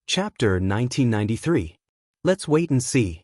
Chapter 1993. Let's wait and see.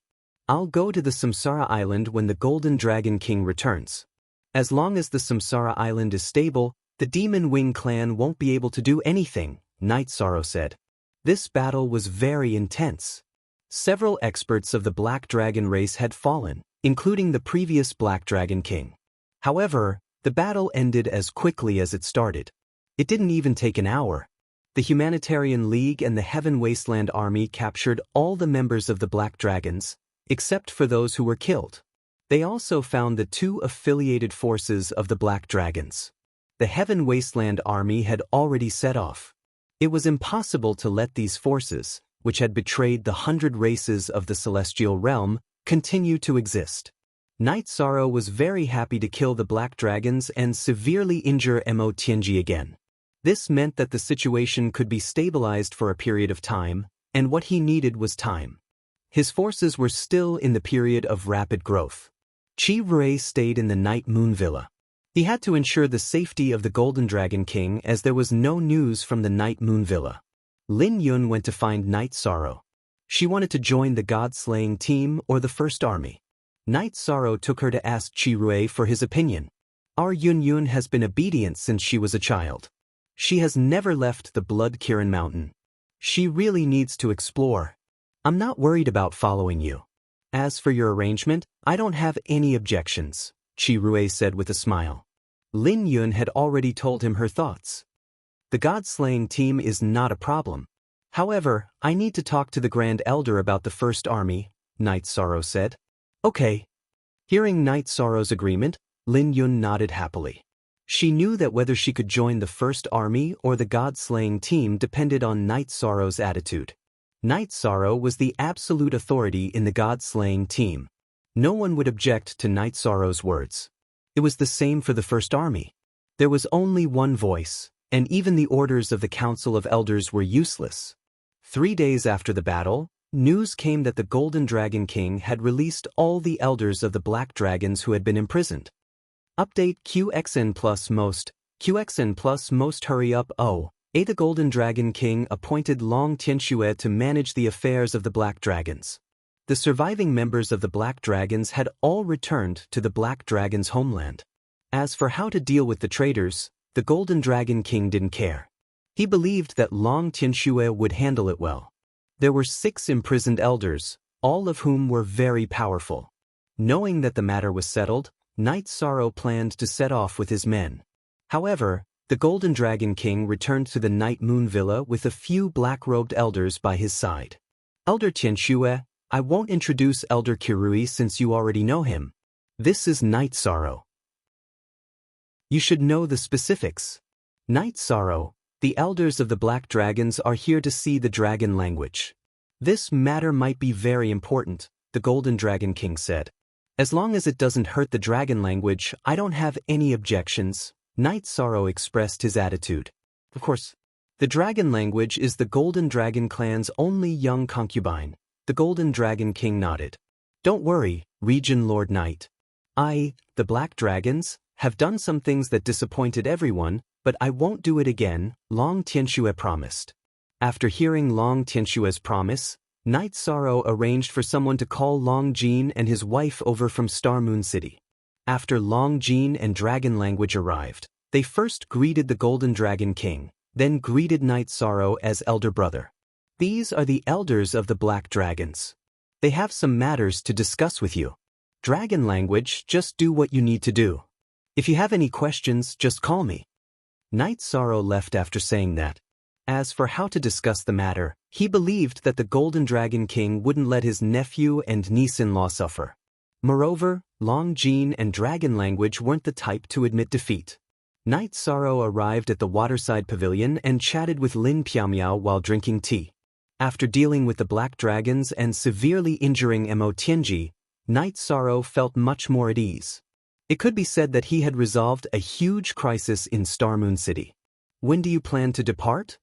I'll go to the Samsara Island when the Golden Dragon King returns. As long as the Samsara Island is stable, the Demon Wing clan won't be able to do anything, Night Sorrow said. This battle was very intense. Several experts of the Black Dragon race had fallen, including the previous Black Dragon King. However, the battle ended as quickly as it started. It didn't even take an hour. The Humanitarian League and the Heaven Wasteland Army captured all the members of the Black Dragons, except for those who were killed. They also found the two affiliated forces of the Black Dragons. The Heaven Wasteland Army had already set off. It was impossible to let these forces, which had betrayed the 100 races of the Celestial Realm, continue to exist. Night Sorrow was very happy to kill the Black Dragons and severely injure Mo Tianji again. This meant that the situation could be stabilized for a period of time, and what he needed was time. His forces were still in the period of rapid growth. Chi Rui stayed in the Night Moon Villa. He had to ensure the safety of the Golden Dragon King as there was no news from the Night Moon Villa. Lin Yun went to find Night Sorrow. She wanted to join the God-slaying team or the First Army. Night Sorrow took her to ask Chi Rui for his opinion. Our Yun Yun has been obedient since she was a child. She has never left the Blood Kirin Mountain. She really needs to explore. I'm not worried about following you. As for your arrangement, I don't have any objections, Chi Rui said with a smile. Lin Yun had already told him her thoughts. The God-slaying team is not a problem. However, I need to talk to the Grand Elder about the First Army, Night Sorrow said. Okay. Hearing Night Sorrow's agreement, Lin Yun nodded happily. She knew that whether she could join the First Army or the God-slaying team depended on Night Sorrow's attitude. Night Sorrow was the absolute authority in the God-slaying team. No one would object to Night Sorrow's words. It was the same for the First Army. There was only one voice, and even the orders of the Council of Elders were useless. 3 days after the battle, news came that the Golden Dragon King had released all the elders of the Black Dragons who had been imprisoned. Update QXN plus most hurry up the Golden Dragon King appointed Long Tianxue to manage the affairs of the Black Dragons. The surviving members of the Black Dragons had all returned to the Black Dragon's homeland. As for how to deal with the traitors, the Golden Dragon King didn't care. He believed that Long Tianxue would handle it well. There were 6 imprisoned elders, all of whom were very powerful. Knowing that the matter was settled, Night Sorrow planned to set off with his men. However, the Golden Dragon King returned to the Night Moon Villa with a few black-robed elders by his side. Elder Tianxue, I won't introduce Elder Kirui since you already know him. This is Night Sorrow. You should know the specifics. Night Sorrow, the elders of the Black Dragons are here to see the dragon language. This matter might be very important, the Golden Dragon King said. As long as it doesn't hurt the dragon language, I don't have any objections, Night Sorrow expressed his attitude. Of course, the dragon language is the Golden Dragon clan's only young concubine. The Golden Dragon King nodded. Don't worry, Region Lord Knight. The Black Dragons, have done some things that disappointed everyone, but I won't do it again, Long Tianxue promised. After hearing Long Tianxue's promise, Night Sorrow arranged for someone to call Long Jin and his wife over from Star Moon City. After Long Jin and Dragon Language arrived, they first greeted the Golden Dragon King, then greeted Night Sorrow as elder brother. These are the elders of the Black Dragons. They have some matters to discuss with you. Dragon Language, just do what you need to do. If you have any questions, just call me. Night Sorrow left after saying that. As for how to discuss the matter, he believed that the Golden Dragon King wouldn't let his nephew and niece-in-law suffer. Moreover, Long Jin and Dragon Language weren't the type to admit defeat. Night Sorrow arrived at the Waterside Pavilion and chatted with Lin Piaomiao while drinking tea. After dealing with the Black Dragons and severely injuring Mo Tianji, Night Sorrow felt much more at ease. It could be said that he had resolved a huge crisis in Star Moon City. When do you plan to depart?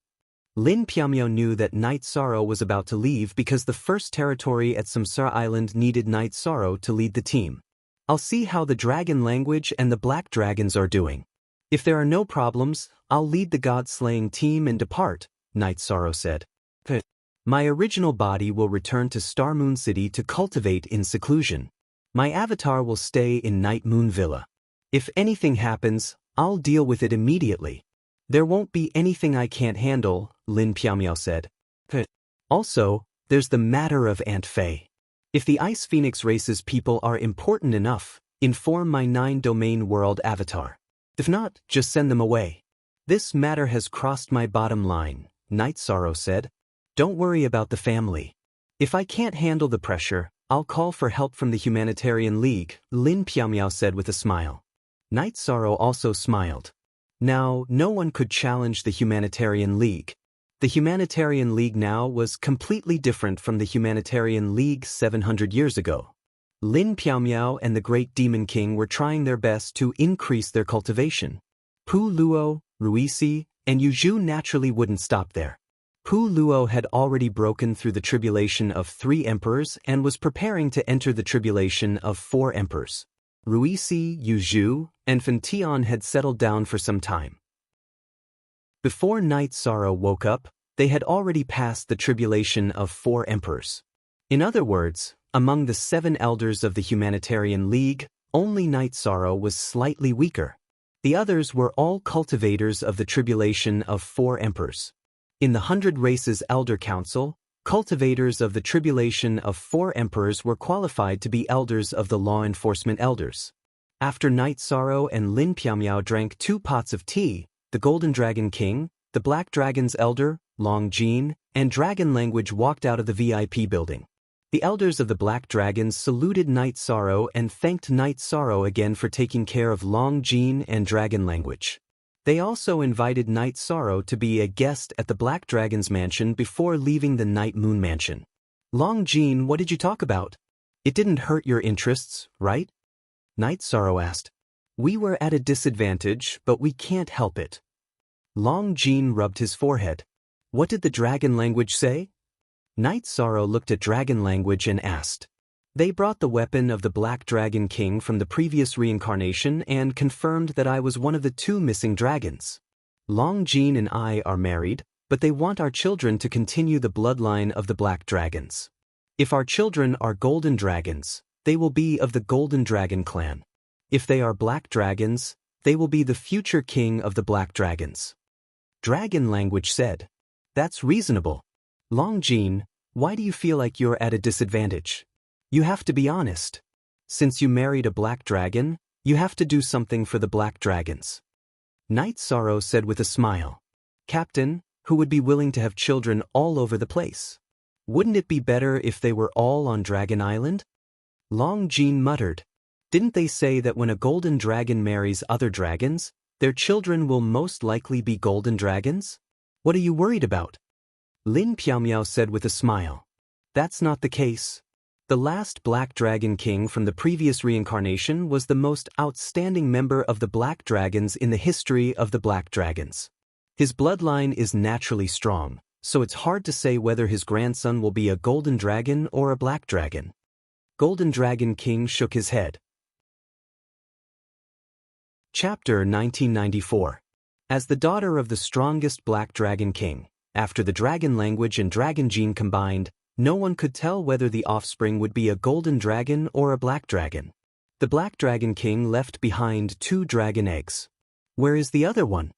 Lin Piaomiao knew that Night Sorrow was about to leave because the first territory at Samsara Island needed Night Sorrow to lead the team. I'll see how the Dragon Language and the Black Dragons are doing. If there are no problems, I'll lead the God-slaying team and depart, Night Sorrow said. My original body will return to Star Moon City to cultivate in seclusion. My avatar will stay in Night Moon Villa. If anything happens, I'll deal with it immediately. There won't be anything I can't handle, Lin Piaomiao said. Also, there's the matter of Aunt Fei. If the Ice Phoenix race's people are important enough, inform my 9-domain world avatar. If not, just send them away. This matter has crossed my bottom line, Night Sorrow said. Don't worry about the family. If I can't handle the pressure, I'll call for help from the Humanitarian League, Lin Piaomiao said with a smile. Night Sorrow also smiled. Now, no one could challenge the Humanitarian League. The Humanitarian League now was completely different from the Humanitarian League 700 years ago. Lin Piaomiao and the Great Demon King were trying their best to increase their cultivation. Pu Luo, Ruisi, and Yuzhu naturally wouldn't stop there. Pu Luo had already broken through the tribulation of 3 emperors and was preparing to enter the tribulation of 4 emperors. Ruisi, Yuzhu, and Fentian had settled down for some time. Before Night Sorrow woke up, they had already passed the tribulation of 4 emperors. In other words, among the 7 elders of the Humanitarian League, only Night Sorrow was slightly weaker. The others were all cultivators of the tribulation of 4 emperors. In the 100 Races Elder Council, cultivators of the tribulation of 4 emperors were qualified to be elders of the law enforcement elders. After Night Sorrow and Lin Piaomiao drank 2 pots of tea, the Golden Dragon King, the Black Dragon's elder, Long Jin, and Dragon Language walked out of the VIP building. The elders of the Black Dragons saluted Night Sorrow and thanked Night Sorrow again for taking care of Long Jin and Dragon Language. They also invited Night Sorrow to be a guest at the Black Dragon's mansion before leaving the Night Moon mansion. Long Jin, what did you talk about? It didn't hurt your interests, right? Night Sorrow asked. We were at a disadvantage, but we can't help it. Long Jin rubbed his forehead. What did the Dragon Language say? Night Sorrow looked at Dragon Language and asked. They brought the weapon of the Black Dragon King from the previous reincarnation and confirmed that I was one of the 2 missing dragons. Long Jin and I are married, but they want our children to continue the bloodline of the Black Dragons. If our children are Golden Dragons, they will be of the Golden Dragon clan. If they are Black Dragons, they will be the future king of the Black Dragons. Dragon Language said. That's reasonable. Long Jin, why do you feel like you're at a disadvantage? You have to be honest. Since you married a Black Dragon, you have to do something for the Black Dragons. Night Sorrow said with a smile. Captain, who would be willing to have children all over the place? Wouldn't it be better if they were all on Dragon Island? Long Jin muttered. Didn't they say that when a golden dragon marries other dragons, their children will most likely be golden dragons? What are you worried about? Lin Piaomiao said with a smile. That's not the case. The last Black Dragon King from the previous reincarnation was the most outstanding member of the Black Dragons in the history of the Black Dragons. His bloodline is naturally strong, so it's hard to say whether his grandson will be a golden dragon or a black dragon. Golden Dragon King shook his head. Chapter 1994. As the daughter of the strongest Black Dragon King, after the Dragon Language and Dragon Gene combined, no one could tell whether the offspring would be a golden dragon or a black dragon. The Black Dragon King left behind 2 dragon eggs. Where is the other one?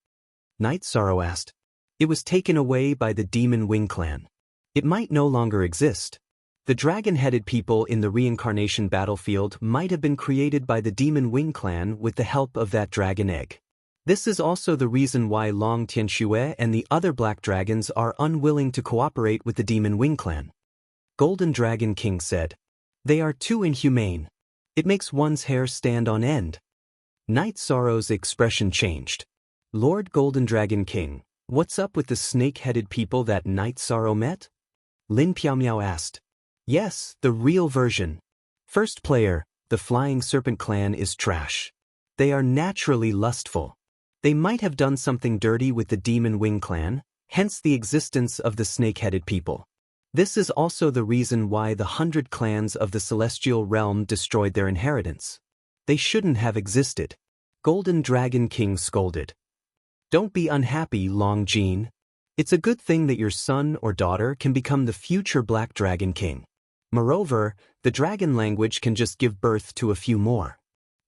Night Sorrow asked. It was taken away by the Demon Wing clan. It might no longer exist. The dragon-headed people in the reincarnation battlefield might have been created by the Demon Wing clan with the help of that dragon egg. This is also the reason why Long Tianxue and the other black dragons are unwilling to cooperate with the Demon Wing clan. Golden Dragon King said. They are too inhumane. It makes one's hair stand on end. Night Sorrow's expression changed. Lord Golden Dragon King, what's up with the snake-headed people that Night Sorrow met? Lin Piaomiao asked. Yes, the real version. First player, the Flying Serpent clan is trash. They are naturally lustful. They might have done something dirty with the Demon Wing clan, hence the existence of the snake-headed people. This is also the reason why the 100 clans of the Celestial Realm destroyed their inheritance. They shouldn't have existed. Golden Dragon King scolded. Don't be unhappy, Long Jin. It's a good thing that your son or daughter can become the future Black Dragon King. Moreover, the dragon language can just give birth to a few more.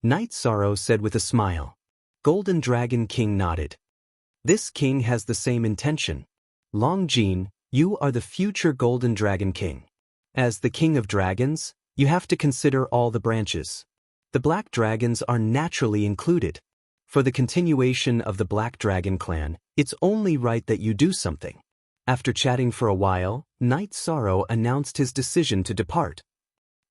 Night Sorrow said with a smile. Golden Dragon King nodded. This king has the same intention. Long Jin, you are the future Golden Dragon King. As the king of dragons, you have to consider all the branches. The Black Dragons are naturally included. For the continuation of the Black Dragon clan, it's only right that you do something. After chatting for a while, Night Sorrow announced his decision to depart.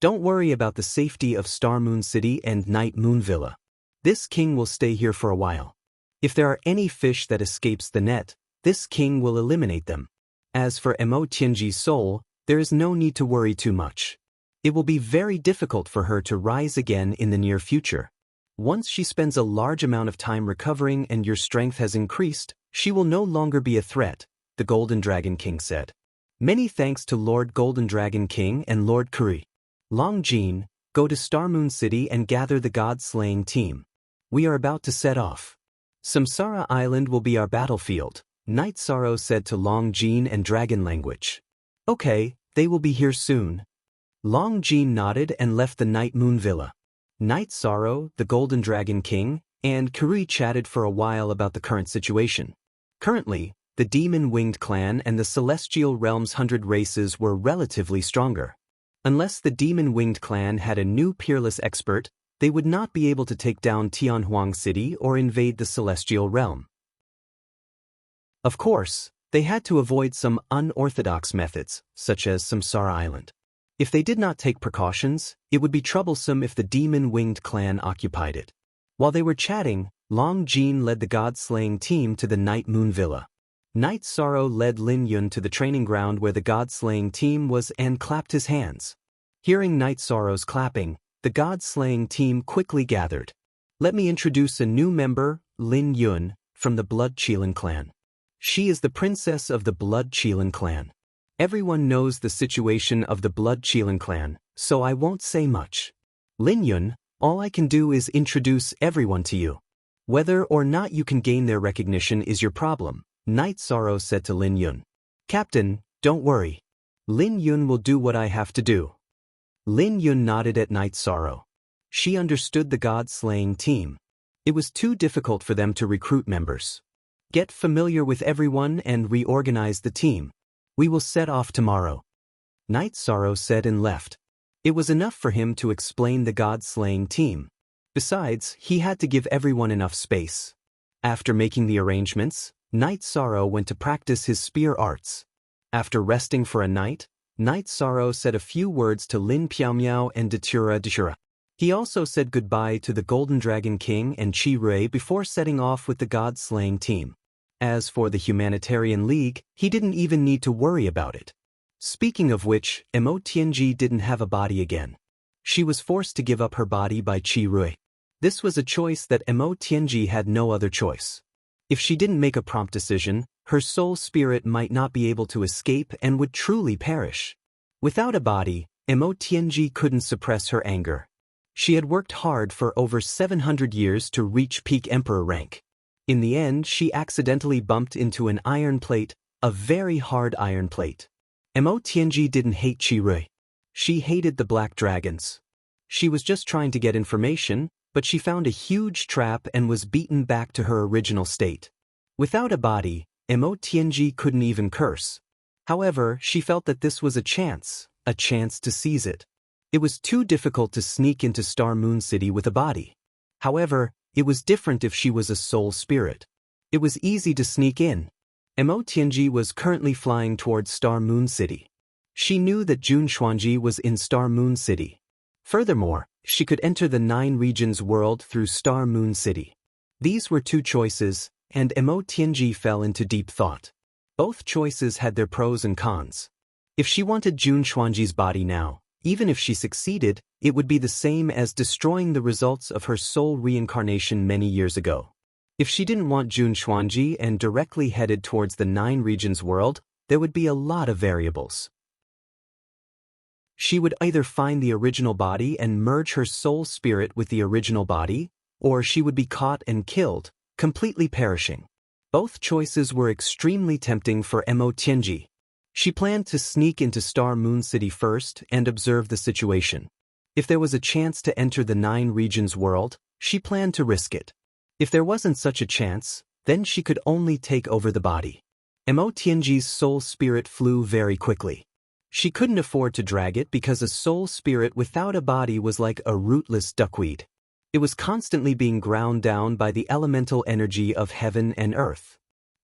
Don't worry about the safety of Star Moon City and Night Moon Villa. This king will stay here for a while. If there are any fish that escapes the net, this king will eliminate them. As for Mo Tianji's soul, there is no need to worry too much. It will be very difficult for her to rise again in the near future. Once she spends a large amount of time recovering and your strength has increased, she will no longer be a threat, the Golden Dragon King said. Many thanks to Lord Golden Dragon King and Lord Kuri. Long Jin, go to Star Moon City and gather the god-slaying team. We are about to set off. Samsara Island will be our battlefield, Night Sorrow said to Long Jin and dragon language. Okay, they will be here soon. Long Jin nodded and left the Night Moon Villa. Night Sorrow, the Golden Dragon King, and Kuri chatted for a while about the current situation. Currently, the Demon-Winged Clan and the Celestial Realm's 100 races were relatively stronger. Unless the Demon-Winged Clan had a new peerless expert, they would not be able to take down Tianhuang City or invade the Celestial Realm. Of course, they had to avoid some unorthodox methods, such as Samsara Island. If they did not take precautions, it would be troublesome if the Demon-Winged Clan occupied it. While they were chatting, Long Jin led the god-slaying team to the Night Moon Villa. Night Sorrow led Lin Yun to the training ground where the god-slaying team was and clapped his hands. Hearing Night Sorrow's clapping, the god-slaying team quickly gathered. Let me introduce a new member, Lin Yun, from the Blood Qilin clan. She is the princess of the Blood Qilin clan. Everyone knows the situation of the Blood Qilin clan, so I won't say much. Lin Yun, all I can do is introduce everyone to you. Whether or not you can gain their recognition is your problem, Night Sorrow said to Lin Yun. Captain, don't worry. Lin Yun will do what I have to do. Lin Yun nodded at Night Sorrow. She understood the god-slaying team. It was too difficult for them to recruit members. Get familiar with everyone and reorganize the team. We will set off tomorrow. Night Sorrow said and left. It was enough for him to explain the god-slaying team. Besides, he had to give everyone enough space. After making the arrangements, Night Sorrow went to practice his spear arts. After resting for a night, Night Sorrow said a few words to Lin Piaomiao and Datura Dashura. He also said goodbye to the Golden Dragon King and Qi Rui before setting off with the god-slaying team. As for the Humanitarian League, he didn't even need to worry about it. Speaking of which, Mo Tianji didn't have a body again. She was forced to give up her body by Qi Rui. This was a choice that Mo Tianji had no other choice. If she didn't make a prompt decision, her soul spirit might not be able to escape and would truly perish. Without a body, Mo Tianji couldn't suppress her anger. She had worked hard for over 700 years to reach peak emperor rank. In the end, she accidentally bumped into an iron plate, a very hard iron plate. Mo Tianji didn't hate Qi Rui. She hated the Black Dragons. She was just trying to get information, but she found a huge trap and was beaten back to her original state. Without a body, Mo Tianji couldn't even curse. However, she felt that this was a chance to seize it. It was too difficult to sneak into Star Moon City with a body. However, it was different if she was a soul spirit. It was easy to sneak in. Mo Tianji was currently flying towards Star Moon City. She knew that Jun Xuanji was in Star Moon City. Furthermore, she could enter the 9 regions world through Star Moon City. These were 2 choices, and Mo Tianji fell into deep thought. Both choices had their pros and cons. If she wanted Jun Xuanji's body now, even if she succeeded, it would be the same as destroying the results of her soul reincarnation many years ago. If she didn't want Jun Xuanji and directly headed towards the 9 regions world, there would be a lot of variables. She would either find the original body and merge her soul spirit with the original body, or she would be caught and killed, completely perishing. Both choices were extremely tempting for Mo Tianji. She planned to sneak into Star Moon City first and observe the situation. If there was a chance to enter the Nine Regions world, she planned to risk it. If there wasn't such a chance, then she could only take over the body. Mo Tianji's soul spirit flew very quickly. She couldn't afford to drag it because a soul spirit without a body was like a rootless duckweed. It was constantly being ground down by the elemental energy of heaven and earth.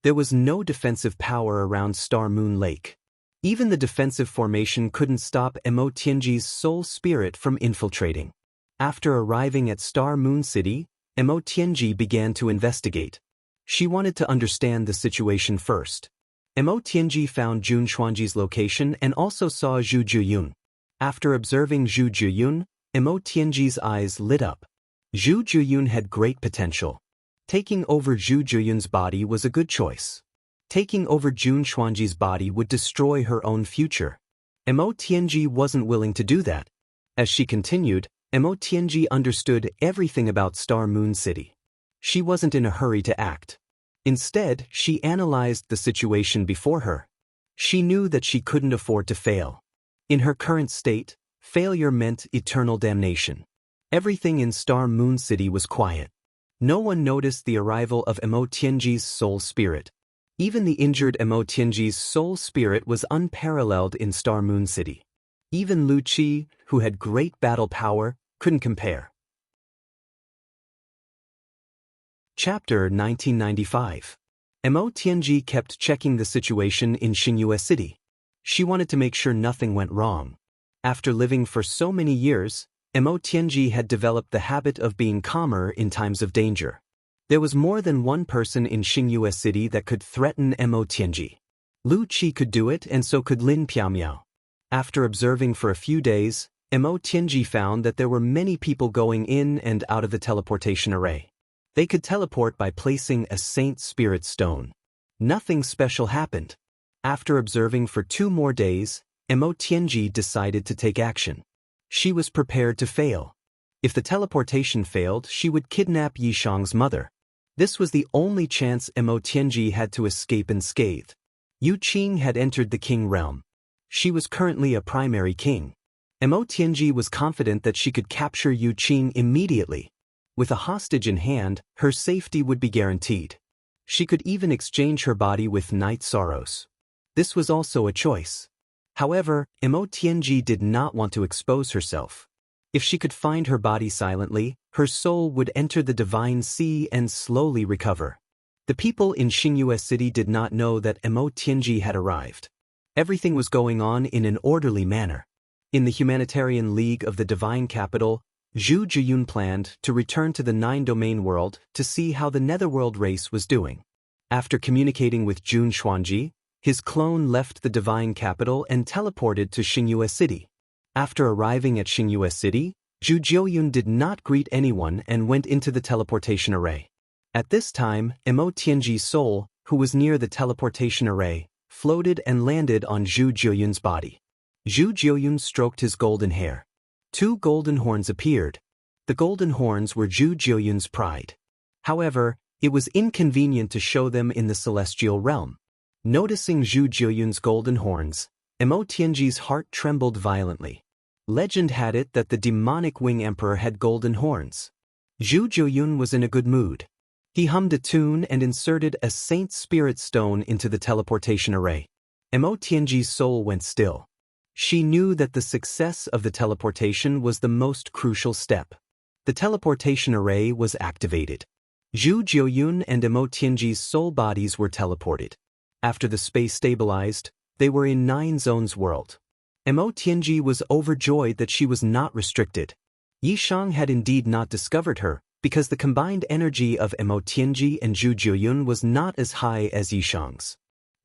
There was no defensive power around Star Moon Lake. Even the defensive formation couldn't stop Mo Tianji's soul spirit from infiltrating. After arriving at Star Moon City, Mo Tianji began to investigate. She wanted to understand the situation first. Mo Tianji found Jun Xuanji's location and also saw Zhu Juyun. After observing Zhu Juyun, Mo Tianji's eyes lit up. Zhu Juyun had great potential. Taking over Zhu Juyun's body was a good choice. Taking over Jun Xuanji's body would destroy her own future. Mo Tianji wasn't willing to do that. As she continued, Mo Tianji understood everything about Star Moon City. She wasn't in a hurry to act. Instead, she analyzed the situation before her. She knew that she couldn't afford to fail. In her current state, failure meant eternal damnation. Everything in Star Moon City was quiet. No one noticed the arrival of Mo Tianji's soul spirit. Even the injured Mo Tianji's soul spirit was unparalleled in Star Moon City. Even Lu Qi, who had great battle power, couldn't compare. Chapter 1995. Mo Tianji kept checking the situation in Xingyue City. She wanted to make sure nothing went wrong. After living for so many years, Mo Tianji had developed the habit of being calmer in times of danger. There was more than one person in Xingyue City that could threaten Mo Tianji. Lu Qi could do it, and so could Lin Piaomiao. After observing for a few days, Mo Tianji found that there were many people going in and out of the teleportation array. They could teleport by placing a Saint Spirit Stone. Nothing special happened. After observing for 2 more days, Mo Tianji decided to take action. She was prepared to fail. If the teleportation failed, she would kidnap Yishang's mother. This was the only chance Mo Tianji had to escape unscathed. Yu Qing had entered the king realm. She was currently a primary king. Mo Tianji was confident that she could capture Yu Qing immediately. With a hostage in hand, her safety would be guaranteed. She could even exchange her body with Night Sorrows. This was also a choice. However, Mo Tianji did not want to expose herself. If she could find her body silently, her soul would enter the divine sea and slowly recover. The people in Xingyue City did not know that Mo Tianji had arrived. Everything was going on in an orderly manner. In the Humanitarian League of the Divine Capital, Zhu Juyun planned to return to the 9-domain world to see how the Netherworld race was doing. After communicating with Jun Xuanji, his clone left the Divine Capital and teleported to Xingyue City. After arriving at Xingyue City, Zhu Jiuyun did not greet anyone and went into the teleportation array. At this time, Mo Tianji's soul, who was near the teleportation array, floated and landed on Zhu Jiuyun's body. Zhu Jiuyun stroked his golden hair. 2 golden horns appeared. The golden horns were Zhu Jiuyun's pride. However, it was inconvenient to show them in the celestial realm. Noticing Zhu Jiuyun's golden horns, Mo Tianji's heart trembled violently. Legend had it that the demonic wing emperor had golden horns. Zhu Jiuyun was in a good mood. He hummed a tune and inserted a Saint Spirit Stone into the teleportation array. Mo Tianji's soul went still. She knew that the success of the teleportation was the most crucial step. The teleportation array was activated. Zhu Jiuyun and Mo Tianji's soul bodies were teleported. After the space stabilized, they were in 9 Zones world. Mo Tianji was overjoyed that she was not restricted. Yishang had indeed not discovered her, because the combined energy of Mo Tianji and Zhu Jiuyun was not as high as Yishang's.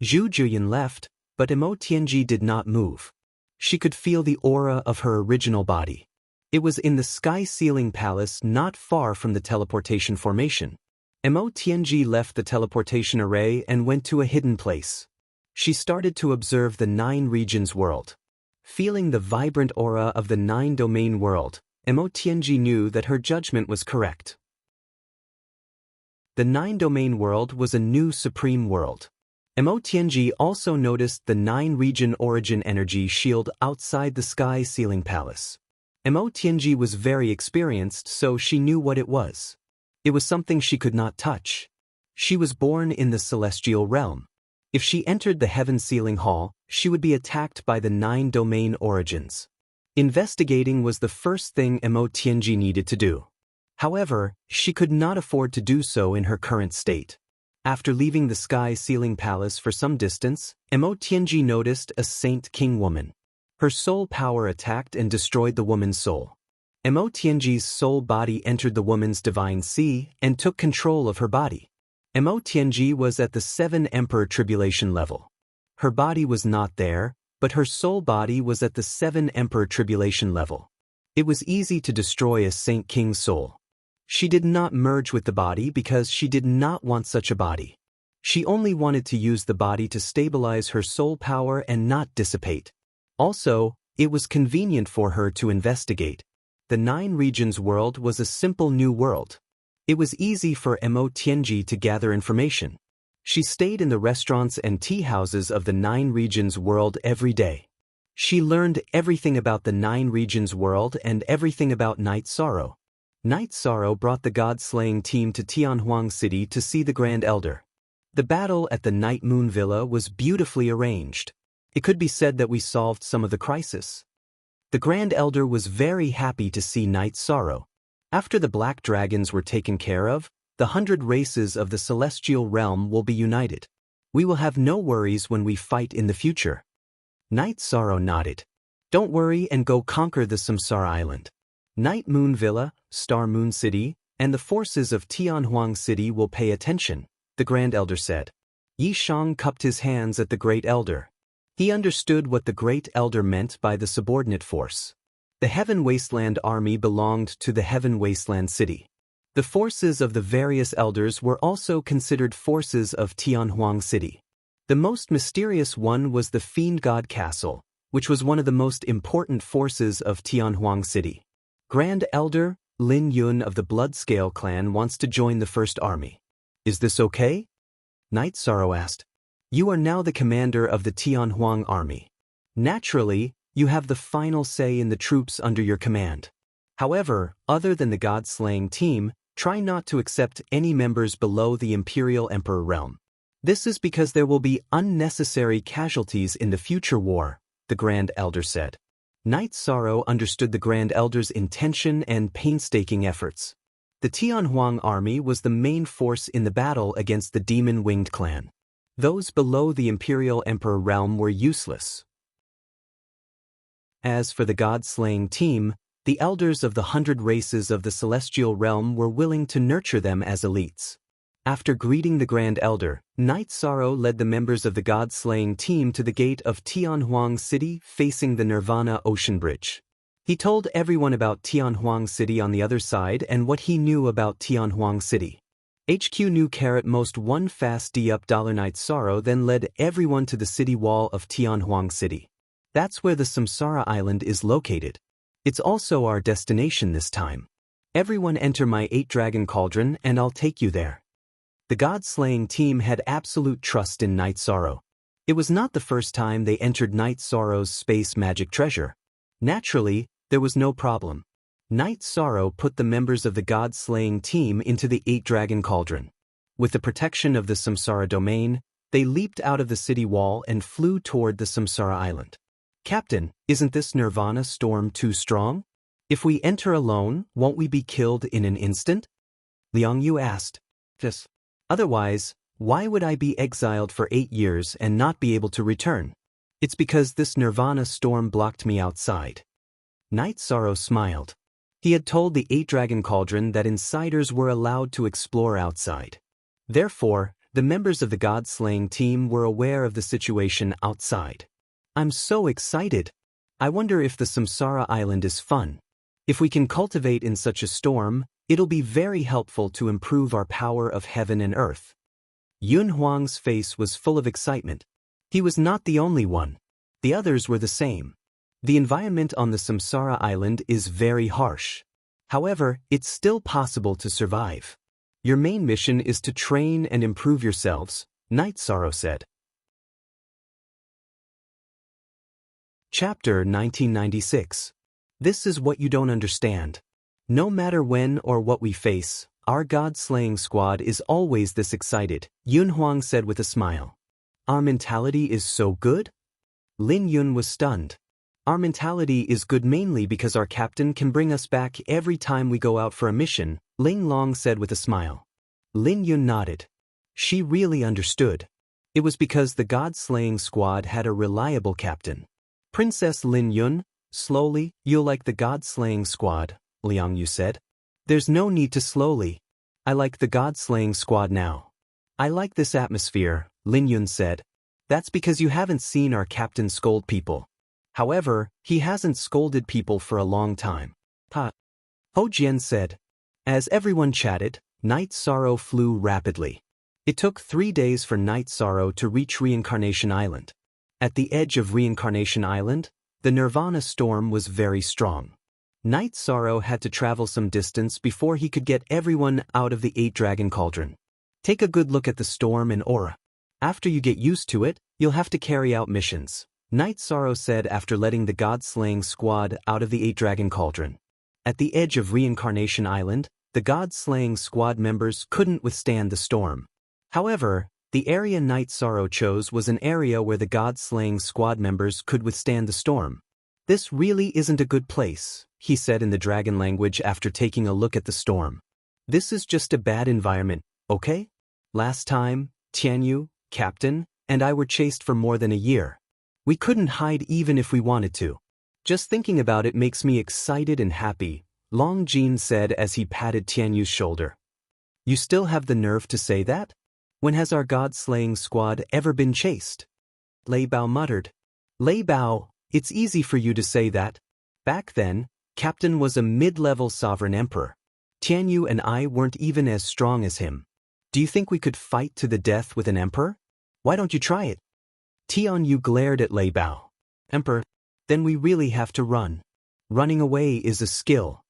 Zhu Jiuyun left, but Mo Tianji did not move. She could feel the aura of her original body. It was in the Sky Ceiling Palace not far from the teleportation formation. Mo Tianji left the teleportation array and went to a hidden place. She started to observe the 9 regions world. Feeling the vibrant aura of the 9-domain world, Mo Tianji knew that her judgment was correct. The 9-domain world was a new supreme world. Mo Tianji also noticed the 9-region origin energy shield outside the sky ceiling palace. Mo Tianji was very experienced, so she knew what it was. It was something she could not touch. She was born in the celestial realm. If she entered the heaven ceiling hall, she would be attacked by the 9-domain origins. Investigating was the first thing Mo Tianji needed to do. However, she could not afford to do so in her current state. After leaving the sky ceiling palace for some distance, Mo Tianji noticed a Saint King woman. Her soul power attacked and destroyed the woman's soul. Mo Tianji's soul body entered the woman's divine sea and took control of her body. Mo Tianji was at the 7 Emperor Tribulation level. Her body was not there, but her soul body was at the 7 Emperor Tribulation level. It was easy to destroy a Saint King's soul. She did not merge with the body because she did not want such a body. She only wanted to use the body to stabilize her soul power and not dissipate. Also, it was convenient for her to investigate. The 9 regions world was a simple new world. It was easy for Mo Tianji to gather information. She stayed in the restaurants and tea houses of the 9 regions world every day. She learned everything about the 9 regions world and everything about Night Sorrow. Night Sorrow brought the god-slaying team to Tianhuang City to see the Grand Elder. The battle at the Night Moon Villa was beautifully arranged. It could be said that we solved some of the crisis. The Grand Elder was very happy to see Night Sorrow. After the Black Dragons were taken care of, the 100 races of the celestial realm will be united. We will have no worries when we fight in the future. Night Sorrow nodded. Don't worry and go conquer the Samsara Island. Night Moon Villa, Star Moon City, and the forces of Tianhuang City will pay attention, the Grand Elder said. Yi Shang cupped his hands at the Great Elder. He understood what the Great Elder meant by the subordinate force. The Heaven Wasteland Army belonged to the Heaven Wasteland City. The forces of the various elders were also considered forces of Tianhuang City. The most mysterious one was the Fiend God Castle, which was one of the most important forces of Tianhuang City. Grand Elder Lin Yun of the Bloodscale clan wants to join the First Army. Is this okay? Night Sorrow asked. You are now the commander of the Tianhuang Army. Naturally, you have the final say in the troops under your command. However, other than the god-slaying team, try not to accept any members below the Imperial Emperor realm. This is because there will be unnecessary casualties in the future war, the Grand Elder said. Night Sorrow understood the Grand Elder's intention and painstaking efforts. The Tianhuang army was the main force in the battle against the Demon-Winged clan. Those below the Imperial Emperor realm were useless. As for the god-slaying team, the elders of the 100 races of the celestial realm were willing to nurture them as elites. After greeting the Grand Elder, Night Sorrow led the members of the god-slaying team to the gate of Tianhuang City facing the Nirvana Ocean Bridge. He told everyone about Tianhuang City on the other side and what he knew about Tianhuang City. HQ knew most 1 fast D up $. Night Sorrow then led everyone to the city wall of Tianhuang City. That's where the Samsara Island is located. It's also our destination this time. Everyone enter my 8-dragon cauldron and I'll take you there. The god-slaying team had absolute trust in Night Sorrow. It was not the first time they entered Night Sorrow's space magic treasure. Naturally, there was no problem. Night Sorrow put the members of the god-slaying team into the 8-dragon cauldron. With the protection of the Samsara domain, they leaped out of the city wall and flew toward the Samsara Island. Captain, isn't this Nirvana storm too strong? If we enter alone, won't we be killed in an instant? Liang Yu asked. Yes. Otherwise, why would I be exiled for 8 years and not be able to return? It's because this Nirvana storm blocked me outside. Night Sorrow smiled. He had told the 8-dragon cauldron that insiders were allowed to explore outside. Therefore, the members of the god-slaying team were aware of the situation outside. I'm so excited. I wonder if the Samsara Island is fun. If we can cultivate in such a storm, it'll be very helpful to improve our power of heaven and earth. Yun Huang's face was full of excitement. He was not the only one. The others were the same. The environment on the Samsara Island is very harsh. However, it's still possible to survive. Your main mission is to train and improve yourselves, Night Sorrow said. Chapter 1996. This is what you don't understand. No matter when or what we face, our god-slaying squad is always this excited, Yun Huang said with a smile. Our mentality is so good? Lin Yun was stunned. Our mentality is good mainly because our captain can bring us back every time we go out for a mission, Ling Long said with a smile. Lin Yun nodded. She really understood. It was because the god-slaying squad had a reliable captain. Princess Lin Yun, slowly, you'll like the god-slaying squad, Liang Yu said. There's no need to slowly. I like the god-slaying squad now. I like this atmosphere, Lin Yun said. That's because you haven't seen our captain scold people. However, he hasn't scolded people for a long time. Ho Jian said. As everyone chatted, Night Sorrow flew rapidly. It took 3 days for Night Sorrow to reach Reincarnation Island. At the edge of Reincarnation Island, the Nirvana storm was very strong. Night Sorrow had to travel some distance before he could get everyone out of the 8-dragon cauldron. Take a good look at the storm and aura. After you get used to it, you'll have to carry out missions, Night Sorrow said after letting the god-slaying squad out of the 8-dragon cauldron. At the edge of Reincarnation Island, the god-slaying squad members couldn't withstand the storm. However, the area Night Sorrow chose was an area where the god-slaying squad members could withstand the storm. This really isn't a good place, he said in the dragon language after taking a look at the storm. This is just a bad environment, okay? Last time, Tianyu, Captain, and I were chased for more than a year. We couldn't hide even if we wanted to. Just thinking about it makes me excited and happy, Long Jin said as he patted Tianyu's shoulder. You still have the nerve to say that? When has our god-slaying squad ever been chased? Lei Bao muttered. Lei Bao, it's easy for you to say that. Back then, Captain was a mid-level sovereign emperor. Tianyu and I weren't even as strong as him. Do you think we could fight to the death with an emperor? Why don't you try it? Tianyu glared at Lei Bao. Emperor, then we really have to run. Running away is a skill.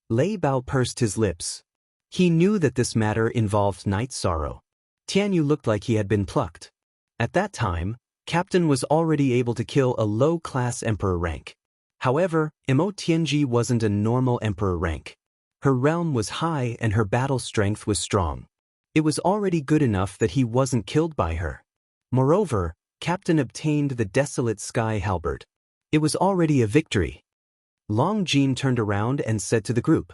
Lei Bao pursed his lips. He knew that this matter involved Night Sorrow. Tianyu looked like he had been plucked. At that time, Captain was already able to kill a low-class emperor rank. However, Emo Tianji wasn't a normal emperor rank. Her realm was high and her battle strength was strong. It was already good enough that he wasn't killed by her. Moreover, Captain obtained the Desolate Sky Halberd. It was already a victory. Long Jin turned around and said to the group,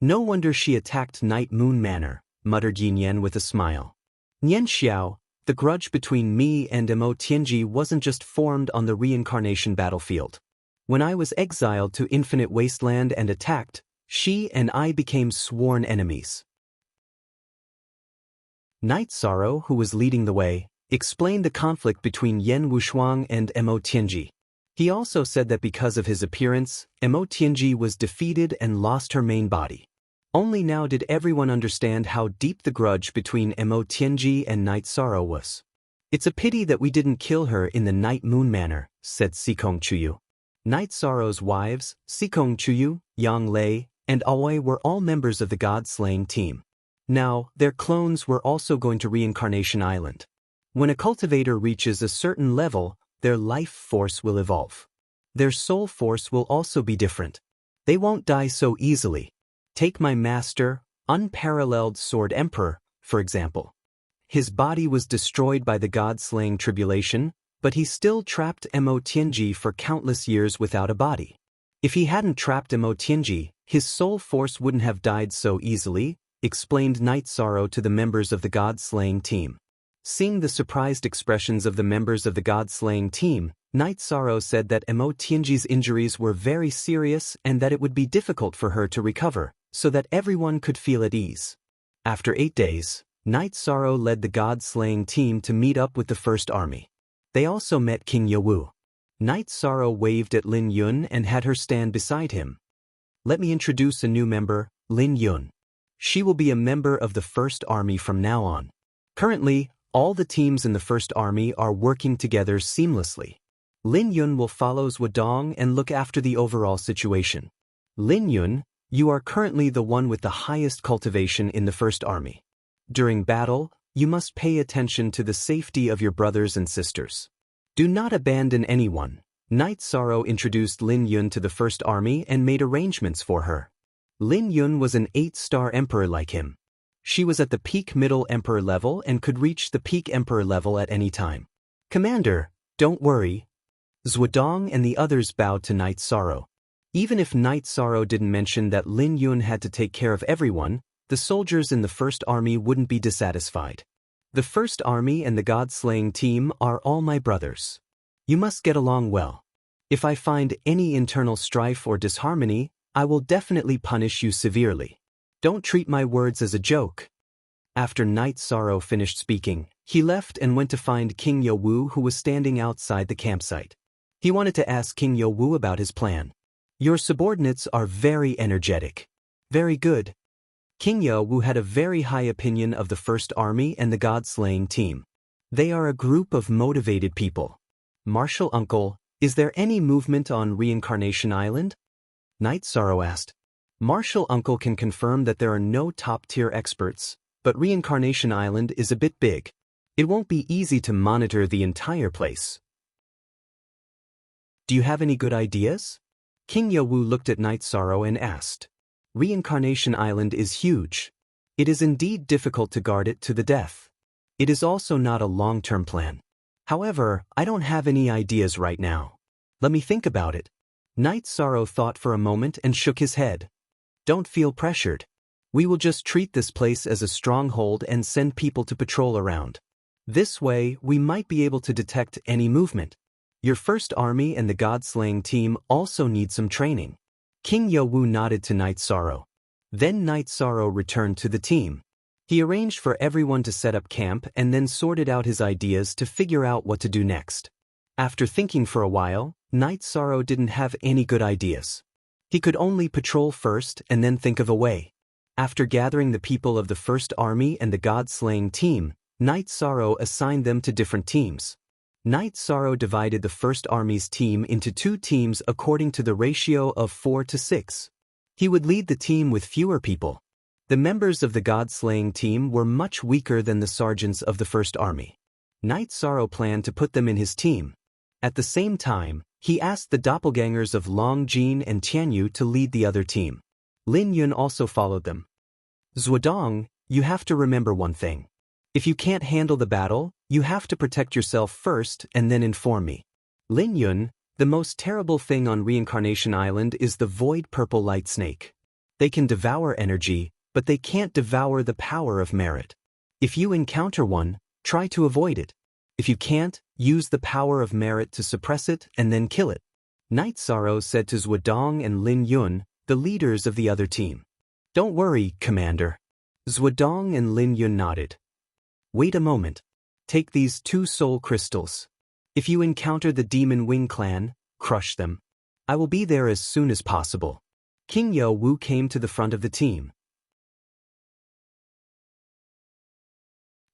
No wonder she attacked Night Moon Manor, muttered Yin Yan with a smile. Nian Xiao, the grudge between me and Emo Tianji wasn't just formed on the reincarnation battlefield. When I was exiled to Infinite Wasteland and attacked, she and I became sworn enemies. Night Sorrow, who was leading the way, explained the conflict between Yen Wushuang and Emo Tianji. He also said that because of his appearance, Emo Tianji was defeated and lost her main body. Only now did everyone understand how deep the grudge between Emo Tianji and Night Sorrow was. It's a pity that we didn't kill her in the Night Moon Manor, said Sikong Chuyu. Night Sorrow's wives, Sikong Chuyu, Yang Lei, and Aoi were all members of the god-slaying team. Now, their clones were also going to Reincarnation Island. When a cultivator reaches a certain level, their life force will evolve. Their soul force will also be different. They won't die so easily. Take my master, Unparalleled Sword Emperor, for example. His body was destroyed by the god-slaying tribulation, but he still trapped Emo Tianji for countless years without a body. If he hadn't trapped Emo Tianji, his soul force wouldn't have died so easily, explained Night Sorrow to the members of the god-slaying team. Seeing the surprised expressions of the members of the god-slaying team, Night Sorrow said that Emo Tianji's injuries were very serious and that it would be difficult for her to recover, so that everyone could feel at ease. After 8 days, Night Sorrow led the god-slaying team to meet up with the First Army. They also met King Yowu. Night Sorrow waved at Lin Yun and had her stand beside him. Let me introduce a new member, Lin Yun. She will be a member of the First Army from now on. Currently, all the teams in the First Army are working together seamlessly. Lin Yun will follow Zhuodong and look after the overall situation. Lin Yun, You are currently the one with the highest cultivation in the First Army. During battle, you must pay attention to the safety of your brothers and sisters. Do not abandon anyone. Knight Sorrow introduced Lin Yun to the First Army and made arrangements for her. Lin Yun was an 8-star emperor like him. She was at the peak middle emperor level and could reach the peak emperor level at any time. Commander, don't worry. Zhuodong and the others bowed to Knight Sorrow. Even if Knight Sorrow didn't mention that Lin Yun had to take care of everyone, the soldiers in the First Army wouldn't be dissatisfied. The First Army and the God-slaying team are all my brothers. You must get along well. If I find any internal strife or disharmony, I will definitely punish you severely. Don't treat my words as a joke. After Knight Sorrow finished speaking, he left and went to find King Yo-woo, who was standing outside the campsite. He wanted to ask King Yo-woo about his plan. Your subordinates are very energetic. Very good. King Yo-woo had a very high opinion of the First Army and the God-slaying team. They are a group of motivated people. Martial Uncle, is there any movement on Reincarnation Island? Knight Sorrow asked. Martial Uncle can confirm that there are no top-tier experts, but Reincarnation Island is a bit big. It won't be easy to monitor the entire place. Do you have any good ideas? King Yo-woo looked at Knight Sorrow and asked. Reincarnation Island is huge. It is indeed difficult to guard it to the death. It is also not a long-term plan. However, I don't have any ideas right now. Let me think about it. Knight Sorrow thought for a moment and shook his head. Don't feel pressured. We will just treat this place as a stronghold and send people to patrol around. This way, we might be able to detect any movement. Your First Army and the God-slaying team also need some training. King Yo-woo nodded to Knight Sorrow. Then Knight Sorrow returned to the team. He arranged for everyone to set up camp and then sorted out his ideas to figure out what to do next. After thinking for a while, Knight Sorrow didn't have any good ideas. He could only patrol first and then think of a way. After gathering the people of the First Army and the God-slaying team, Knight Sorrow assigned them to different teams. Knight Sorrow divided the First Army's team into 2 teams according to the ratio of 4 to 6. He would lead the team with fewer people. The members of the God-slaying team were much weaker than the sergeants of the First Army. Knight Sorrow planned to put them in his team. At the same time, he asked the doppelgangers of Long Jin and Tianyu to lead the other team. Lin Yun also followed them. Zhuodong, you have to remember one thing. If you can't handle the battle, you have to protect yourself first and then inform me. Lin Yun, the most terrible thing on Reincarnation Island is the void purple light snake. They can devour energy, but they can't devour the power of merit. If you encounter one, try to avoid it. If you can't, use the power of merit to suppress it and then kill it. Knight Sorrow said to Zhuodong and Lin Yun, the leaders of the other team. Don't worry, Commander. Zhuodong and Lin Yun nodded. Wait a moment. Take these 2 soul crystals. If you encounter the Demon Wing clan, crush them. I will be there as soon as possible. King Yo-woo came to the front of the team.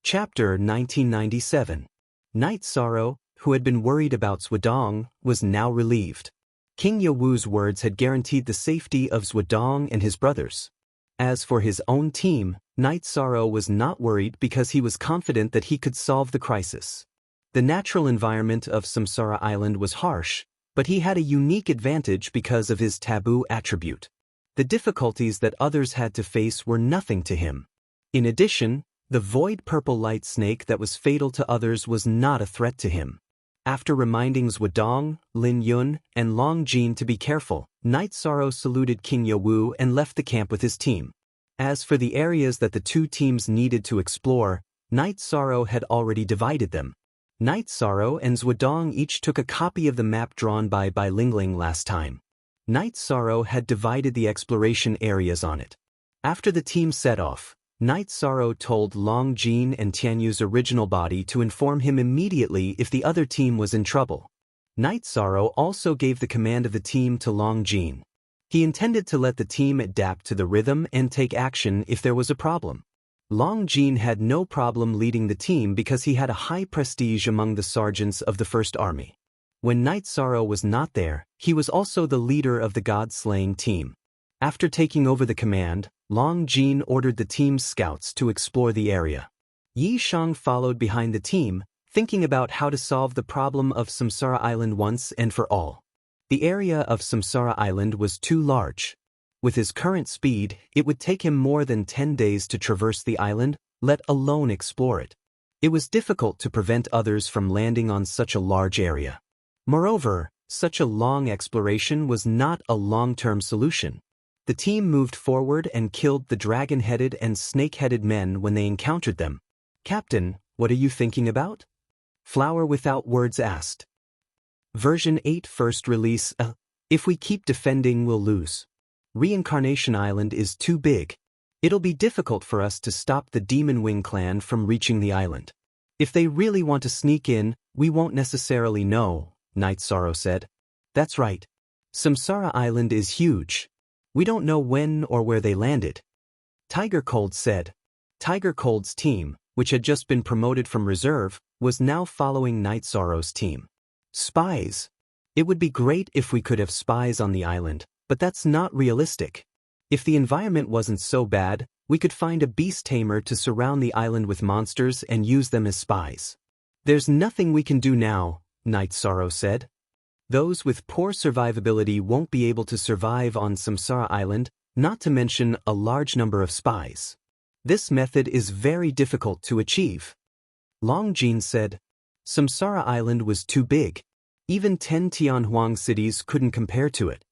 Chapter 1997. Knight Sorrow, who had been worried about Zhuodong, was now relieved. King Yo-woo's words had guaranteed the safety of Zhuodong and his brothers. As for his own team, Knight Sorrow was not worried because he was confident that he could solve the crisis. The natural environment of Samsara Island was harsh, but he had a unique advantage because of his taboo attribute. The difficulties that others had to face were nothing to him. In addition, the void purple light snake that was fatal to others was not a threat to him. After reminding Zhuodong, Lin Yun, and Long Jin to be careful, Knight Sorrow saluted King Yo-woo and left the camp with his team. As for the areas that the 2 teams needed to explore, Knight Sorrow had already divided them. Knight Sorrow and Zhuodong each took a copy of the map drawn by Lingling last time. Knight Sorrow had divided the exploration areas on it. After the team set off, Knight Sorrow told Long Jin and Tianyu's original body to inform him immediately if the other team was in trouble. Knight Sorrow also gave the command of the team to Long Jin. He intended to let the team adapt to the rhythm and take action if there was a problem. Long Jin had no problem leading the team because he had a high prestige among the sergeants of the First Army. When Knight Sorrow was not there, he was also the leader of the God-slaying team. After taking over the command, Long Jin ordered the team's scouts to explore the area. Yi Shang followed behind the team, thinking about how to solve the problem of Samsara Island once and for all. The area of Samsara Island was too large. With his current speed, it would take him more than 10 days to traverse the island, let alone explore it. It was difficult to prevent others from landing on such a large area. Moreover, such a long exploration was not a long-term solution. The team moved forward and killed the dragon-headed and snake-headed men when they encountered them. "Captain, what are you thinking about?" Flower Without Words asked. Version 8 first release. If we keep defending, we'll lose. Reincarnation Island is too big. It'll be difficult for us to stop the Demon Wing clan from reaching the island. If they really want to sneak in, we won't necessarily know, Night Sorrow said. That's right. Samsara Island is huge. We don't know when or where they landed. Tiger Cold said. Tiger Cold's team, which had just been promoted from reserve, was now following Night Sorrow's team. Spies. It would be great if we could have spies on the island, but that's not realistic. If the environment wasn't so bad, we could find a beast tamer to surround the island with monsters and use them as spies. There's nothing we can do now, Night Sorrow said. Those with poor survivability won't be able to survive on Samsara Island, not to mention a large number of spies. This method is very difficult to achieve. Long Jin said. Samsara Island was too big. Even 10 Tianhuang cities couldn't compare to it.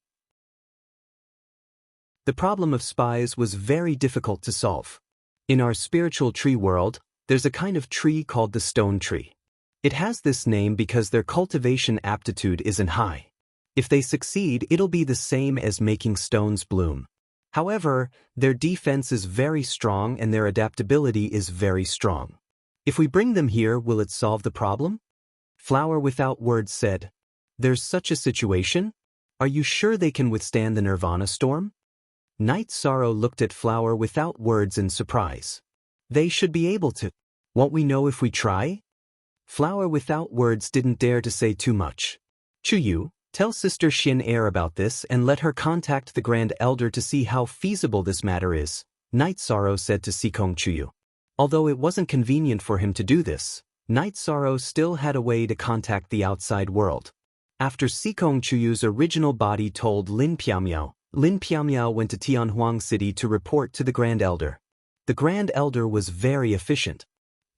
The problem of spies was very difficult to solve. In our spiritual tree world, there's a kind of tree called the stone tree. It has this name because their cultivation aptitude isn't high. If they succeed, it'll be the same as making stones bloom. However, their defense is very strong and their adaptability is very strong. If we bring them here, will it solve the problem? Flower Without Words said. There's such a situation? Are you sure they can withstand the Nirvana storm? Night Sorrow looked at Flower Without Words in surprise. They should be able to. Won't we know if we try? Flower Without Words didn't dare to say too much. Chuyu, tell Sister Xin Er about this and let her contact the Grand Elder to see how feasible this matter is, Night Sorrow said to Sikong Chuyu. Although it wasn't convenient for him to do this, Night Sorrow still had a way to contact the outside world. After Sikong Chuyu's original body told Lin Piamiao went to Tianhuang City to report to the Grand Elder. The Grand Elder was very efficient.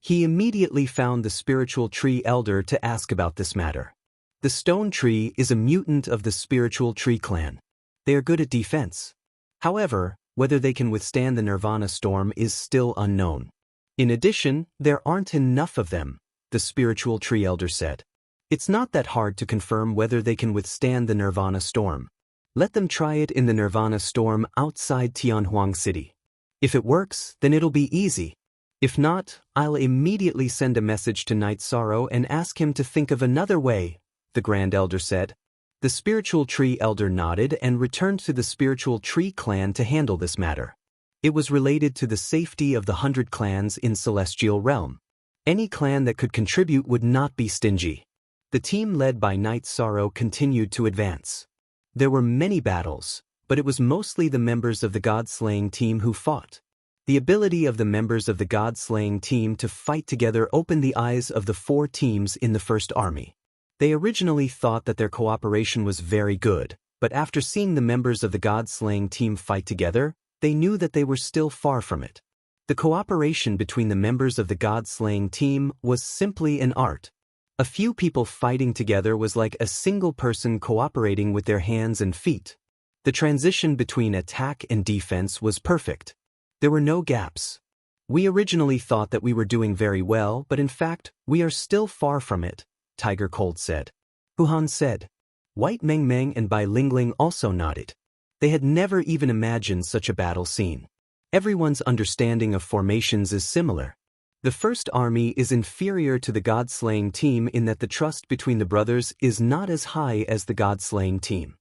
He immediately found the Spiritual Tree Elder to ask about this matter. The Stone Tree is a mutant of the Spiritual Tree clan. They are good at defense. However, whether they can withstand the Nirvana storm is still unknown. In addition, there aren't enough of them, the Spiritual Tree Elder said. It's not that hard to confirm whether they can withstand the Nirvana storm. Let them try it in the Nirvana storm outside Tianhuang City. If it works, then it'll be easy. If not, I'll immediately send a message to Night Sorrow and ask him to think of another way, the Grand Elder said. The Spiritual Tree Elder nodded and returned to the Spiritual Tree clan to handle this matter. It was related to the safety of the 100 clans in Celestial Realm. Any clan that could contribute would not be stingy. The team led by Night Sorrow continued to advance. There were many battles, but it was mostly the members of the God-slaying team who fought. The ability of the members of the God-slaying team to fight together opened the eyes of the 4 teams in the First Army. They originally thought that their cooperation was very good, but after seeing the members of the God-slaying team fight together, they knew that they were still far from it. The cooperation between the members of the God-slaying team was simply an art. A few people fighting together was like a single person cooperating with their hands and feet. The transition between attack and defense was perfect. There were no gaps. We originally thought that we were doing very well, but in fact, we are still far from it, Tiger Cold said. Huhan said. White Meng Meng and Bai Lingling also nodded. They had never even imagined such a battle scene. Everyone's understanding of formations is similar. The First Army is inferior to the God-slaying team in that the trust between the brothers is not as high as the God-slaying team.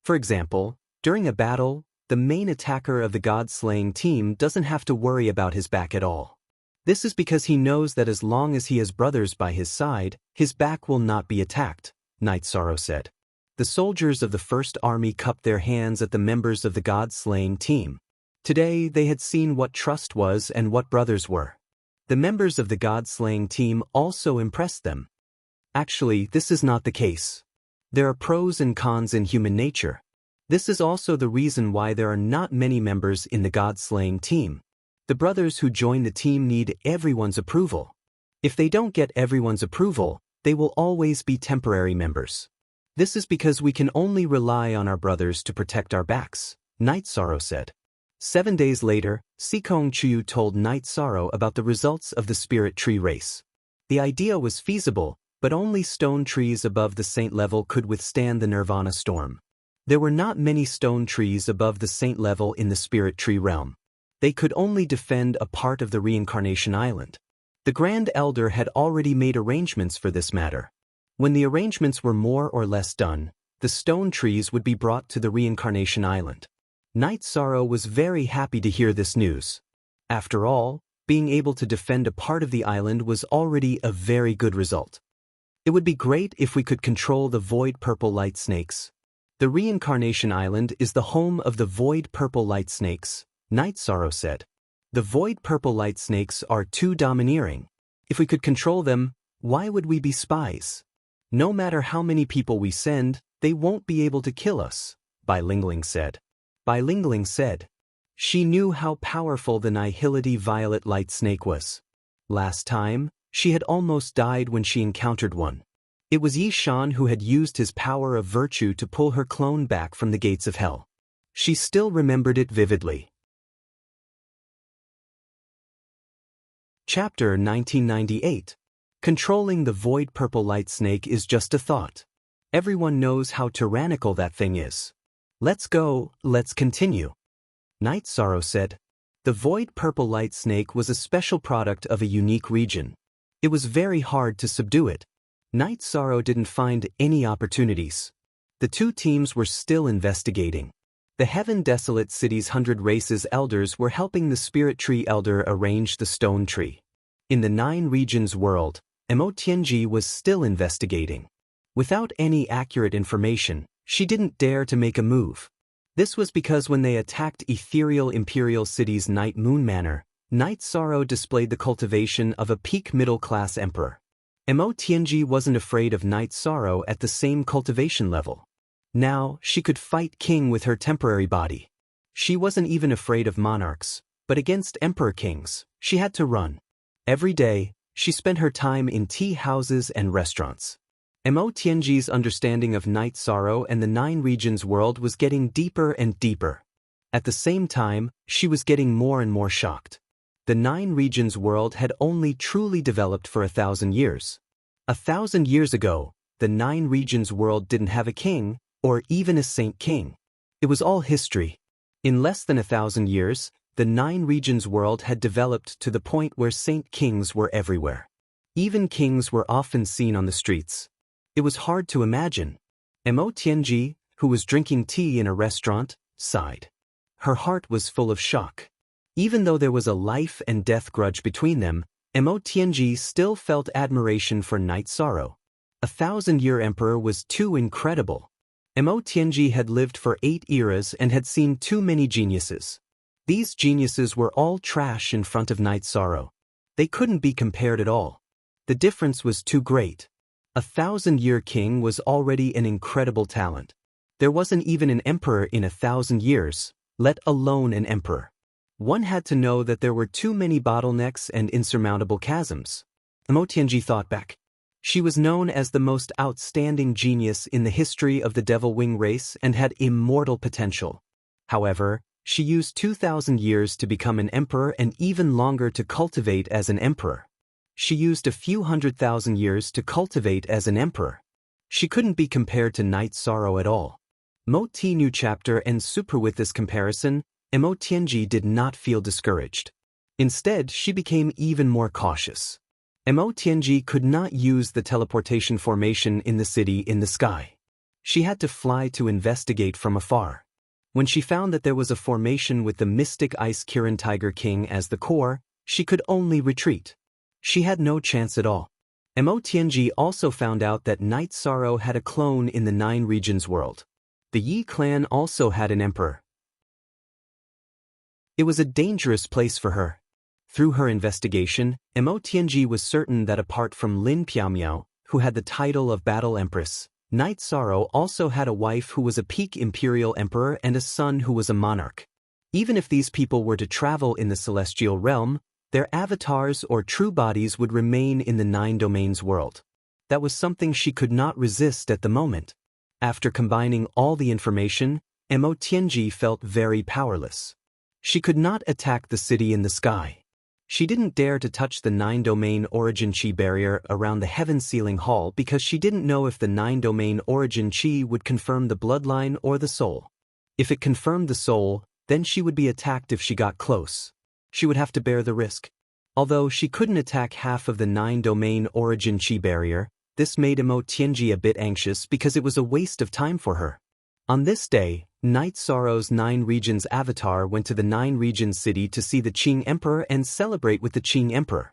For example, during a battle, the main attacker of the God-slaying team doesn't have to worry about his back at all. This is because he knows that as long as he has brothers by his side, his back will not be attacked, Night Sorrow said. The soldiers of the First Army cupped their hands at the members of the God-slaying team. Today they had seen what trust was and what brothers were. The members of the God-slaying team also impressed them. Actually, this is not the case. There are pros and cons in human nature. This is also the reason why there are not many members in the God-slaying team. The brothers who join the team need everyone's approval. If they don't get everyone's approval, they will always be temporary members. This is because we can only rely on our brothers to protect our backs, Night Sorrow said. 7 days later, Sikong Chuyu told Night Sorrow about the results of the spirit tree race. The idea was feasible, but only stone trees above the saint level could withstand the nirvana storm. There were not many stone trees above the saint level in the spirit tree realm. They could only defend a part of the reincarnation island. The Grand Elder had already made arrangements for this matter. When the arrangements were more or less done, the stone trees would be brought to the reincarnation island. Night Sorrow was very happy to hear this news. After all, being able to defend a part of the island was already a very good result. It would be great if we could control the void purple light snakes. The reincarnation island is the home of the void purple light snakes, Night Sorrow said. The void purple light snakes are too domineering. If we could control them, why would we be spies? No matter how many people we send, they won't be able to kill us, Bai Lingling said. Bai Lingling said. She knew how powerful the Nihility Violet Light Snake was. Last time, she had almost died when she encountered one. It was Yi Shan who had used his power of virtue to pull her clone back from the gates of hell. She still remembered it vividly. Chapter 1998. Controlling the void purple light snake is just a thought. Everyone knows how tyrannical that thing is. Let's go, let's continue. Night Sorrow said. The void purple light snake was a special product of a unique region. It was very hard to subdue it. Night Sorrow didn't find any opportunities. The two teams were still investigating. The Heaven Desolate City's 100 Races elders were helping the Spirit Tree Elder arrange the stone tree. In the 9 Regions world, Mo Tianji was still investigating. Without any accurate information, she didn't dare to make a move. This was because when they attacked Ethereal Imperial City's Night Moon Manor, Night Sorrow displayed the cultivation of a peak middle-class emperor. Mo Tianji wasn't afraid of Night Sorrow at the same cultivation level. Now, she could fight King with her temporary body. She wasn't even afraid of monarchs, but against Emperor Kings, she had to run. Every day, she spent her time in tea houses and restaurants. Mo Tianji's understanding of Night Sorrow and the 9 Regions world was getting deeper and deeper. At the same time, she was getting more and more shocked. The 9 Regions world had only truly developed for 1,000 years. 1,000 years ago, the 9 Regions world didn't have a king, or even a saint king. It was all history. In less than 1,000 years, the 9 Regions world had developed to the point where saint kings were everywhere. Even kings were often seen on the streets. It was hard to imagine. Mo Tianji, who was drinking tea in a restaurant, sighed. Her heart was full of shock. Even though there was a life and death grudge between them, Mo Tianji still felt admiration for Night Sorrow. 1,000-year emperor was too incredible. Mo Tianji had lived for 8 eras and had seen too many geniuses. These geniuses were all trash in front of Night Sorrow. They couldn't be compared at all. The difference was too great. 1,000-year king was already an incredible talent. There wasn't even an emperor in 1,000 years, let alone an emperor. One had to know that there were too many bottlenecks and insurmountable chasms. Mo Tianji thought back. She was known as the most outstanding genius in the history of the Devil Wing race and had immortal potential. However, she used 2,000 years to become an emperor and even longer to cultivate as an emperor. She used a few 100,000 years to cultivate as an emperor. She couldn't be compared to Night Sorrow at all. Mo Ti New chapter and super with this comparison, Mo Tianji did not feel discouraged. Instead, she became even more cautious. Mo Tianji could not use the teleportation formation in the city in the sky. She had to fly to investigate from afar. When she found that there was a formation with the mystic Ice Kirin Tiger King as the core, she could only retreat. She had no chance at all. Mo Tianji also found out that Night Sorrow had a clone in the Nine Regions world. The Yi clan also had an emperor. It was a dangerous place for her. Through her investigation, Mo Tianji was certain that apart from Lin Piaomiao, who had the title of Battle Empress, Night Sorrow also had a wife who was a peak imperial emperor and a son who was a monarch. Even if these people were to travel in the celestial realm, their avatars or true bodies would remain in the Nine Domains world. That was something she could not resist at the moment. After combining all the information, Mo Tianji felt very powerless. She could not attack the city in the sky. She didn't dare to touch the Nine-Domain Origin Chi barrier around the Heaven Sealing Hall because she didn't know if the Nine-Domain Origin Chi would confirm the bloodline or the soul. If it confirmed the soul, then she would be attacked if she got close. She would have to bear the risk. Although she couldn't attack half of the Nine-Domain Origin Chi barrier, this made Mo Tianji a bit anxious because it was a waste of time for her. On this day, Night Sorrow's Nine Regions avatar went to the Nine Regions city to see the Qing Emperor and celebrate with the Qing Emperor.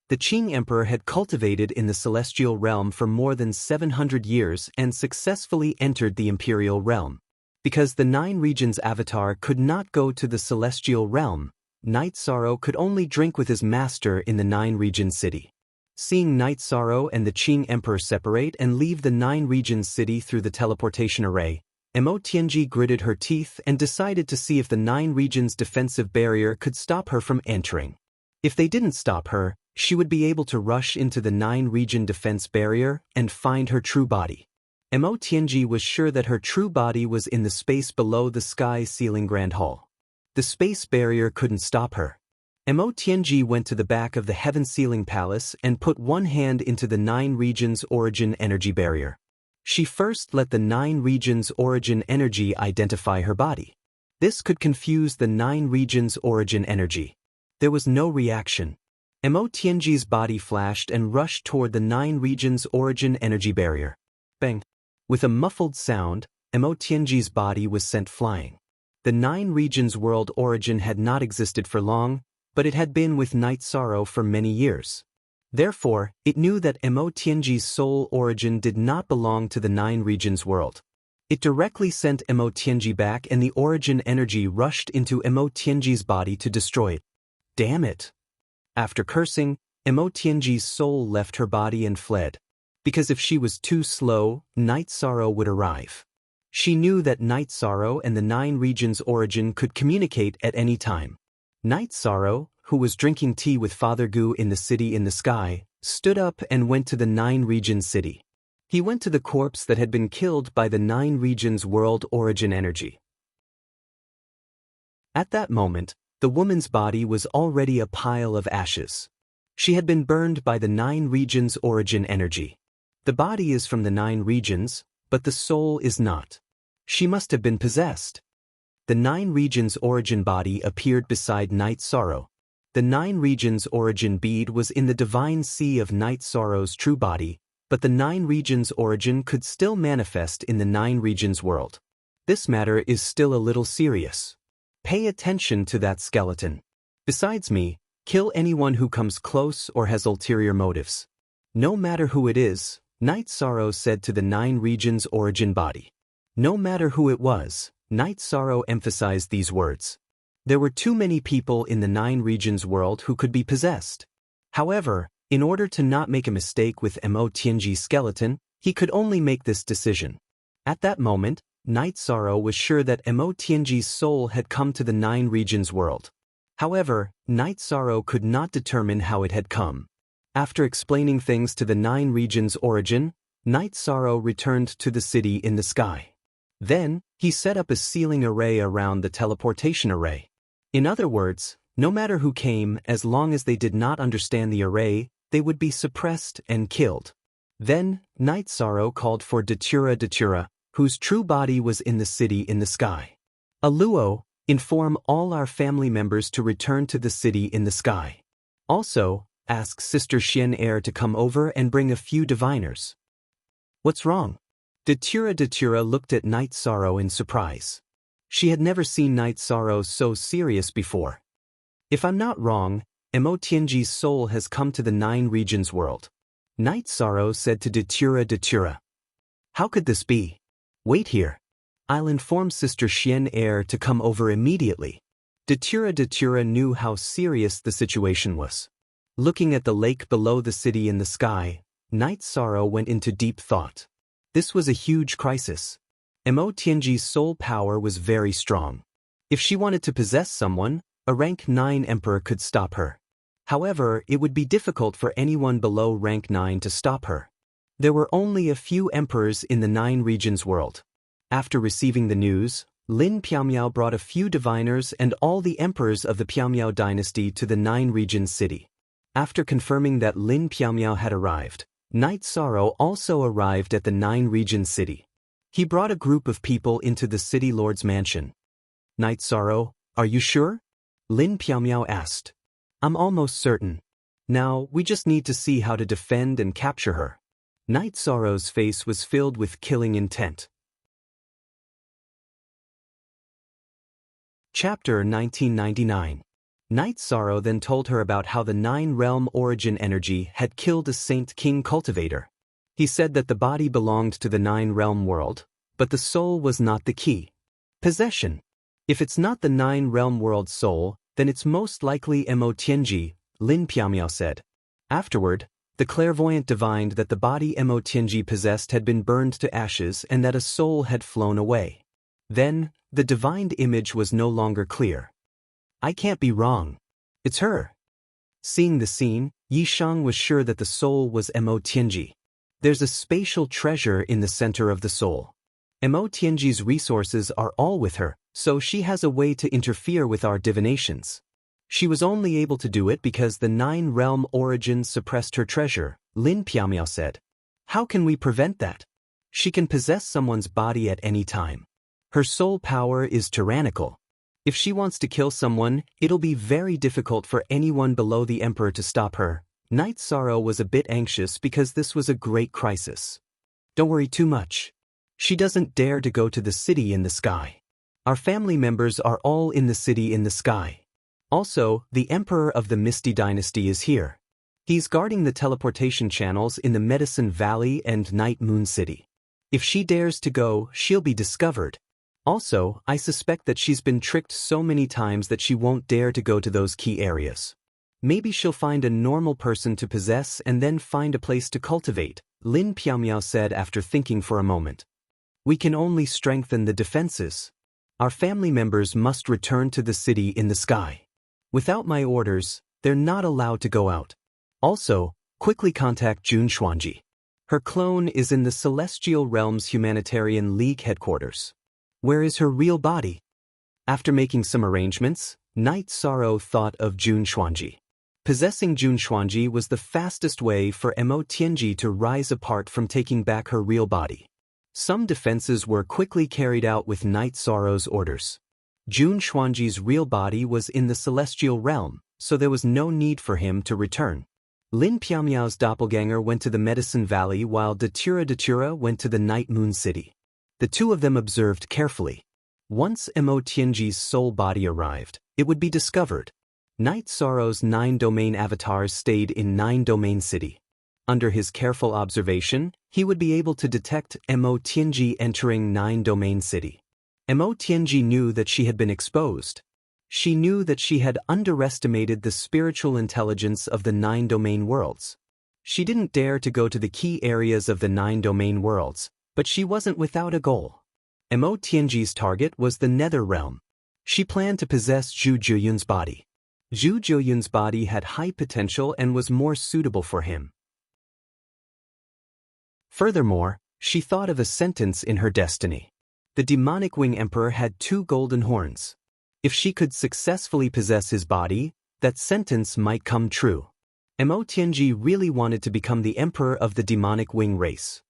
The Qing Emperor had cultivated in the celestial realm for more than 700 years and successfully entered the imperial realm. Because the Nine Regions avatar could not go to the celestial realm, Night Sorrow could only drink with his master in the Nine Regions city. Seeing Night Sorrow and the Qing Emperor separate and leave the Nine Regions city through the teleportation array, Mo Tianji gritted her teeth and decided to see if the Nine Regions defensive barrier could stop her from entering. If they didn't stop her, she would be able to rush into the Nine Region defense barrier and find her true body. Mo Tianji was sure that her true body was in the space below the Sky Ceiling Grand Hall. The space barrier couldn't stop her. Mo Tianji went to the back of the Heaven Sealing Palace and put one hand into the Nine Regions Origin Energy Barrier. She first let the Nine Regions Origin Energy identify her body. This could confuse the Nine Regions Origin Energy. There was no reaction. Mo Tianji's body flashed and rushed toward the Nine Regions Origin Energy Barrier. Bang! With a muffled sound, Mo Tianji's body was sent flying. The Nine Regions World Origin had not existed for long, but it had been with Night Sorrow for many years. Therefore, it knew that Mo Tianji's soul origin did not belong to the Nine Regions world. It directly sent Mo Tianji back and the origin energy rushed into Mo Tianji's body to destroy it. Damn it! After cursing, Mo Tianji's soul left her body and fled. Because if she was too slow, Night Sorrow would arrive. She knew that Night Sorrow and the Nine Regions origin could communicate at any time. Night Sorrow, who was drinking tea with Father Gu in the city in the sky, stood up and went to the Nine Regions city. He went to the corpse that had been killed by the Nine Regions world origin energy. At that moment, the woman's body was already a pile of ashes. She had been burned by the Nine Regions origin energy. The body is from the Nine Regions, but the soul is not. She must have been possessed. The Nine Regions origin body appeared beside Night Sorrow. The Nine Regions origin bead was in the divine sea of Night Sorrow's true body, but the Nine Regions origin could still manifest in the Nine Regions world. This matter is still a little serious. Pay attention to that skeleton. Besides me, kill anyone who comes close or has ulterior motives. No matter who it is, Night Sorrow said to the Nine Regions origin body. No matter who it was, Night Sorrow emphasized these words. There were too many people in the Nine Regions world who could be possessed. However, in order to not make a mistake with Mo Tianji's skeleton, he could only make this decision. At that moment, Night Sorrow was sure that Mo Tianji's soul had come to the Nine Regions world. However, Night Sorrow could not determine how it had come. After explaining things to the Nine Regions origin, Night Sorrow returned to the city in the sky. Then, he set up a sealing array around the teleportation array. In other words, no matter who came, as long as they did not understand the array, they would be suppressed and killed. Then, Night Sorrow called for Datura, whose true body was in the city in the sky. Aluo, inform all our family members to return to the city in the sky. Also, ask Sister Xian Er to come over and bring a few diviners. What's wrong? Datura looked at Night Sorrow in surprise. She had never seen Night Sorrow so serious before. If I'm not wrong, Mo Tianji's soul has come to the Nine Regions world. Night Sorrow said to Datura. How could this be? Wait here. I'll inform Sister Xian Air to come over immediately. Datura knew how serious the situation was. Looking at the lake below the city in the sky, Night Sorrow went into deep thought. This was a huge crisis. Mo Tianji's soul power was very strong. If she wanted to possess someone, a rank 9 emperor could stop her. However, it would be difficult for anyone below rank 9 to stop her. There were only a few emperors in the 9 regions world. After receiving the news, Lin Piaomiao brought a few diviners and all the emperors of the Piaomiao dynasty to the 9 regions city. After confirming that Lin Piaomiao had arrived, Night Sorrow also arrived at the 9 regions city. He brought a group of people into the city lord's mansion. Night Sorrow, are you sure? Lin Piaomiao asked. I'm almost certain. Now, we just need to see how to defend and capture her. Night Sorrow's face was filled with killing intent. Chapter 1999. Night Sorrow then told her about how the 9-realm origin energy had killed a Saint King cultivator. He said that the body belonged to the 9-realm world, but the soul was not the key. Possession. If it's not the 9-realm world's soul, then it's most likely Mo Tianji, Lin Piaomiao said. Afterward, the clairvoyant divined that the body Mo Tianji possessed had been burned to ashes and that a soul had flown away. Then, the divined image was no longer clear. I can't be wrong. It's her. Seeing the scene, Yi Shang was sure that the soul was Mo Tianji. There's a spatial treasure in the center of the soul. Mo Tianji's resources are all with her, so she has a way to interfere with our divinations. She was only able to do it because the 9-realm origin suppressed her treasure, Lin Piaomiao said. How can we prevent that? She can possess someone's body at any time. Her soul power is tyrannical. If she wants to kill someone, it'll be very difficult for anyone below the emperor to stop her. Night Sorrow was a bit anxious because this was a great crisis. Don't worry too much. She doesn't dare to go to the city in the sky. Our family members are all in the city in the sky. Also, the emperor of the Misty Dynasty is here. He's guarding the teleportation channels in the Medicine Valley and Night Moon City. If she dares to go, she'll be discovered. Also, I suspect that she's been tricked so many times that she won't dare to go to those key areas. Maybe she'll find a normal person to possess and then find a place to cultivate, Lin Piaomiao said after thinking for a moment. We can only strengthen the defenses. Our family members must return to the city in the sky. Without my orders, they're not allowed to go out. Also, quickly contact Jun Xuanji. Her clone is in the Celestial Realms Humanitarian League headquarters. Where is her real body? After making some arrangements, Night Sorrow thought of Jun Xuanji. Possessing Jun Xuanji was the fastest way for Mo Tianji to rise apart from taking back her real body. Some defenses were quickly carried out with Night Sorrow's orders. Jun Xuanji's real body was in the Celestial Realm, so there was no need for him to return. Lin Piaomiao's doppelganger went to the Medicine Valley while Datura went to the Night Moon City. The two of them observed carefully. Once Mo Tianji's soul body arrived, it would be discovered. Night Sorrow's 9-domain avatars stayed in 9-domain city. Under his careful observation, he would be able to detect Mo Tianji entering 9-domain city. Mo Tianji knew that she had been exposed. She knew that she had underestimated the spiritual intelligence of the 9-domain worlds. She didn't dare to go to the key areas of the 9-domain worlds, but she wasn't without a goal. Mo Tianji's target was the Nether Realm. She planned to possess Zhu Jiuyun's body. Zhu Jiuyun's body had high potential and was more suitable for him. Furthermore, she thought of a sentence in her destiny. The demonic wing emperor had 2 golden horns. If she could successfully possess his body, that sentence might come true. Mo Tianji really wanted to become the emperor of the demonic wing race.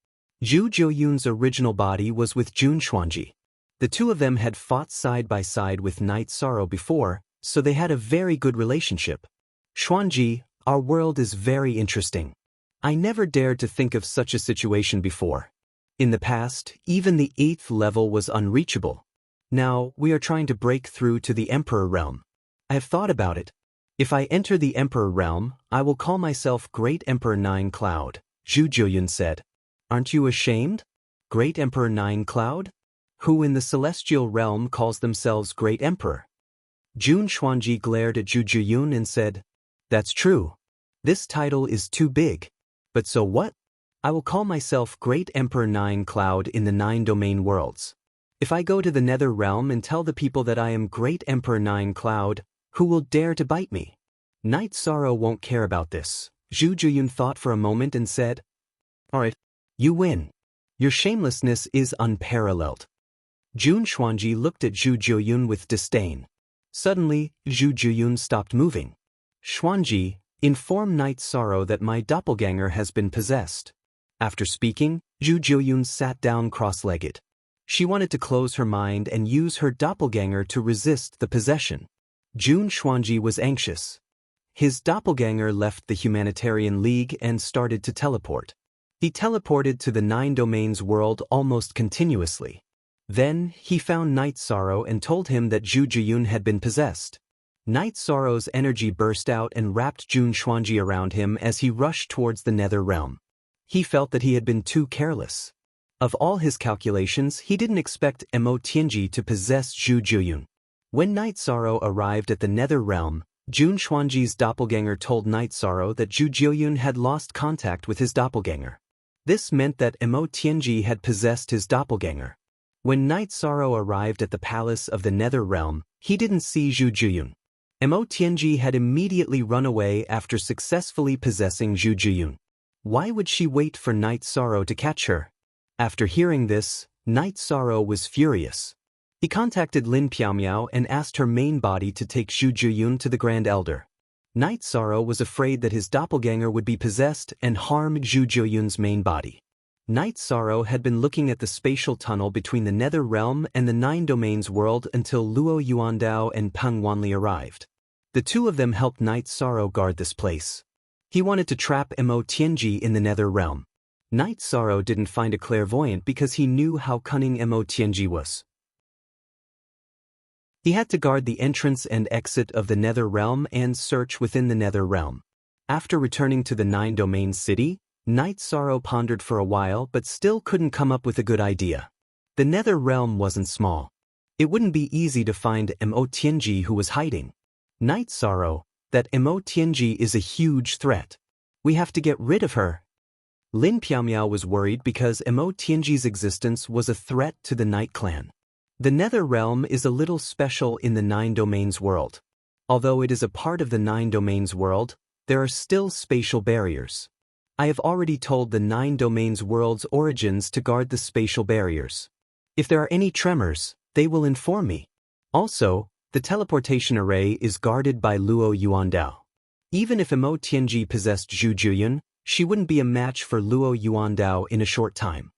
Zhu Jiuyun's original body was with Jun Xuanji. The two of them had fought side by side with Night Sorrow before, so they had a very good relationship. Xuanji, our world is very interesting. I never dared to think of such a situation before. In the past, even the 8th level was unreachable. Now, we are trying to break through to the Emperor realm. I have thought about it. If I enter the Emperor realm, I will call myself Great Emperor 9 Cloud, Zhu Jiuyun said. Aren't you ashamed? Great Emperor Nine Cloud? Who in the celestial realm calls themselves Great Emperor? Jun Xuanji glared at Zhu Jiuyun and said, That's true. This title is too big. But so what? I will call myself Great Emperor Nine Cloud in the 9 domain worlds. If I go to the Nether realm and tell the people that I am Great Emperor Nine Cloud, who will dare to bite me? Night Sorrow won't care about this. Zhu Jiuyun thought for a moment and said, Alright, you win. Your shamelessness is unparalleled. Jun Xuanji looked at Zhu Jiuyun with disdain. Suddenly, Zhu Jiuyun stopped moving. Xuanji, inform Night Sorrow that my doppelganger has been possessed. After speaking, Zhu Jiuyun sat down cross-legged. She wanted to close her mind and use her doppelganger to resist the possession. Jun Xuanji was anxious. His doppelganger left the Humanitarian League and started to teleport. He teleported to the 9 domains world almost continuously. Then, he found Night Sorrow and told him that Zhu Jiuyun had been possessed. Night Sorrow's energy burst out and wrapped Jun Xuanji around him as he rushed towards the Nether realm. He felt that he had been too careless. Of all his calculations, he didn't expect Mo Tianji to possess Zhu Jiuyun. When Night Sorrow arrived at the Nether realm, Jun Xuanji's doppelganger told Night Sorrow that Zhu Jiuyun had lost contact with his doppelganger. This meant that Mo Tianji had possessed his doppelganger. When Night Sorrow arrived at the palace of the Nether realm, he didn't see Zhu Jiuyun. Mo Tianji had immediately run away after successfully possessing Zhu Jiuyun. Why would she wait for Night Sorrow to catch her? After hearing this, Night Sorrow was furious. He contacted Lin Piaomiao and asked her main body to take Zhu Jiuyun to the Grand Elder. Night Sorrow was afraid that his doppelganger would be possessed and harm Zhu Jiuyun's main body. Night Sorrow had been looking at the spatial tunnel between the Nether realm and the 9 domains world until Luo Yuandao and Peng Wanli arrived. The two of them helped Night Sorrow guard this place. He wanted to trap Mo Tianji in the Nether realm. Night Sorrow didn't find a clairvoyant because he knew how cunning Mo Tianji was. He had to guard the entrance and exit of the Nether realm and search within the Nether realm. After returning to the 9 domains city, Night Sorrow pondered for a while but still couldn't come up with a good idea. The Nether realm wasn't small. It wouldn't be easy to find Mo Tianji who was hiding. Night Sorrow, that Mo Tianji is a huge threat. We have to get rid of her. Lin Piaomiao was worried because Mo Tianji's existence was a threat to the Night Clan. The Nether realm is a little special in the 9 domains world. Although it is a part of the 9 domains world, there are still spatial barriers. I have already told the 9 domains world's origins to guard the spatial barriers. If there are any tremors, they will inform me. Also, the teleportation array is guarded by Luo Yuandao. Even if Mo Tianji possessed Zhu Jiuyun, she wouldn't be a match for Luo Yuandao in a short time.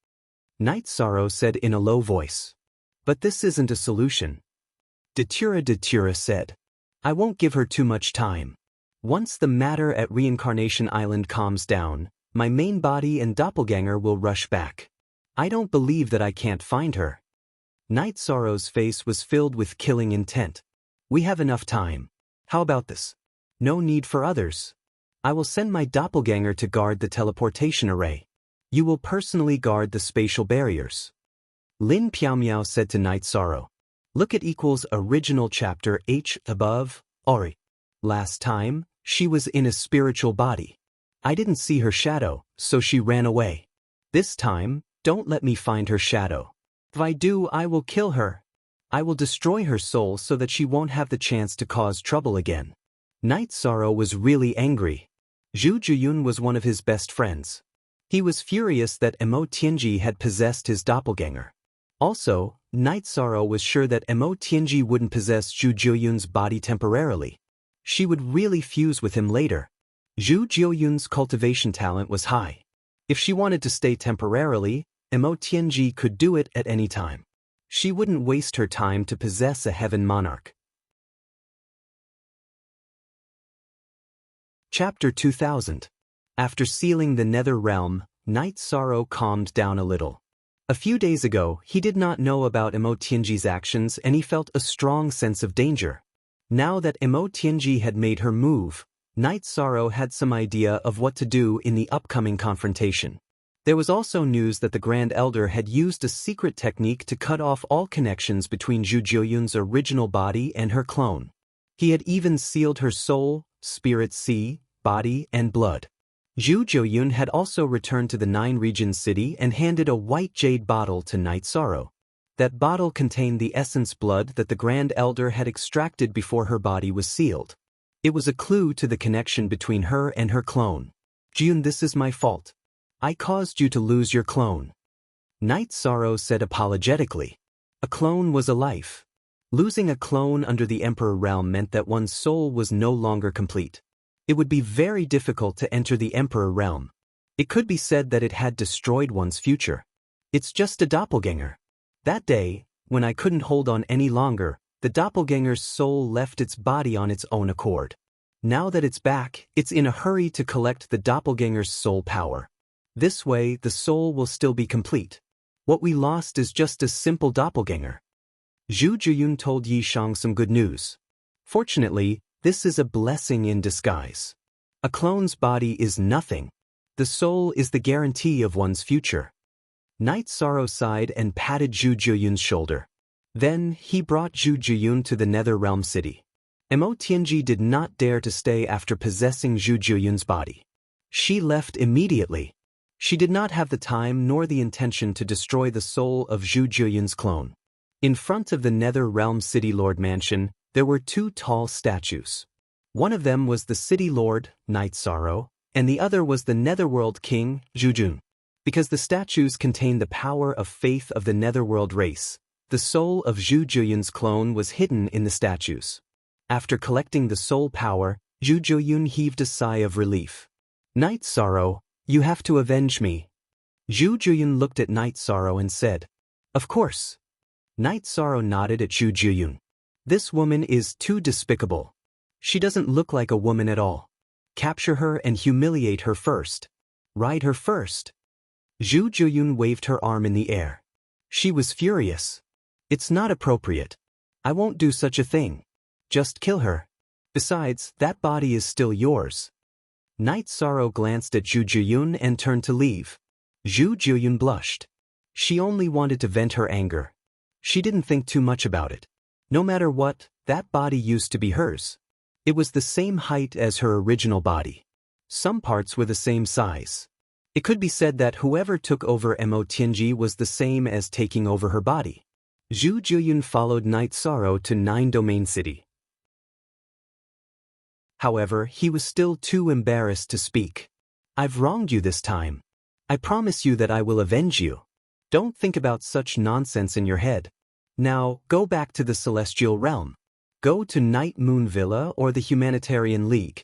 Night Sorrow said in a low voice. But this isn't a solution. Datura said. I won't give her too much time. Once the matter at Reincarnation Island calms down, my main body and doppelganger will rush back. I don't believe that I can't find her. Night Sorrow's face was filled with killing intent. We have enough time. How about this? No need for others. I will send my doppelganger to guard the teleportation array. You will personally guard the spatial barriers. Lin Piaomiao said to Night Sorrow. Look at original chapter H above, Ori. Last time, she was in a spiritual body. I didn't see her shadow, so she ran away. This time, don't let me find her shadow. If I do, I will kill her. I will destroy her soul so that she won't have the chance to cause trouble again. Night Sorrow was really angry. Zhu Jiuyun was one of his best friends. He was furious that Mo Tianji had possessed his doppelganger. Also, Night Sorrow was sure that Mo Tianji wouldn't possess Zhu Jiuyun's body temporarily. She would really fuse with him later. Zhu Jiuyun's cultivation talent was high. If she wanted to stay temporarily, Mo Tianji could do it at any time. She wouldn't waste her time to possess a heaven monarch. Chapter 2000. After sealing the Nether realm, Night Sorrow calmed down a little. A few days ago, he did not know about Mo Tianji's actions and he felt a strong sense of danger. Now that Mo Tianji had made her move, Night Sorrow had some idea of what to do in the upcoming confrontation. There was also news that the Grand Elder had used a secret technique to cut off all connections between Zhu Jiuyun's original body and her clone. He had even sealed her soul, spirit sea, body, and blood. Zhu Jiuyun had also returned to the Nine Regions city and handed a white jade bottle to Night Sorrow. That bottle contained the essence blood that the Grand Elder had extracted before her body was sealed. It was a clue to the connection between her and her clone. Jiuyun, this is my fault. I caused you to lose your clone. Night Sorrow said apologetically. A clone was a life. Losing a clone under the Emperor realm meant that one's soul was no longer complete. It would be very difficult to enter the Emperor realm. It could be said that it had destroyed one's future. It's just a doppelganger. That day, when I couldn't hold on any longer, the doppelganger's soul left its body on its own accord. Now that it's back, it's in a hurry to collect the doppelganger's soul power. This way, the soul will still be complete. What we lost is just a simple doppelganger. Zhu Jiuyun told Yi Shang some good news. Fortunately, this is a blessing in disguise. A clone's body is nothing. The soul is the guarantee of one's future. Night Sorrow sighed and patted Zhu Jiuyun's shoulder. Then, he brought Zhu Jiuyun to the Nether Realm City. Mo Tianji did not dare to stay after possessing Zhu Jiuyun's body. She left immediately. She did not have the time nor the intention to destroy the soul of Zhu Jiuyun's clone. In front of the Nether Realm City Lord Mansion, there were two tall statues. One of them was the City Lord, Night Sorrow, and the other was the Netherworld King, Zhu Jun. Because the statues contained the power of faith of the Netherworld race, the soul of Zhu Jiuyun's clone was hidden in the statues. After collecting the soul power, Zhu Jiuyun heaved a sigh of relief. Night Sorrow, you have to avenge me. Zhu Jiuyun looked at Night Sorrow and said, Of course. Night Sorrow nodded at Zhu Jiuyun. This woman is too despicable. She doesn't look like a woman at all. Capture her and humiliate her first. Ride her first. Zhu Jiuyun waved her arm in the air. She was furious. It's not appropriate. I won't do such a thing. Just kill her. Besides, that body is still yours. Night Sorrow glanced at Zhu Jiuyun and turned to leave. Zhu Jiuyun blushed. She only wanted to vent her anger. She didn't think too much about it. No matter what, that body used to be hers. It was the same height as her original body. Some parts were the same size. It could be said that whoever took over Mo Tianji was the same as taking over her body. Zhu Jiuyun followed Night Sorrow to Nine Domain City. However, he was still too embarrassed to speak. I've wronged you this time. I promise you that I will avenge you. Don't think about such nonsense in your head. Now, go back to the Celestial Realm. Go to Night Moon Villa or the Humanitarian League.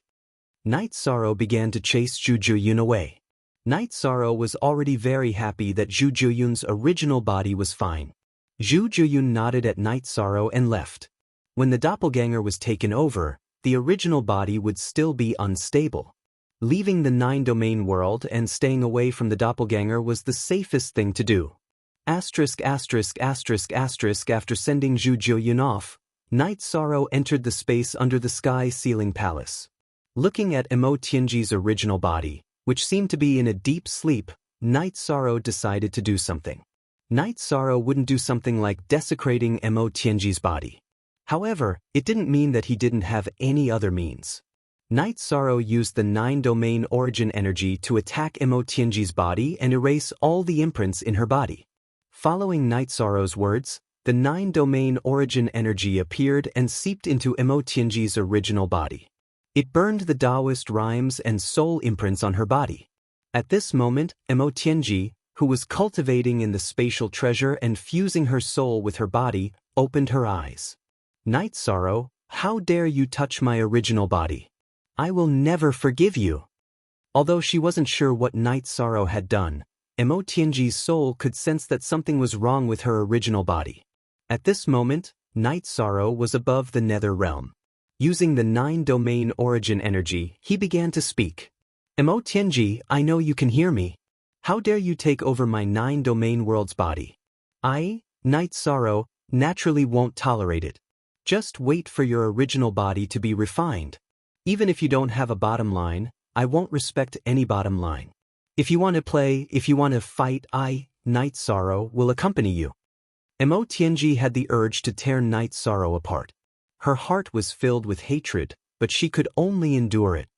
Night Sorrow began to chase Zhu Jiuyun away. Night Sorrow was already very happy that Zhu Jiuyun's original body was fine. Zhu Jiuyun nodded at Night Sorrow and left. When the doppelganger was taken over, the original body would still be unstable. Leaving the nine-domain world and staying away from the doppelganger was the safest thing to do. After sending Zhu Jiuyun off, Night Sorrow entered the space under the sky ceiling palace. Looking at Mo Tianji's original body, which seemed to be in a deep sleep, Night Sorrow decided to do something. Night Sorrow wouldn't do something like desecrating Mo Tianji's body. However, it didn't mean that he didn't have any other means. Night Sorrow used the 9-domain origin energy to attack Mo Tianji's body and erase all the imprints in her body. Following Night Sorrow's words, the 9-domain origin energy appeared and seeped into Mo Tianji's original body. It burned the Taoist rhymes and soul imprints on her body. At this moment, Mo Tianji, who was cultivating in the spatial treasure and fusing her soul with her body, opened her eyes. Night Sorrow, how dare you touch my original body? I will never forgive you. Although she wasn't sure what Night Sorrow had done, Mo Tianji's soul could sense that something was wrong with her original body. At this moment, Night Sorrow was above the Nether Realm. Using the 9-domain origin energy, he began to speak. Mo Tianji, I know you can hear me. How dare you take over my 9-domain world's body? I, Night Sorrow, naturally won't tolerate it. Just wait for your original body to be refined. Even if you don't have a bottom line, I won't respect any bottom line. If you want to play, if you want to fight, Night Sorrow, will accompany you. Mo Tianji had the urge to tear Night Sorrow apart. Her heart was filled with hatred, but she could only endure it.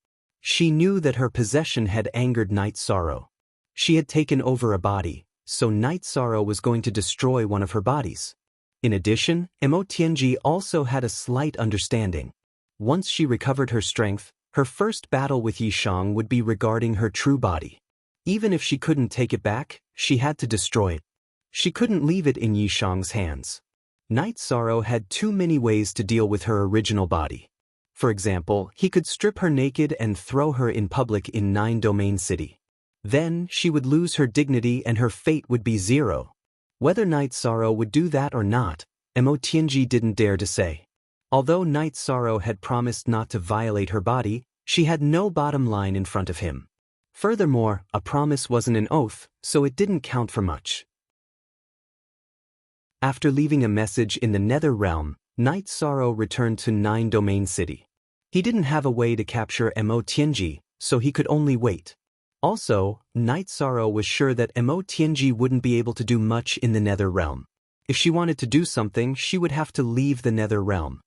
She knew that her possession had angered Night Sorrow. She had taken over a body, so Night Sorrow was going to destroy one of her bodies. In addition, Mo Tianji also had a slight understanding. Once she recovered her strength, her first battle with Yishang would be regarding her true body. Even if she couldn't take it back, she had to destroy it. She couldn't leave it in Yishang's hands. Night Sorrow had too many ways to deal with her original body. For example, he could strip her naked and throw her in public in 9 Domain City. Then, she would lose her dignity and her fate would be 0. Whether Night Sorrow would do that or not, Mo Tianji didn't dare to say. Although Night Sorrow had promised not to violate her body, she had no bottom line in front of him. Furthermore, a promise wasn't an oath, so it didn't count for much. After leaving a message in the Nether Realm, Night Sorrow returned to 9 Domain City. He didn't have a way to capture Mo Tianji, so he could only wait. Also, Night Sorrow was sure that Mo Tianji wouldn't be able to do much in the Nether Realm. If she wanted to do something, she would have to leave the Nether Realm.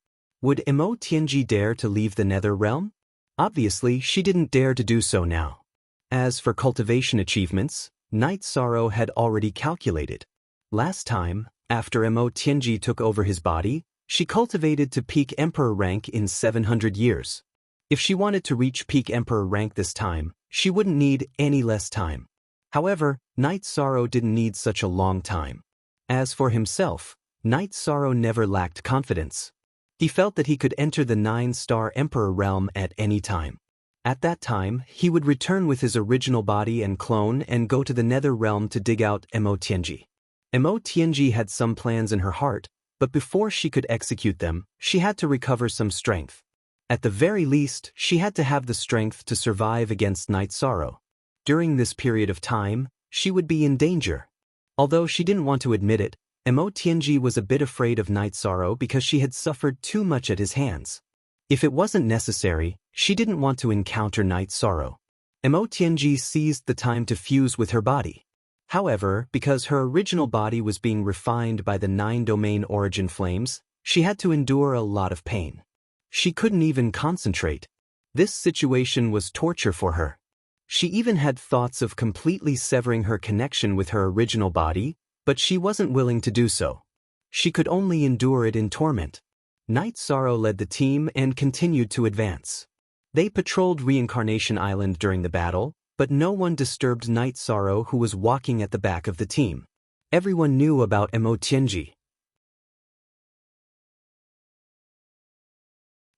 Would Mo Tianji dare to leave the Nether Realm? Obviously, she didn't dare to do so now. As for cultivation achievements, Night Sorrow had already calculated. Last time, after Mo Tianji took over his body, she cultivated to peak Emperor rank in 700 years. If she wanted to reach peak Emperor rank this time, she wouldn't need any less time. However, Night Sorrow didn't need such a long time. As for himself, Night Sorrow never lacked confidence. He felt that he could enter the 9-star Emperor realm at any time. At that time, he would return with his original body and clone and go to the Nether realm to dig out Mo Tianji. Mo Tianji had some plans in her heart, but before she could execute them, she had to recover some strength. At the very least, she had to have the strength to survive against Night Sorrow. During this period of time, she would be in danger. Although she didn't want to admit it, Mo Tianji was a bit afraid of Night Sorrow because she had suffered too much at his hands. If it wasn't necessary, she didn't want to encounter Night Sorrow. Mo Tianji seized the time to fuse with her body. However, because her original body was being refined by the 9-domain origin flames, she had to endure a lot of pain. She couldn't even concentrate. This situation was torture for her. She even had thoughts of completely severing her connection with her original body, but she wasn't willing to do so. She could only endure it in torment. Night Sorrow led the team and continued to advance. They patrolled Reincarnation Island during the battle, but no one disturbed Night Sorrow, who was walking at the back of the team. Everyone knew about Mo Tianji.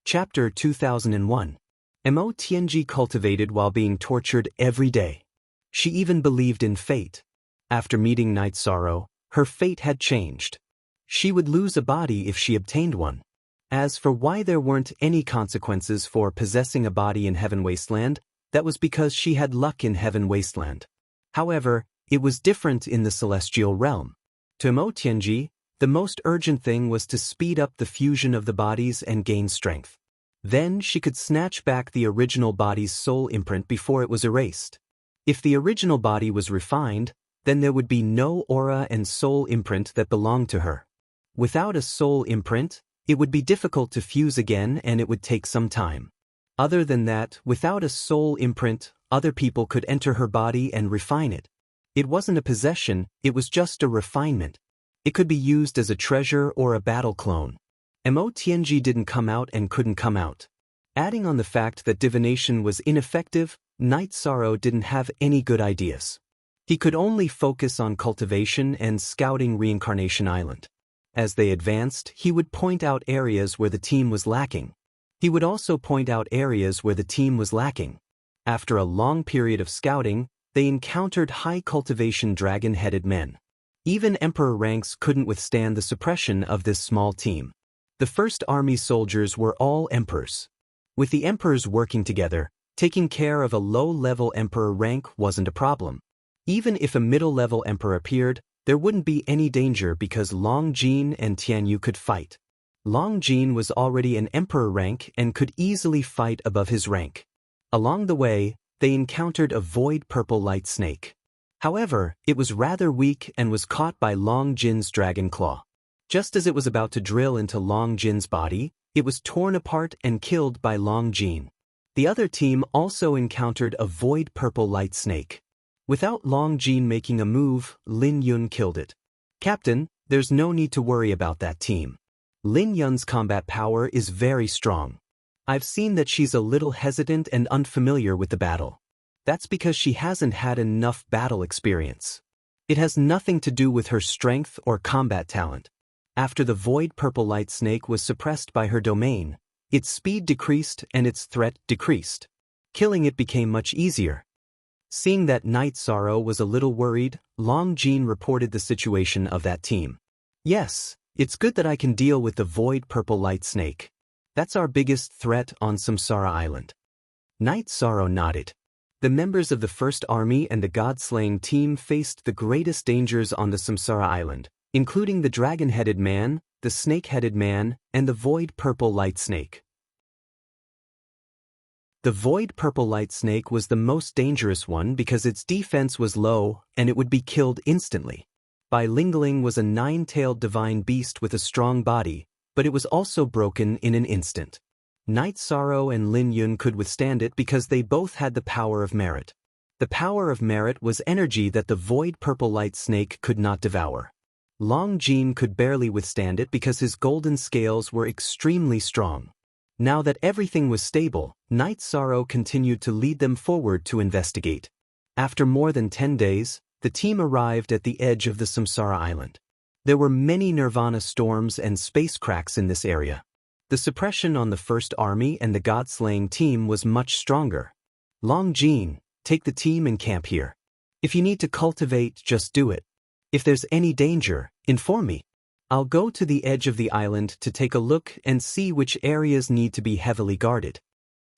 Chapter 2001. Mo Tianji cultivated while being tortured every day. She even believed in fate. After meeting Night Sorrow, her fate had changed. She would lose a body if she obtained one. As for why there weren't any consequences for possessing a body in Heaven Wasteland, that was because she had luck in Heaven Wasteland. However, it was different in the Celestial Realm. To Mo Tianji, the most urgent thing was to speed up the fusion of the bodies and gain strength. Then she could snatch back the original body's soul imprint before it was erased. If the original body was refined, then there would be no aura and soul imprint that belonged to her. Without a soul imprint, it would be difficult to fuse again and it would take some time. Other than that, without a soul imprint, other people could enter her body and refine it. It wasn't a possession, it was just a refinement. It could be used as a treasure or a battle clone. Mo Tianji didn't come out and couldn't come out. Adding on the fact that divination was ineffective, Night Sorrow didn't have any good ideas. He could only focus on cultivation and scouting Reincarnation Island. As they advanced, he would point out areas where the team was lacking. He would also point out areas where the team was lacking. After a long period of scouting, they encountered high cultivation dragon-headed men. Even Emperor ranks couldn't withstand the suppression of this small team. The first army soldiers were all Emperors. With the Emperors working together, taking care of a low-level Emperor rank wasn't a problem. Even if a middle-level Emperor appeared, there wouldn't be any danger because Long Jin and Tianyu could fight. Long Jin was already an emperor rank and could easily fight above his rank. Along the way, they encountered a void purple light snake. However, it was rather weak and was caught by Long Jin's dragon claw. Just as it was about to drill into Long Jin's body, it was torn apart and killed by Long Jin. The other team also encountered a void purple light snake. Without Long Jin making a move, Lin Yun killed it. Captain, there's no need to worry about that team. Lin Yun's combat power is very strong. I've seen that she's a little hesitant and unfamiliar with the battle. That's because she hasn't had enough battle experience. It has nothing to do with her strength or combat talent. After the void purple light snake was suppressed by her domain, its speed decreased and its threat decreased. Killing it became much easier. Seeing that Night Sorrow was a little worried, Long Jin reported the situation of that team. Yes, it's good that I can deal with the void purple light snake. That's our biggest threat on Samsara Island. Night Sorrow nodded. The members of the First Army and the God-Slaying team faced the greatest dangers on the Samsara Island, including the dragon-headed man, the snake-headed man, and the void purple light snake. The void purple light snake was the most dangerous one because its defense was low and it would be killed instantly. Bai Lingling was a nine-tailed divine beast with a strong body, but it was also broken in an instant. Night Sorrow and Lin Yun could withstand it because they both had the power of merit. The power of merit was energy that the void purple light snake could not devour. Long Jin could barely withstand it because his golden scales were extremely strong. Now that everything was stable, Night Sorrow continued to lead them forward to investigate. After more than 10 days, the team arrived at the edge of the Samsara Island. There were many Nirvana storms and space cracks in this area. The suppression on the First Army and the God-Slaying team was much stronger. Long Jin, take the team and camp here. If you need to cultivate, just do it. If there's any danger, inform me. I'll go to the edge of the island to take a look and see which areas need to be heavily guarded.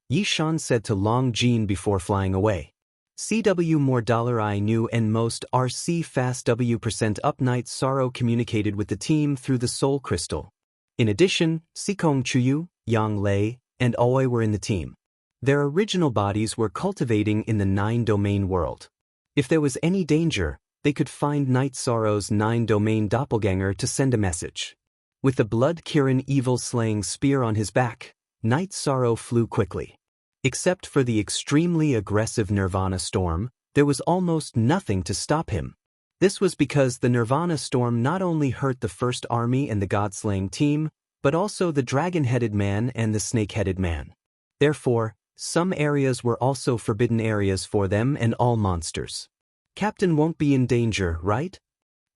Yi Shan said to Long Jin before flying away. CW more $I knew and most RC fast W% up. Night Sorrow communicated with the team through the Soul Crystal. In addition, Sikong Chuyu, Yang Lei, and Aoi were in the team. Their original bodies were cultivating in the 9-domain world. If there was any danger, they could find Night Sorrow's 9-domain doppelganger to send a message. With the Blood Kirin evil-slaying spear on his back, Night Sorrow flew quickly. Except for the extremely aggressive Nirvana storm, there was almost nothing to stop him. This was because the Nirvana storm not only hurt the First Army and the God-Slaying team, but also the dragon-headed man and the snake-headed man. Therefore, some areas were also forbidden areas for them and all monsters. Captain won't be in danger, right?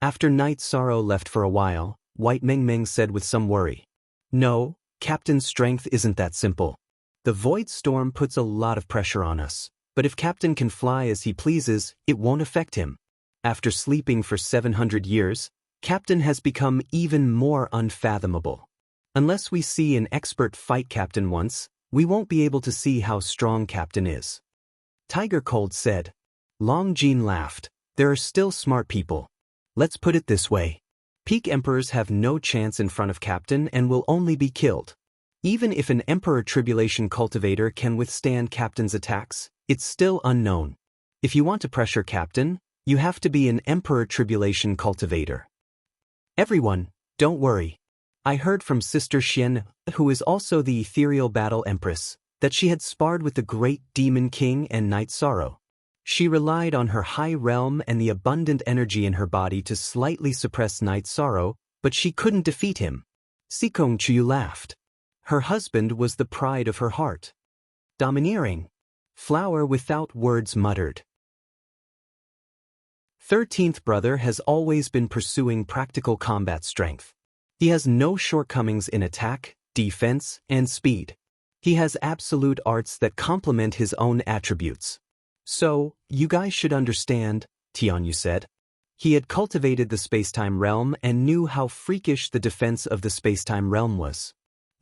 After Night Sorrow left for a while, White Meng Meng said with some worry. No, Captain's strength isn't that simple. The Void Storm puts a lot of pressure on us, but if Captain can fly as he pleases, it won't affect him. After sleeping for 700 years, Captain has become even more unfathomable. Unless we see an expert fight Captain once, we won't be able to see how strong Captain is. Tiger Cold said. Long Jin laughed. There are still smart people. Let's put it this way. Peak Emperors have no chance in front of Captain and will only be killed. Even if an Emperor Tribulation cultivator can withstand Captain's attacks, it's still unknown. If you want to pressure Captain, you have to be an Emperor Tribulation cultivator. Everyone, don't worry. I heard from Sister Xian, who is also the Ethereal Battle Empress, that she had sparred with the Great Demon King and Night Sorrow. She relied on her high realm and the abundant energy in her body to slightly suppress Night Sorrow, but she couldn't defeat him. Sikong Chu laughed. Her husband was the pride of her heart. Domineering. Flower without words muttered. 13th brother has always been pursuing practical combat strength. He has no shortcomings in attack, defense, and speed. He has absolute arts that complement his own attributes. So, you guys should understand, Tianyu said. He had cultivated the spacetime realm and knew how freakish the defense of the spacetime realm was.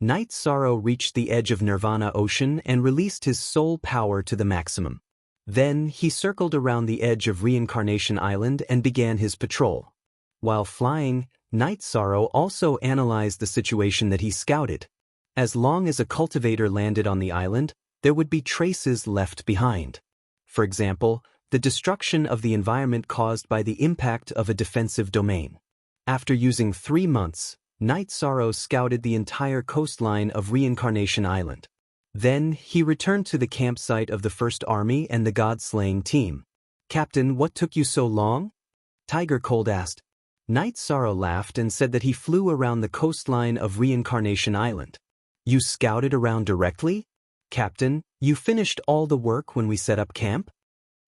Night Sorrow reached the edge of Nirvana Ocean and released his soul power to the maximum. Then, he circled around the edge of Reincarnation Island and began his patrol. While flying, Night Sorrow also analyzed the situation that he scouted. As long as a cultivator landed on the island, there would be traces left behind. For example, the destruction of the environment caused by the impact of a defensive domain. After using 3 months, Night Sorrow scouted the entire coastline of Reincarnation Island. Then, he returned to the campsite of the First Army and the God-slaying team. "Captain, what took you so long?" Tiger Cold asked. Night Sorrow laughed and said that he flew around the coastline of Reincarnation Island. "You scouted around directly? Captain, you finished all the work when we set up camp?"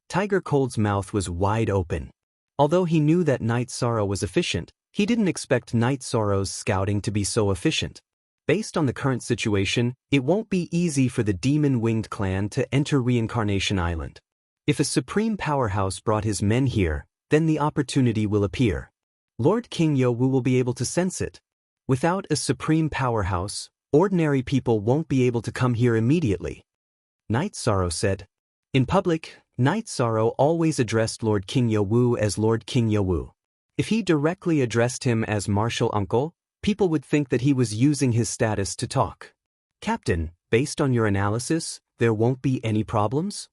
Tiger Cold's mouth was wide open. Although he knew that Night Sorrow was efficient, he didn't expect Night Sorrow's scouting to be so efficient. Based on the current situation, it won't be easy for the Demon-Winged clan to enter Reincarnation Island. If a supreme powerhouse brought his men here, then the opportunity will appear. Lord King Yowu will be able to sense it. Without a supreme powerhouse, ordinary people won't be able to come here immediately. Night Sorrow said. In public, Night Sorrow always addressed Lord King Yowu as Lord King Yowu. If he directly addressed him as Martial Uncle, people would think that he was using his status to talk. "Captain, based on your analysis, there won't be any problems?"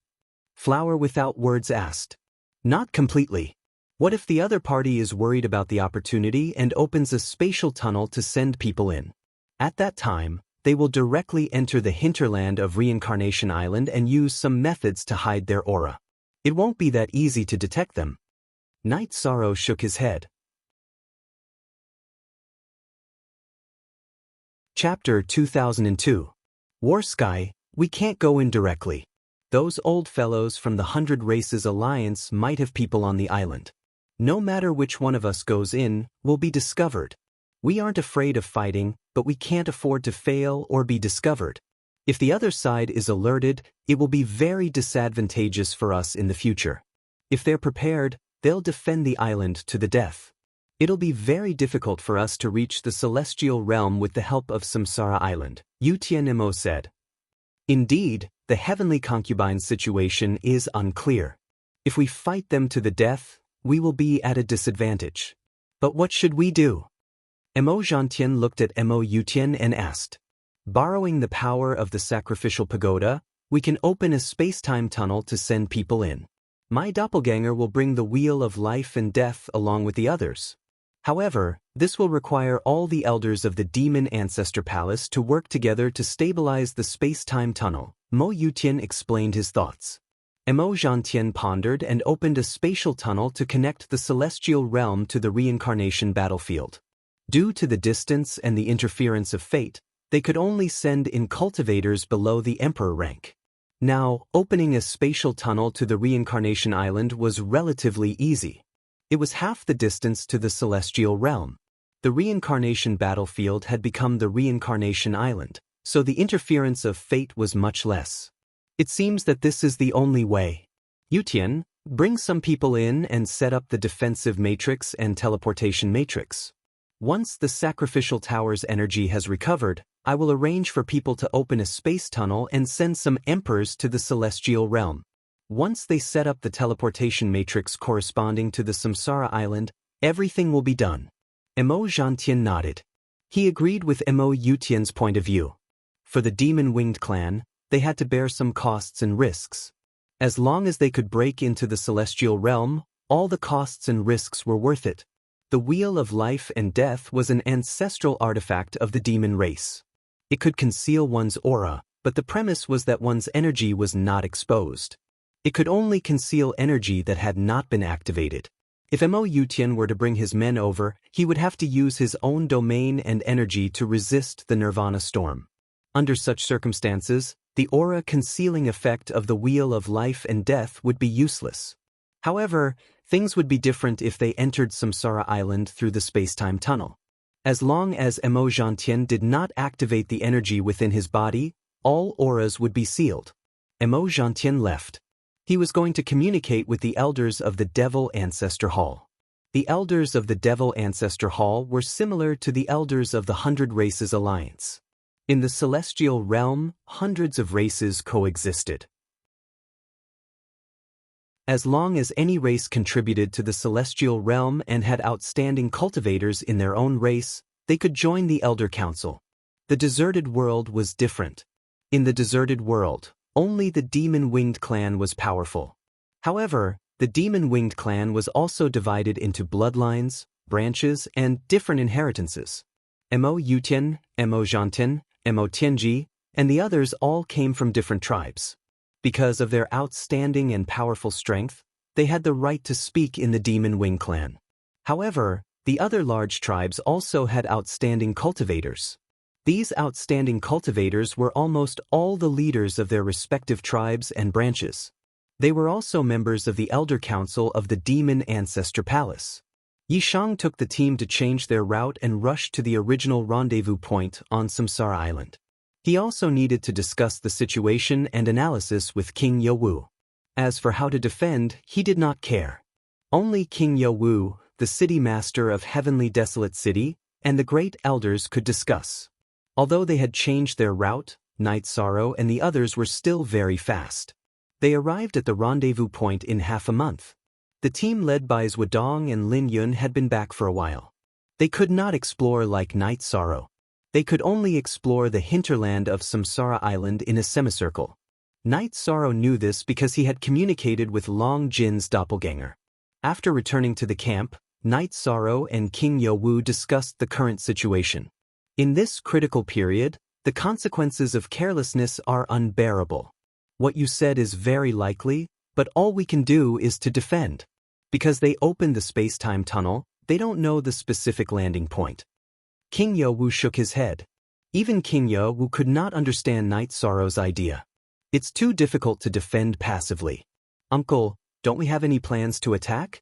Flower Without Words asked. "Not completely. What if the other party is worried about the opportunity and opens a spatial tunnel to send people in? At that time, they will directly enter the hinterland of Reincarnation Island and use some methods to hide their aura. It won't be that easy to detect them." Night Sorrow shook his head. Chapter 2002. War Sky, we can't go in directly. Those old fellows from the 100 Races Alliance might have people on the island. No matter which one of us goes in, we'll be discovered. We aren't afraid of fighting, but we can't afford to fail or be discovered. If the other side is alerted, it will be very disadvantageous for us in the future. If they're prepared, they'll defend the island to the death. It'll be very difficult for us to reach the celestial realm with the help of Samsara Island, Utianimo said. Indeed, the heavenly concubine situation is unclear. If we fight them to the death, we will be at a disadvantage. But what should we do? Mo Zhantien looked at Mo Yutian and asked. Borrowing the power of the sacrificial pagoda, we can open a space-time tunnel to send people in. My doppelganger will bring the wheel of life and death along with the others. However, this will require all the elders of the Demon Ancestor Palace to work together to stabilize the space-time tunnel. Mo Yutian explained his thoughts. Mo Zhantien pondered and opened a spatial tunnel to connect the celestial realm to the reincarnation battlefield. Due to the distance and the interference of fate, they could only send in cultivators below the Emperor rank. Now, opening a spatial tunnel to the Reincarnation Island was relatively easy. It was half the distance to the celestial realm. The reincarnation battlefield had become the Reincarnation Island, so the interference of fate was much less. It seems that this is the only way. Yutian, bring some people in and set up the defensive matrix and teleportation matrix. Once the sacrificial tower's energy has recovered, I will arrange for people to open a space tunnel and send some emperors to the celestial realm. Once they set up the teleportation matrix corresponding to the Samsara Island, everything will be done. Mo Zhantien nodded. He agreed with Mo Yutian's point of view. For the Demon-Winged clan, they had to bear some costs and risks. As long as they could break into the celestial realm, all the costs and risks were worth it. The Wheel of Life and Death was an ancestral artifact of the demon race. It could conceal one's aura, but the premise was that one's energy was not exposed. It could only conceal energy that had not been activated. If Mo Yutian were to bring his men over, he would have to use his own domain and energy to resist the Nirvana storm. Under such circumstances, the aura concealing effect of the Wheel of Life and Death would be useless. However, things would be different if they entered Samsara Island through the space-time tunnel. As long as Mo Zhantien did not activate the energy within his body, all auras would be sealed. Mo Zhantien left. He was going to communicate with the elders of the Devil Ancestor Hall. The elders of the Devil Ancestor Hall were similar to the elders of the 100 Races Alliance. In the celestial realm, hundreds of races coexisted. As long as any race contributed to the celestial realm and had outstanding cultivators in their own race, they could join the Elder Council. The deserted world was different. In the deserted world, only the demon-winged clan was powerful. However, the demon-winged clan was also divided into bloodlines, branches, and different inheritances. Mo Yutian, Mo Zhantin, Mo Tianji, and the others all came from different tribes. Because of their outstanding and powerful strength, they had the right to speak in the Demon Wing clan. However, the other large tribes also had outstanding cultivators. These outstanding cultivators were almost all the leaders of their respective tribes and branches. They were also members of the Elder Council of the Demon Ancestor Palace. Yishang took the team to change their route and rushed to the original rendezvous point on Samsara Island. He also needed to discuss the situation and analysis with King Yowu. As for how to defend, he did not care. Only King Yowu, the city master of Heavenly Desolate City, and the great elders could discuss. Although they had changed their route, Night Sorrow and the others were still very fast. They arrived at the rendezvous point in half a month. The team led by Zhuodong and Lin Yun had been back for a while. They could not explore like Night Sorrow. They could only explore the hinterland of Samsara Island in a semicircle. Night Sorrow knew this because he had communicated with Long Jin's doppelganger. After returning to the camp, Night Sorrow and King Yowu discussed the current situation. In this critical period, the consequences of carelessness are unbearable. What you said is very likely, but all we can do is to defend. Because they opened the space-time tunnel, they don't know the specific landing point. King Yowu shook his head. Even King Yowu could not understand Night Sorrow's idea. It's too difficult to defend passively. Uncle, don't we have any plans to attack?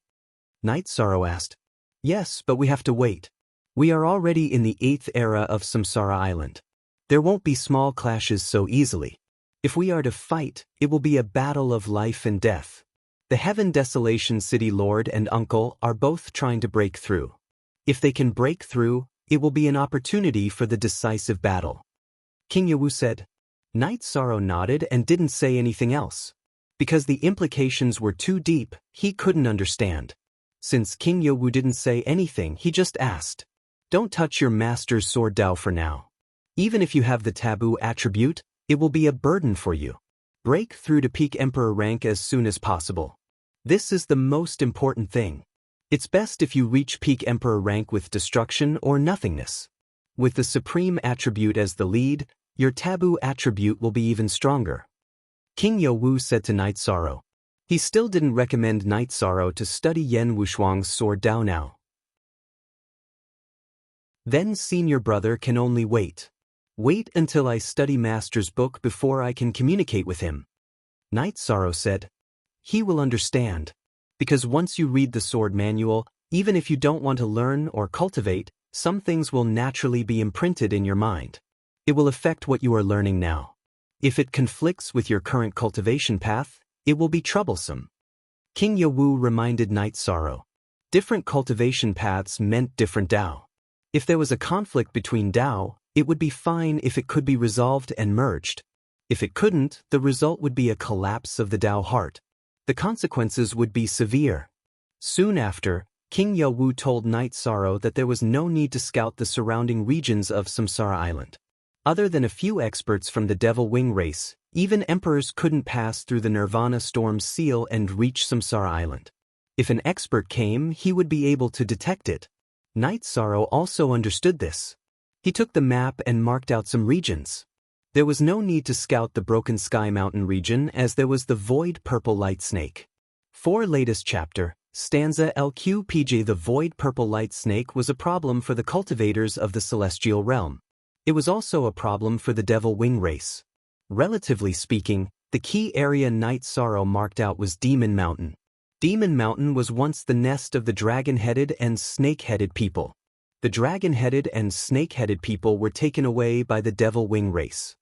Night Sorrow asked. Yes, but we have to wait. We are already in the 8th era of Samsara Island. There won't be small clashes so easily. If we are to fight, it will be a battle of life and death. The Heaven Desolation City Lord and Uncle are both trying to break through. If they can break through, it will be an opportunity for the decisive battle. King Yowu said. Night Sorrow nodded and didn't say anything else. Because the implications were too deep, he couldn't understand. Since King Yowu didn't say anything, he just asked. Don't touch your master's sword Dao for now. Even if you have the taboo attribute, it will be a burden for you. Break through to peak Emperor rank as soon as possible. This is the most important thing. It's best if you reach peak Emperor rank with destruction or nothingness. With the supreme attribute as the lead, your taboo attribute will be even stronger. King Yowu said to Night Sorrow. He still didn't recommend Night Sorrow to study Yen Wushuang's sword Dao now. Then senior brother can only wait. Wait until I study Master's book before I can communicate with him. Night Sorrow said. He will understand. Because once you read the sword manual, even if you don't want to learn or cultivate, some things will naturally be imprinted in your mind. It will affect what you are learning now. If it conflicts with your current cultivation path, it will be troublesome. King Yowu reminded Night Sorrow. Different cultivation paths meant different Dao. If there was a conflict between Dao, it would be fine if it could be resolved and merged. If it couldn't, the result would be a collapse of the Dao heart. The consequences would be severe. Soon after, King Yowu told Night Sorrow that there was no need to scout the surrounding regions of Samsara Island. Other than a few experts from the Devil Wing race, even emperors couldn't pass through the Nirvana Storm Seal and reach Samsara Island. If an expert came, he would be able to detect it. Night Sorrow also understood this. He took the map and marked out some regions. There was no need to scout the Broken Sky Mountain region as there was the Void Purple Light Snake. For latest chapter, stanza LQPJ. The Void Purple Light Snake was a problem for the cultivators of the Celestial Realm. It was also a problem for the Devil Wing race. Relatively speaking, the key area Night Sorrow marked out was Demon Mountain. Demon Mountain was once the nest of the dragon-headed and snake-headed people. The dragon-headed and snake-headed people were taken away by the Devil Wing race.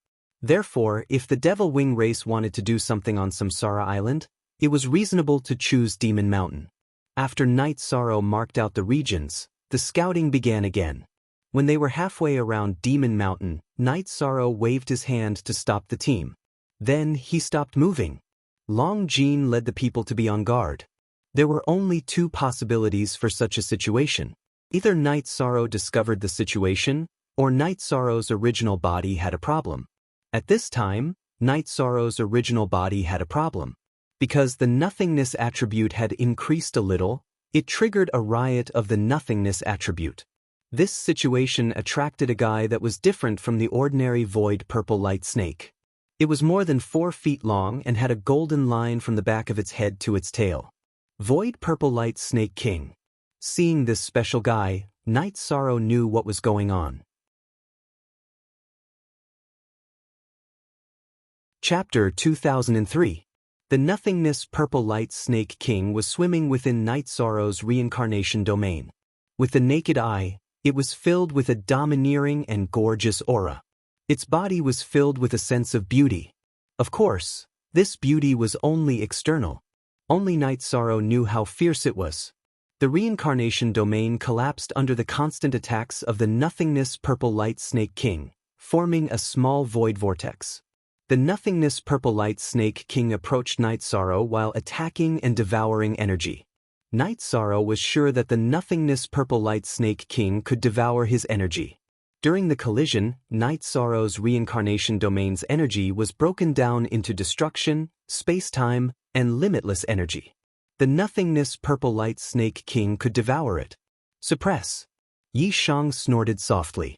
Therefore, if the Devil Wing race wanted to do something on Samsara Island, it was reasonable to choose Demon Mountain. After Night Sorrow marked out the regions, the scouting began again. When they were halfway around Demon Mountain, Night Sorrow waved his hand to stop the team. Then he stopped moving. Long Jean led the people to be on guard. There were only two possibilities for such a situation. Either Night Sorrow discovered the situation, or Night Sorrow's original body had a problem. At this time, Night Sorrow's original body had a problem. Because the nothingness attribute had increased a little, it triggered a riot of the nothingness attribute. This situation attracted a guy that was different from the ordinary void purple light snake. It was more than 4 feet long and had a golden line from the back of its head to its tail. Void purple light snake king. Seeing this special guy, Night Sorrow knew what was going on. Chapter 2003. The nothingness purple light snake king was swimming within Night Sorrow's reincarnation domain. With the naked eye, it was filled with a domineering and gorgeous aura. Its body was filled with a sense of beauty. Of course, this beauty was only external. Only Night Sorrow knew how fierce it was. The reincarnation domain collapsed under the constant attacks of the nothingness purple light snake king, forming a small void vortex. The nothingness purple light snake king approached Night Sorrow while attacking and devouring energy. Night Sorrow was sure that the nothingness purple light snake king could devour his energy. During the collision, Night Sorrow's reincarnation domain's energy was broken down into destruction, space-time, and limitless energy. The nothingness purple light snake king could devour it. Suppress. Yi Shang snorted softly.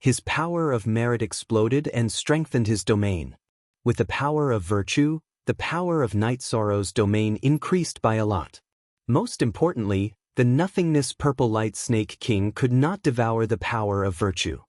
His power of merit exploded and strengthened his domain. With the power of virtue, the power of Night Sorrow's domain increased by a lot. Most importantly, the nothingness purple light snake king could not devour the power of virtue.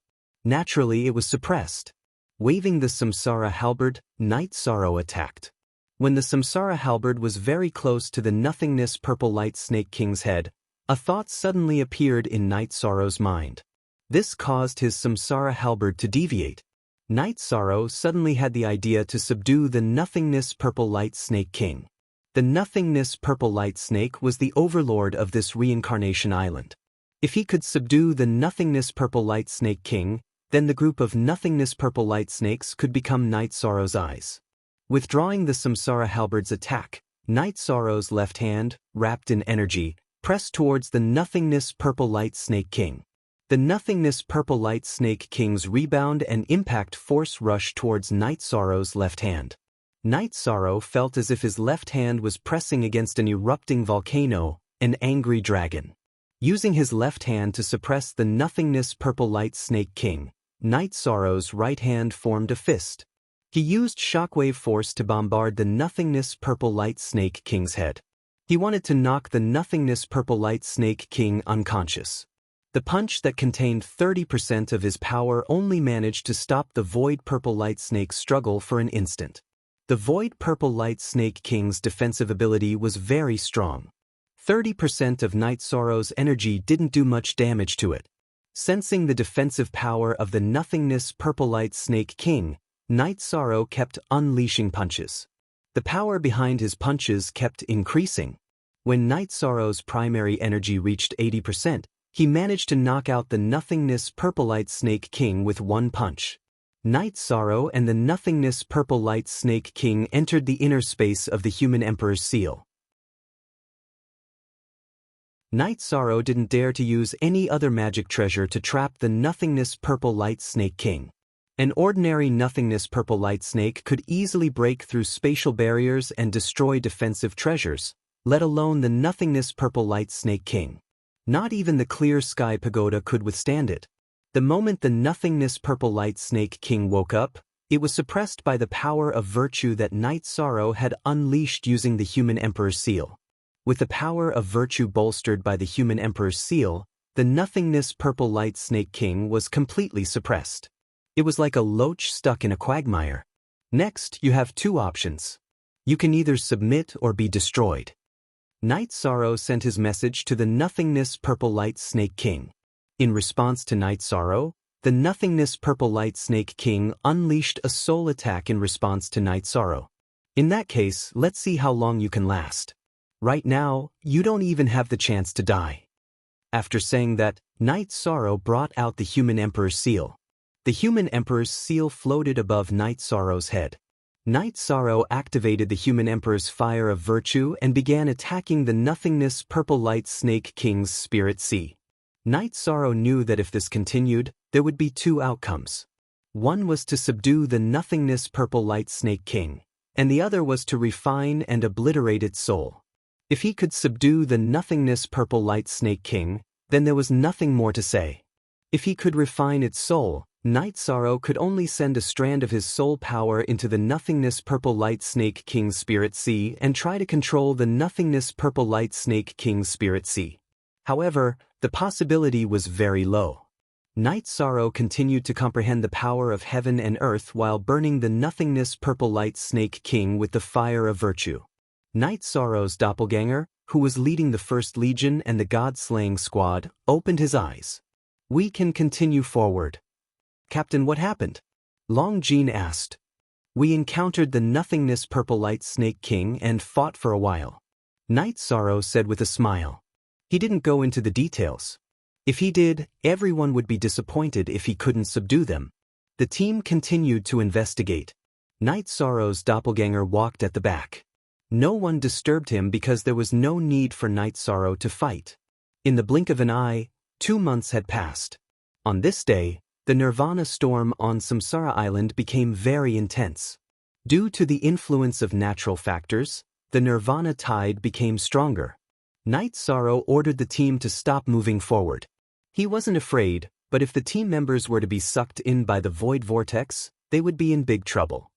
Naturally, it was suppressed. Waving the Samsara halberd, Night Sorrow attacked. When the Samsara halberd was very close to the nothingness purple light snake king's head, a thought suddenly appeared in Night Sorrow's mind. This caused his Samsara halberd to deviate. Night Sorrow suddenly had the idea to subdue the nothingness purple light snake king. The nothingness purple light snake was the overlord of this reincarnation island. If he could subdue the nothingness purple light snake king, then the group of nothingness purple light snakes could become Night Sorrow's eyes. Withdrawing the Samsara halberd's attack, Night Sorrow's left hand, wrapped in energy, pressed towards the nothingness purple light snake king. The nothingness purple light snake king's rebound and impact force rushed towards Night Sorrow's left hand. Night Sorrow felt as if his left hand was pressing against an erupting volcano, an angry dragon. Using his left hand to suppress the nothingness purple light snake king, Night Sorrow's right hand formed a fist. He used shockwave force to bombard the nothingness purple light snake king's head. He wanted to knock the nothingness purple light snake king unconscious. The punch that contained 30% of his power only managed to stop the void purple light snake's struggle for an instant. The void purple light snake king's defensive ability was very strong. 30% of Night Sorrow's energy didn't do much damage to it. Sensing the defensive power of the nothingness purple light snake king, Night Sorrow kept unleashing punches. The power behind his punches kept increasing. When Night Sorrow's primary energy reached 80%, he managed to knock out the nothingness purple light snake king with one punch. Night Sorrow and the nothingness purple light snake king entered the inner space of the human emperor's seal. Night Sorrow didn't dare to use any other magic treasure to trap the nothingness purple light snake king. An ordinary nothingness purple light snake could easily break through spatial barriers and destroy defensive treasures, let alone the nothingness purple light snake king. Not even the clear sky pagoda could withstand it. The moment the nothingness purple light snake king woke up, it was suppressed by the power of virtue that Night Sorrow had unleashed using the human emperor's seal. With the power of virtue bolstered by the human emperor's seal, the nothingness purple light snake king was completely suppressed. It was like a loach stuck in a quagmire. Next, you have two options. You can either submit or be destroyed. Night Sorrow sent his message to the nothingness purple light snake king. In response to Night Sorrow, the nothingness purple light snake king unleashed a soul attack in response to Night Sorrow. In that case, let's see how long you can last. Right now, you don't even have the chance to die. After saying that, Night Sorrow brought out the human emperor's seal. The human emperor's seal floated above Night Sorrow's head. Night Sorrow activated the human emperor's fire of virtue and began attacking the nothingness Purple Light Snake King's spirit sea. Night Sorrow knew that if this continued, there would be two outcomes. One was to subdue the nothingness Purple Light Snake King, and the other was to refine and obliterate its soul. If he could subdue the nothingness Purple Light Snake King, then there was nothing more to say. If he could refine its soul, Night Sorrow could only send a strand of his soul power into the nothingness Purple Light Snake King's spirit sea and try to control the nothingness Purple Light Snake King's spirit sea. However, the possibility was very low. Night Sorrow continued to comprehend the power of heaven and earth while burning the nothingness Purple Light Snake King with the fire of virtue. Night Sorrow's doppelganger, who was leading the First Legion and the God-slaying squad, opened his eyes. "We can continue forward." "Captain, what happened?" Long Jean asked. "We encountered the nothingness Purple Light Snake King and fought for a while," Night Sorrow said with a smile. He didn't go into the details. If he did, everyone would be disappointed if he couldn't subdue them. The team continued to investigate. Night Sorrow's doppelganger walked at the back. No one disturbed him because there was no need for Night Sorrow to fight. In the blink of an eye, 2 months had passed. On this day, the Nirvana storm on Samsara Island became very intense. Due to the influence of natural factors, the Nirvana tide became stronger. Night Sorrow ordered the team to stop moving forward. He wasn't afraid, but if the team members were to be sucked in by the void vortex, they would be in big trouble.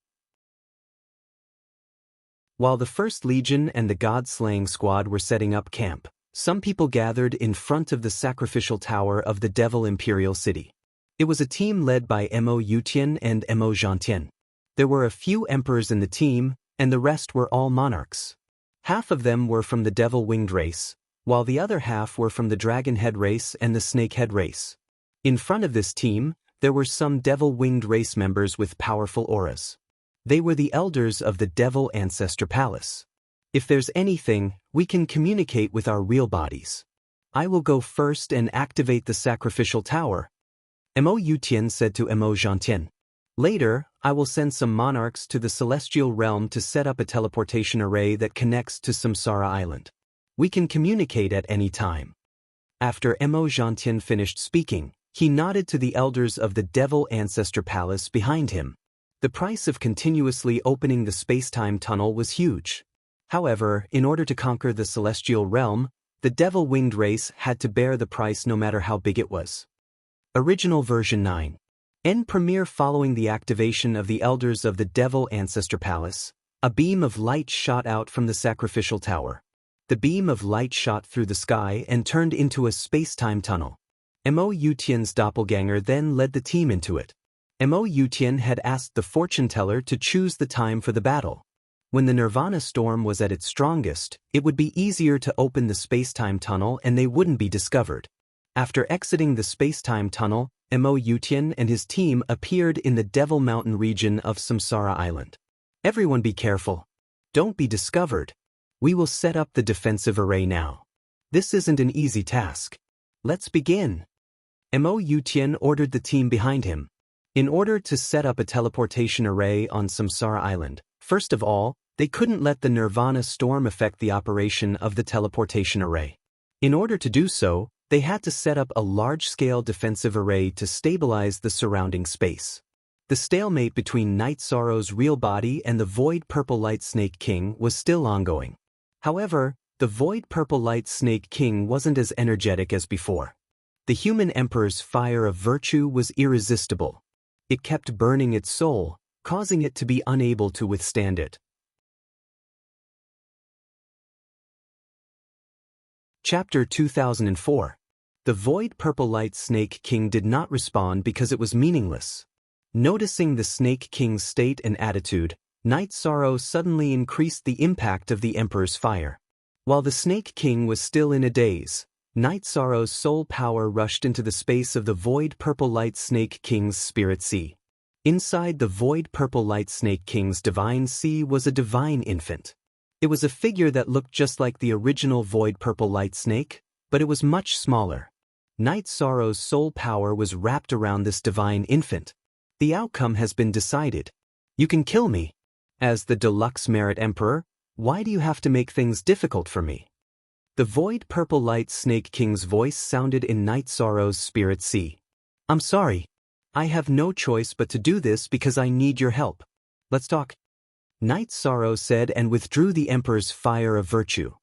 While the First Legion and the God-slaying squad were setting up camp, some people gathered in front of the sacrificial tower of the Devil Imperial City. It was a team led by Mo Yutian and Mo Zhangtian. There were a few emperors in the team, and the rest were all monarchs. Half of them were from the Devil-Winged race, while the other half were from the Dragon-Head race and the Snake-Head race. In front of this team, there were some Devil-Winged race members with powerful auras. They were the elders of the Devil Ancestor Palace. "If there's anything, we can communicate with our real bodies. I will go first and activate the sacrificial tower," Mo Yutian said to Mo Zhangtian. "Later, I will send some monarchs to the celestial realm to set up a teleportation array that connects to Samsara Island. We can communicate at any time." After Mo Zhangtian finished speaking, he nodded to the elders of the Devil Ancestor Palace behind him. The price of continuously opening the space-time tunnel was huge. However, in order to conquer the celestial realm, the Devil-Winged race had to bear the price no matter how big it was. Original version 9. End premiere. Following the activation of the elders of the Devil Ancestor Palace, a beam of light shot out from the sacrificial tower. The beam of light shot through the sky and turned into a space-time tunnel. Mo Yutian's doppelganger then led the team into it. Mo Yutian had asked the fortune teller to choose the time for the battle. When the Nirvana storm was at its strongest, it would be easier to open the space-time tunnel and they wouldn't be discovered. After exiting the space-time tunnel, Mo Yutian and his team appeared in the Devil Mountain region of Samsara Island. "Everyone be careful. Don't be discovered. We will set up the defensive array now. This isn't an easy task. Let's begin." Mo Yutian ordered the team behind him. In order to set up a teleportation array on Samsara Island, first of all, they couldn't let the Nirvana storm affect the operation of the teleportation array. In order to do so, they had to set up a large-scale defensive array to stabilize the surrounding space. The stalemate between Night Sorrow's real body and the Void Purple Light Snake King was still ongoing. However, the Void Purple Light Snake King wasn't as energetic as before. The human emperor's fire of virtue was irresistible. It kept burning its soul, causing it to be unable to withstand it. Chapter 2004. The Void Purple Light Snake King did not respond because it was meaningless. Noticing the Snake King's state and attitude, Night Sorrow suddenly increased the impact of the Emperor's fire. While the Snake King was still in a daze, Night Sorrow's soul power rushed into the space of the Void Purple Light Snake King's spirit sea. Inside the Void Purple Light Snake King's divine sea was a divine infant. It was a figure that looked just like the original Void Purple Light Snake, but it was much smaller. Night Sorrow's soul power was wrapped around this divine infant. "The outcome has been decided. You can kill me," As the deluxe merit emperor, why do you have to make things difficult for me? The void purple light snake king's voice sounded in Night Sorrow's spirit sea. I'm sorry. I have no choice but to do this because I need your help. Let's talk. Night Sorrow said and withdrew the emperor's fire of virtue.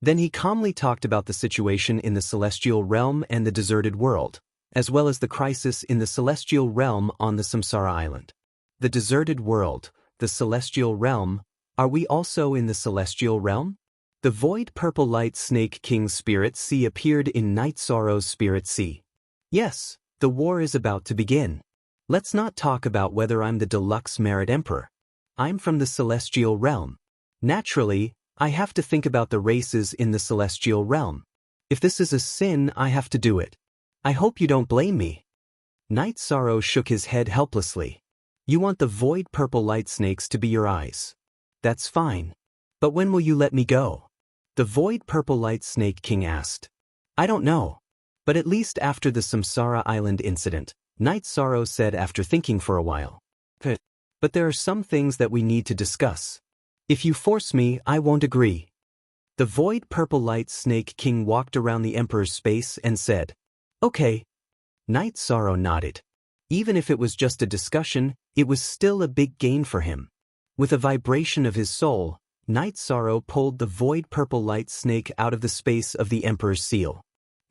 Then he calmly talked about the situation in the celestial realm and the deserted world, as well as the crisis in the celestial realm on the Samsara Island. The deserted world, the celestial realm, are we also in the celestial realm? The void purple light snake king's spirit sea appeared in Night Sorrow's spirit sea. Yes, the war is about to begin. Let's not talk about whether I'm the deluxe merit emperor. I'm from the celestial realm. Naturally, I have to think about the races in the celestial realm. If this is a sin, I have to do it. I hope you don't blame me. Night Sorrow shook his head helplessly. You want the void purple light snakes to be your eyes. That's fine. But when will you let me go? The void purple light snake king asked. I don't know. But at least after the Samsara Island incident, Night Sorrow said after thinking for a while. But there are some things that we need to discuss. If you force me, I won't agree. The void purple light snake king walked around the emperor's space and said, Okay. Night Sorrow nodded. Even if it was just a discussion, it was still a big gain for him. With a vibration of his soul, Night Sorrow pulled the void purple light snake out of the space of the emperor's seal.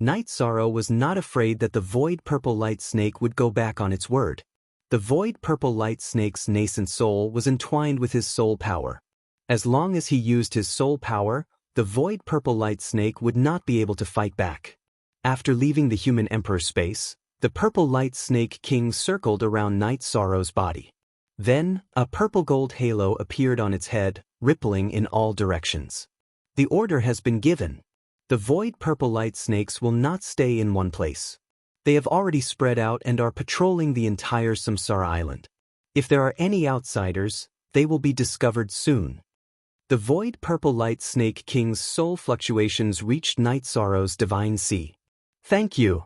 Night Sorrow was not afraid that the void purple light snake would go back on its word. The void purple light snake's nascent soul was entwined with his soul power. As long as he used his soul power, the void purple light snake would not be able to fight back. After leaving the human emperor's space, the purple light snake king circled around Night Sorrow's body. Then, a purple gold halo appeared on its head, rippling in all directions. The order has been given. The void purple light snakes will not stay in one place. They have already spread out and are patrolling the entire Samsara Island. If there are any outsiders, they will be discovered soon. The void purple light snake king's soul fluctuations reached Night Sorrow's divine sea. Thank you.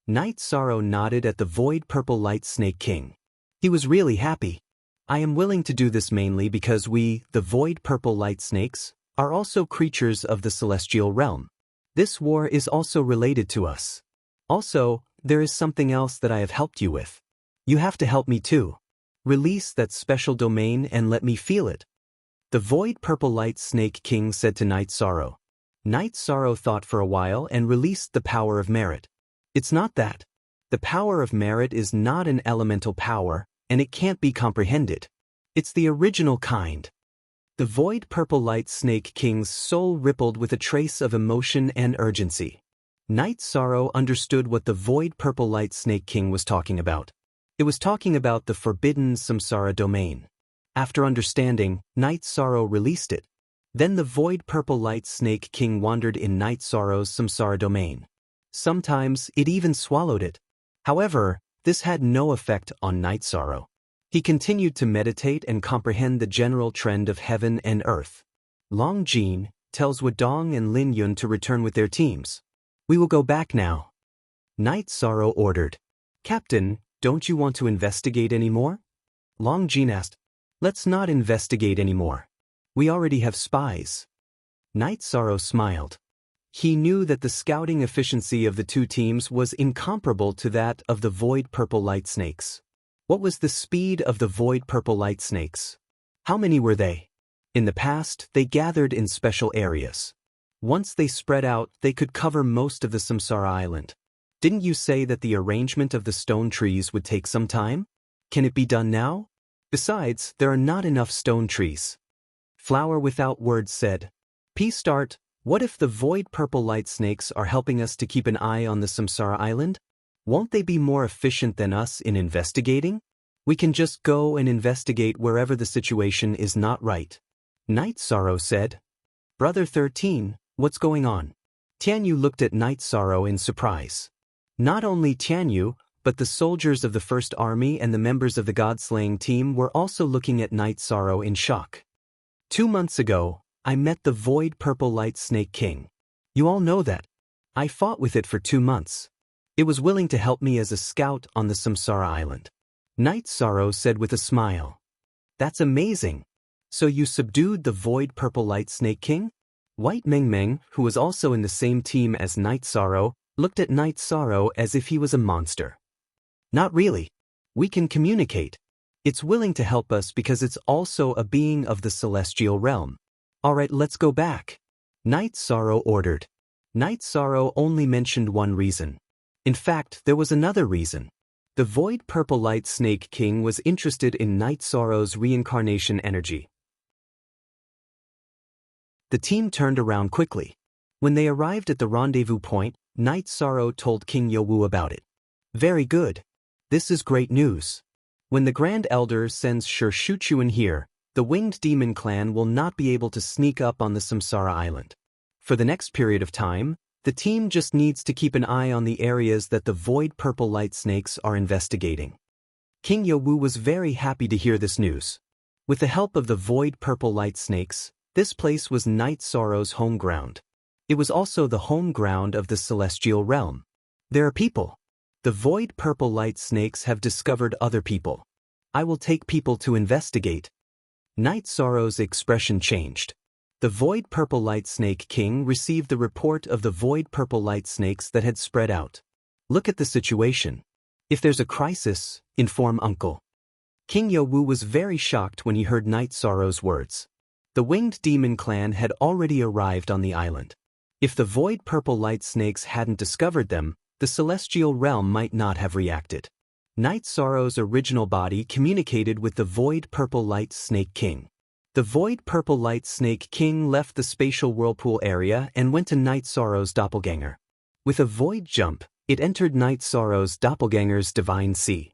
Night Sorrow nodded at the void purple light snake king. He was really happy. I am willing to do this mainly because we, the void purple light snakes, are also creatures of the celestial realm. This war is also related to us. Also, there is something else that I have helped you with. You have to help me too. Release that special domain and let me feel it. The void purple light snake king said to Night Sorrow. Night Sorrow thought for a while and released the power of merit. It's not that. The power of merit is not an elemental power, and it can't be comprehended. It's the original kind. The void purple light snake king's soul rippled with a trace of emotion and urgency. Night Sorrow understood what the void purple light snake king was talking about. It was talking about the forbidden samsara domain. After understanding, Night Sorrow released it. Then the void purple light snake king wandered in Night Sorrow's samsara domain. Sometimes it even swallowed it. However, this had no effect on Night Sorrow. He continued to meditate and comprehend the general trend of heaven and earth. Long Jin tells Wadong and Lin Yun to return with their teams. We will go back now. Night Sorrow ordered. Captain, don't you want to investigate anymore? Long Jin asked. Let's not investigate anymore. We already have spies. Night Sorrow smiled. He knew that the scouting efficiency of the two teams was incomparable to that of the void purple light snakes. What was the speed of the void purple light snakes? How many were they? In the past, they gathered in special areas. Once they spread out, they could cover most of the Samsara Island. Didn't you say that the arrangement of the stone trees would take some time? Can it be done now? Besides, there are not enough stone trees. Flower Without Words said. P-Start, what if the void purple light snakes are helping us to keep an eye on the Samsara Island? Won't they be more efficient than us in investigating? We can just go and investigate wherever the situation is not right. Night Sorrow said. Brother 13, what's going on? Tianyu looked at Night Sorrow in surprise. Not only Tianyu, but the soldiers of the First Army and the members of the God-slaying team were also looking at Night Sorrow in shock. 2 months ago, I met the void purple light snake king. You all know that. I fought with it for 2 months. It was willing to help me as a scout on the Samsara Island. Night Sorrow said with a smile. That's amazing. So you subdued the Void Purple Light Snake King? White Meng Meng, who was also in the same team as Night Sorrow, looked at Night Sorrow as if he was a monster. Not really. We can communicate. It's willing to help us because it's also a being of the celestial realm. Alright, let's go back. Night Sorrow ordered. Night Sorrow only mentioned one reason. In fact, there was another reason. The Void Purple Light Snake King was interested in Night Sorrow's reincarnation energy. The team turned around quickly. When they arrived at the rendezvous point, Night Sorrow told King Yowu about it. Very good. This is great news. When the Grand Elder sends Shuchuan here, the Winged Demon Clan will not be able to sneak up on the Samsara Island. For the next period of time, the team just needs to keep an eye on the areas that the Void Purple Light Snakes are investigating. King Yowu was very happy to hear this news. With the help of the Void Purple Light Snakes, this place was Night Sorrow's home ground. It was also the home ground of the celestial realm. There are people. The Void Purple Light Snakes have discovered other people. I will take people to investigate. Night Sorrow's expression changed. The Void Purple Light Snake King received the report of the Void Purple Light Snakes that had spread out. Look at the situation. If there's a crisis, inform Uncle. King Yowu was very shocked when he heard Night Sorrow's words. The Winged Demon Clan had already arrived on the island. If the Void Purple Light Snakes hadn't discovered them, the celestial realm might not have reacted. Night Sorrow's original body communicated with the Void Purple Light Snake King. The Void Purple Light Snake King left the spatial whirlpool area and went to Night Sorrow's doppelganger. With a void jump, it entered Night Sorrow's doppelganger's divine sea.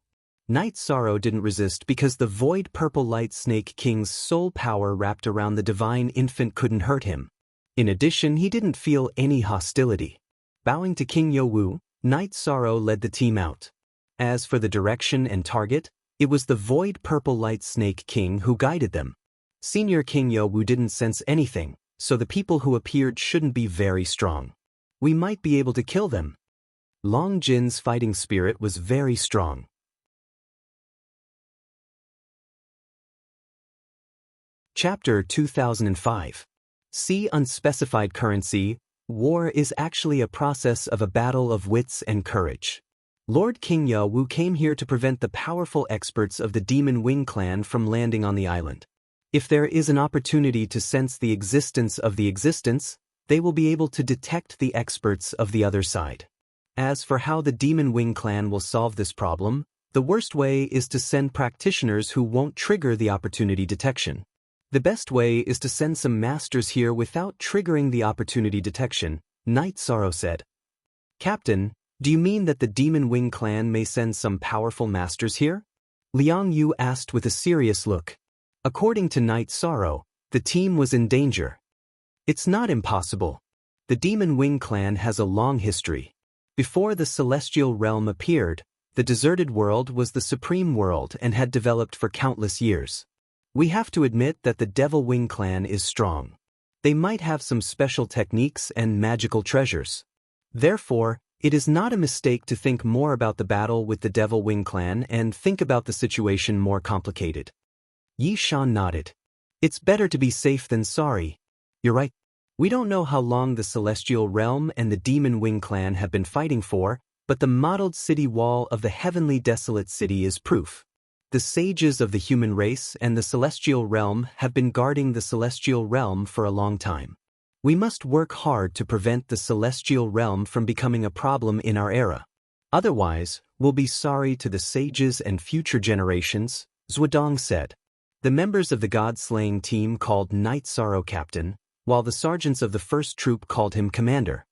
Night Sorrow didn't resist because the Void Purple Light Snake King's soul power wrapped around the divine infant couldn't hurt him. In addition, he didn't feel any hostility. Bowing to King Yowu, Night Sorrow led the team out. As for the direction and target, it was the Void Purple Light Snake King who guided them. Senior King Yowu didn't sense anything, so the people who appeared shouldn't be very strong. We might be able to kill them. Long Jin's fighting spirit was very strong. Chapter 2005. See Unspecified Currency. War is actually a process of a battle of wits and courage. Lord King Yowu came here to prevent the powerful experts of the Demon Wing Clan from landing on the island. If there is an opportunity to sense the existence of the existence, they will be able to detect the experts of the other side. As for how the Demon Wing Clan will solve this problem, the worst way is to send practitioners who won't trigger the opportunity detection. The best way is to send some masters here without triggering the opportunity detection, Night Sorrow said. Captain, do you mean that the Demon Wing Clan may send some powerful masters here? Liang Yu asked with a serious look. According to Night Sorrow, the team was in danger. It's not impossible. The Demon Wing Clan has a long history. Before the celestial realm appeared, the deserted world was the supreme world and had developed for countless years. We have to admit that the Devil Wing Clan is strong. They might have some special techniques and magical treasures. Therefore, it is not a mistake to think more about the battle with the Devil Wing Clan and think about the situation more complicated. Yi Shan nodded. It's better to be safe than sorry. You're right. We don't know how long the Celestial Realm and the Demon Wing Clan have been fighting for, but the mottled city wall of the Heavenly Desolate City is proof. The sages of the human race and the Celestial Realm have been guarding the Celestial Realm for a long time. We must work hard to prevent the Celestial Realm from becoming a problem in our era. Otherwise, we'll be sorry to the sages and future generations, Zhuodong said. The members of the God-slaying team called Night Sorrow Captain, while the sergeants of the first troop called him Commander.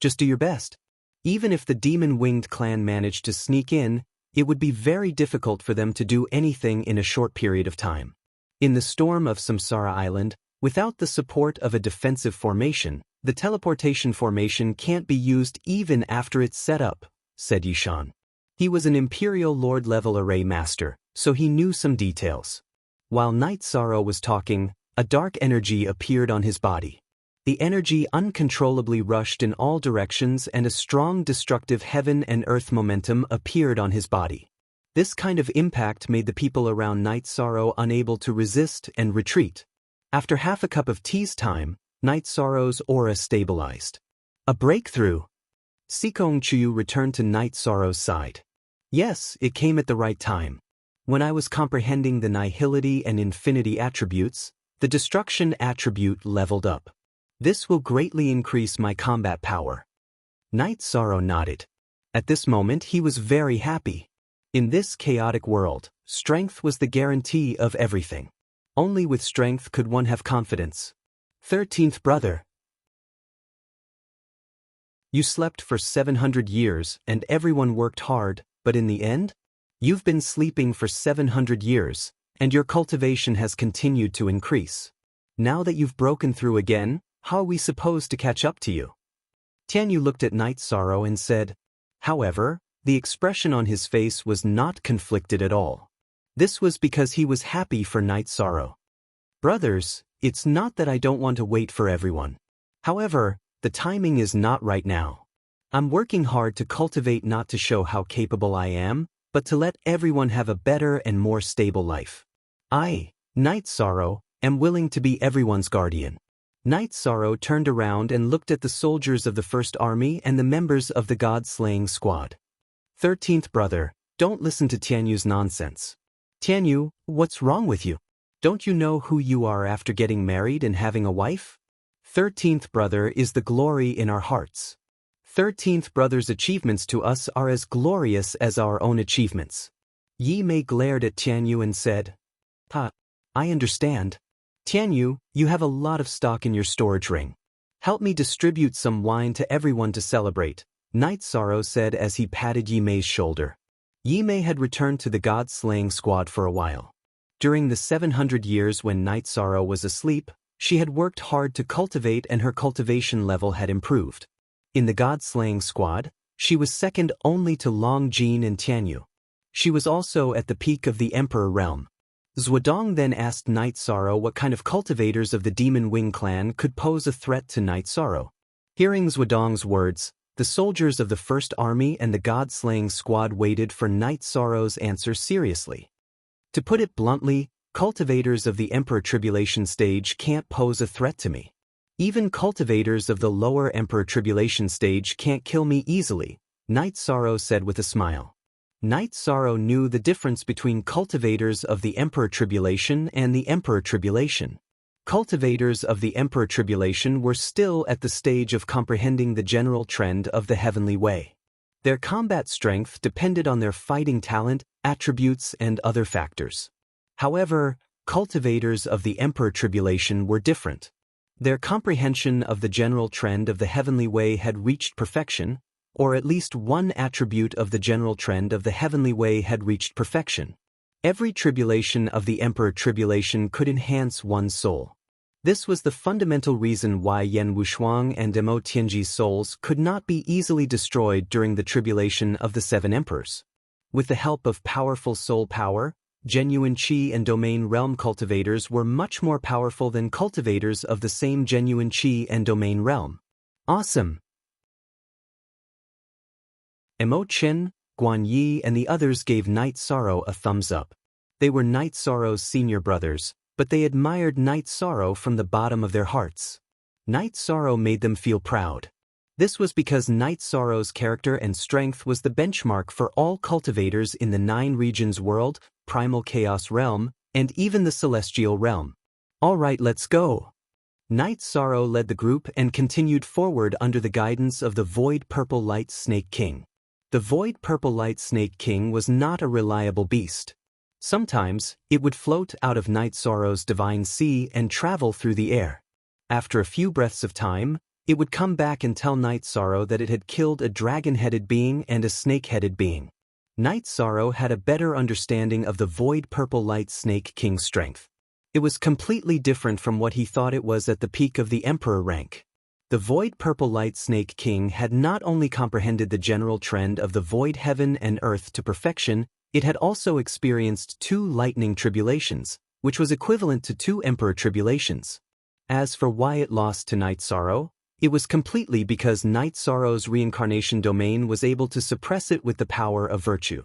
Just do your best. Even if the Demon-Winged Clan managed to sneak in, it would be very difficult for them to do anything in a short period of time. In the storm of Samsara Island, without the support of a defensive formation, the teleportation formation can't be used even after it's set up, said Yishan. He was an Imperial Lord-level array master, so he knew some details. While Night Sorrow was talking, a dark energy appeared on his body. The energy uncontrollably rushed in all directions and a strong destructive heaven and earth momentum appeared on his body. This kind of impact made the people around Night Sorrow unable to resist and retreat. After half a cup of tea's time, Night Sorrow's aura stabilized. A breakthrough! Sikong Chuyu returned to Night Sorrow's side. Yes, it came at the right time. When I was comprehending the nihility and infinity attributes, the destruction attribute leveled up. This will greatly increase my combat power. Night Sorrow nodded. At this moment he was very happy. In this chaotic world, strength was the guarantee of everything. Only with strength could one have confidence. 13th brother. You slept for 700 years and everyone worked hard, but in the end? You've been sleeping for 700 years, and your cultivation has continued to increase. Now that you've broken through again, how are we supposed to catch up to you? Tianyu looked at Night Sorrow and said. However, the expression on his face was not conflicted at all. This was because he was happy for Night Sorrow. Brothers, it's not that I don't want to wait for everyone. However, the timing is not right now. I'm working hard to cultivate, not to show how capable I am, but to let everyone have a better and more stable life. I, Night Sorrow, am willing to be everyone's guardian. Night Sorrow turned around and looked at the soldiers of the First Army and the members of the God-slaying squad. 13th brother, don't listen to Tianyu's nonsense. Tianyu, what's wrong with you? Don't you know who you are after getting married and having a wife? 13th brother is the glory in our hearts. 13th brother's achievements to us are as glorious as our own achievements. Yi Mei glared at Tianyu and said, I understand. Tianyu, you have a lot of stock in your storage ring. Help me distribute some wine to everyone to celebrate, Night Sorrow said as he patted Yi Mei's shoulder. Yi Mei had returned to the God-slaying squad for a while. During the 700 years when Night Sorrow was asleep, she had worked hard to cultivate and her cultivation level had improved. In the God-slaying squad, she was second only to Long Jin and Tianyu. She was also at the peak of the Emperor realm. Zhuodong then asked Night Sorrow what kind of cultivators of the Demon Wing clan could pose a threat to Night Sorrow. Hearing Zhuodong's words, the soldiers of the First Army and the God-slaying squad waited for Night Sorrow's answer seriously. To put it bluntly, cultivators of the Emperor Tribulation stage can't pose a threat to me. Even cultivators of the lower Emperor Tribulation stage can't kill me easily, Night Sorrow said with a smile. Night Sorrow knew the difference between cultivators of the Emperor Tribulation and the Emperor Tribulation. Cultivators of the Emperor Tribulation were still at the stage of comprehending the general trend of the heavenly way. Their combat strength depended on their fighting talent, attributes, and other factors. However, cultivators of the Emperor Tribulation were different. Their comprehension of the general trend of the heavenly way had reached perfection, or at least one attribute of the general trend of the heavenly way had reached perfection. Every tribulation of the Emperor Tribulation could enhance one's soul. This was the fundamental reason why Yan Wushuang and Demo Tianji's souls could not be easily destroyed during the tribulation of the Seven Emperors. With the help of powerful soul power, genuine Qi and domain realm cultivators were much more powerful than cultivators of the same genuine Qi and domain realm. Awesome! Emo Chen, Guan Yi and the others gave Night Sorrow a thumbs up. They were Night Sorrow's senior brothers, but they admired Night Sorrow from the bottom of their hearts. Night Sorrow made them feel proud. This was because Night Sorrow's character and strength was the benchmark for all cultivators in the 9 regions world, Primal Chaos realm, and even the Celestial realm. Alright, let's go. Night Sorrow led the group and continued forward under the guidance of the Void Purple Light Snake King. The Void Purple Light Snake King was not a reliable beast. Sometimes, it would float out of Night Sorrow's divine sea and travel through the air. After a few breaths of time, it would come back and tell Night Sorrow that it had killed a dragon-headed being and a snake-headed being. Night Sorrow had a better understanding of the Void Purple Light Snake King's strength. It was completely different from what he thought it was at the peak of the Emperor rank. The Void Purple Light Snake King had not only comprehended the general trend of the Void Heaven and Earth to perfection, it had also experienced 2 lightning tribulations, which was equivalent to 2 Emperor tribulations. As for why it lost to Night Sorrow, it was completely because Night Sorrow's reincarnation domain was able to suppress it with the power of virtue.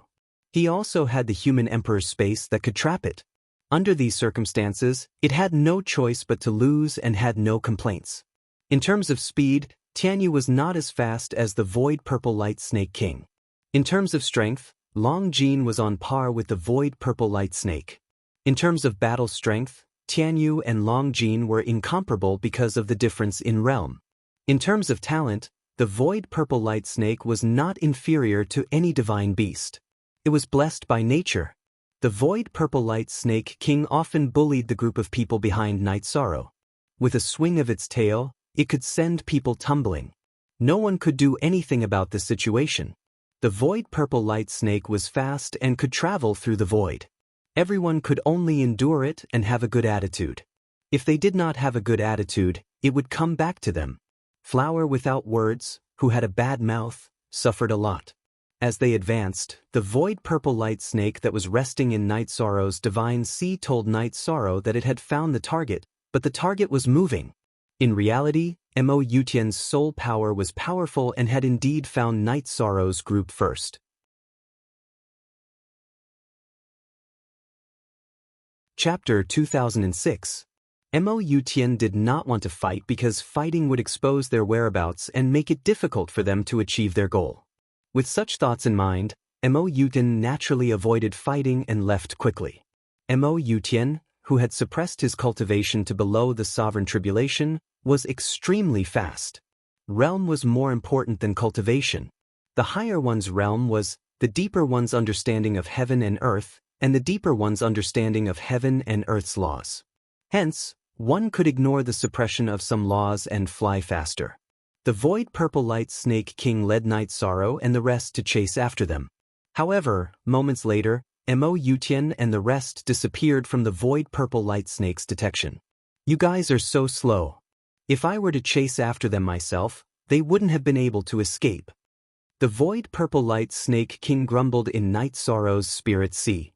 He also had the human emperor's space that could trap it. Under these circumstances, it had no choice but to lose and had no complaints. In terms of speed, Tianyu was not as fast as the Void Purple Light Snake King. In terms of strength, Long Jin was on par with the Void Purple Light Snake. In terms of battle strength, Tianyu and Long Jin were incomparable because of the difference in realm. In terms of talent, the Void Purple Light Snake was not inferior to any divine beast. It was blessed by nature. The Void Purple Light Snake King often bullied the group of people behind Night Sorrow. With a swing of its tail, it could send people tumbling. No one could do anything about the situation. The Void Purple Light Snake was fast and could travel through the void. Everyone could only endure it and have a good attitude. If they did not have a good attitude, it would come back to them. Flower Without Words, who had a bad mouth, suffered a lot. As they advanced, the Void Purple Light Snake that was resting in Night Sorrow's divine sea told Night Sorrow that it had found the target, but the target was moving. In reality, Mo Yutian's soul power was powerful and had indeed found Night Sorrow's group first. Chapter 2006. Mo Yutian did not want to fight because fighting would expose their whereabouts and make it difficult for them to achieve their goal. With such thoughts in mind, Mo Yutian naturally avoided fighting and left quickly. Mo Yutian, who had suppressed his cultivation to below the sovereign tribulation, was extremely fast. Realm was more important than cultivation. The higher one's realm was the deeper one's understanding of heaven and earth, and the deeper one's understanding of heaven and earth's laws. Hence, one could ignore the suppression of some laws and fly faster. The Void Purple Light Snake King led Night Sorrow and the rest to chase after them. However, moments later, Mo Yutian and the rest disappeared from the Void Purple Light Snake's detection. You guys are so slow. If I were to chase after them myself, they wouldn't have been able to escape. The Void Purple Light Snake King grumbled in Night Sorrow's spirit sea.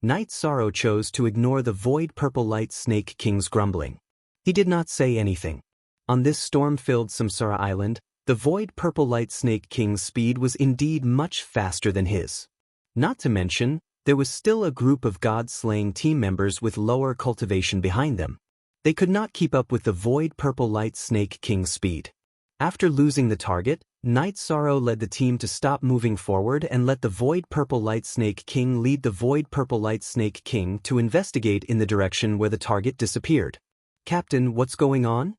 Night Sorrow chose to ignore the Void Purple Light Snake King's grumbling. He did not say anything. On this storm-filled Samsara Island, the Void Purple Light Snake King's speed was indeed much faster than his. Not to mention, there was still a group of god-slaying team members with lower cultivation behind them. They could not keep up with the Void Purple Light Snake King's speed. After losing the target, Night Sorrow led the team to stop moving forward and let the Void Purple Light Snake King lead the Void Purple Light Snake King to investigate in the direction where the target disappeared. "Captain, what's going on?"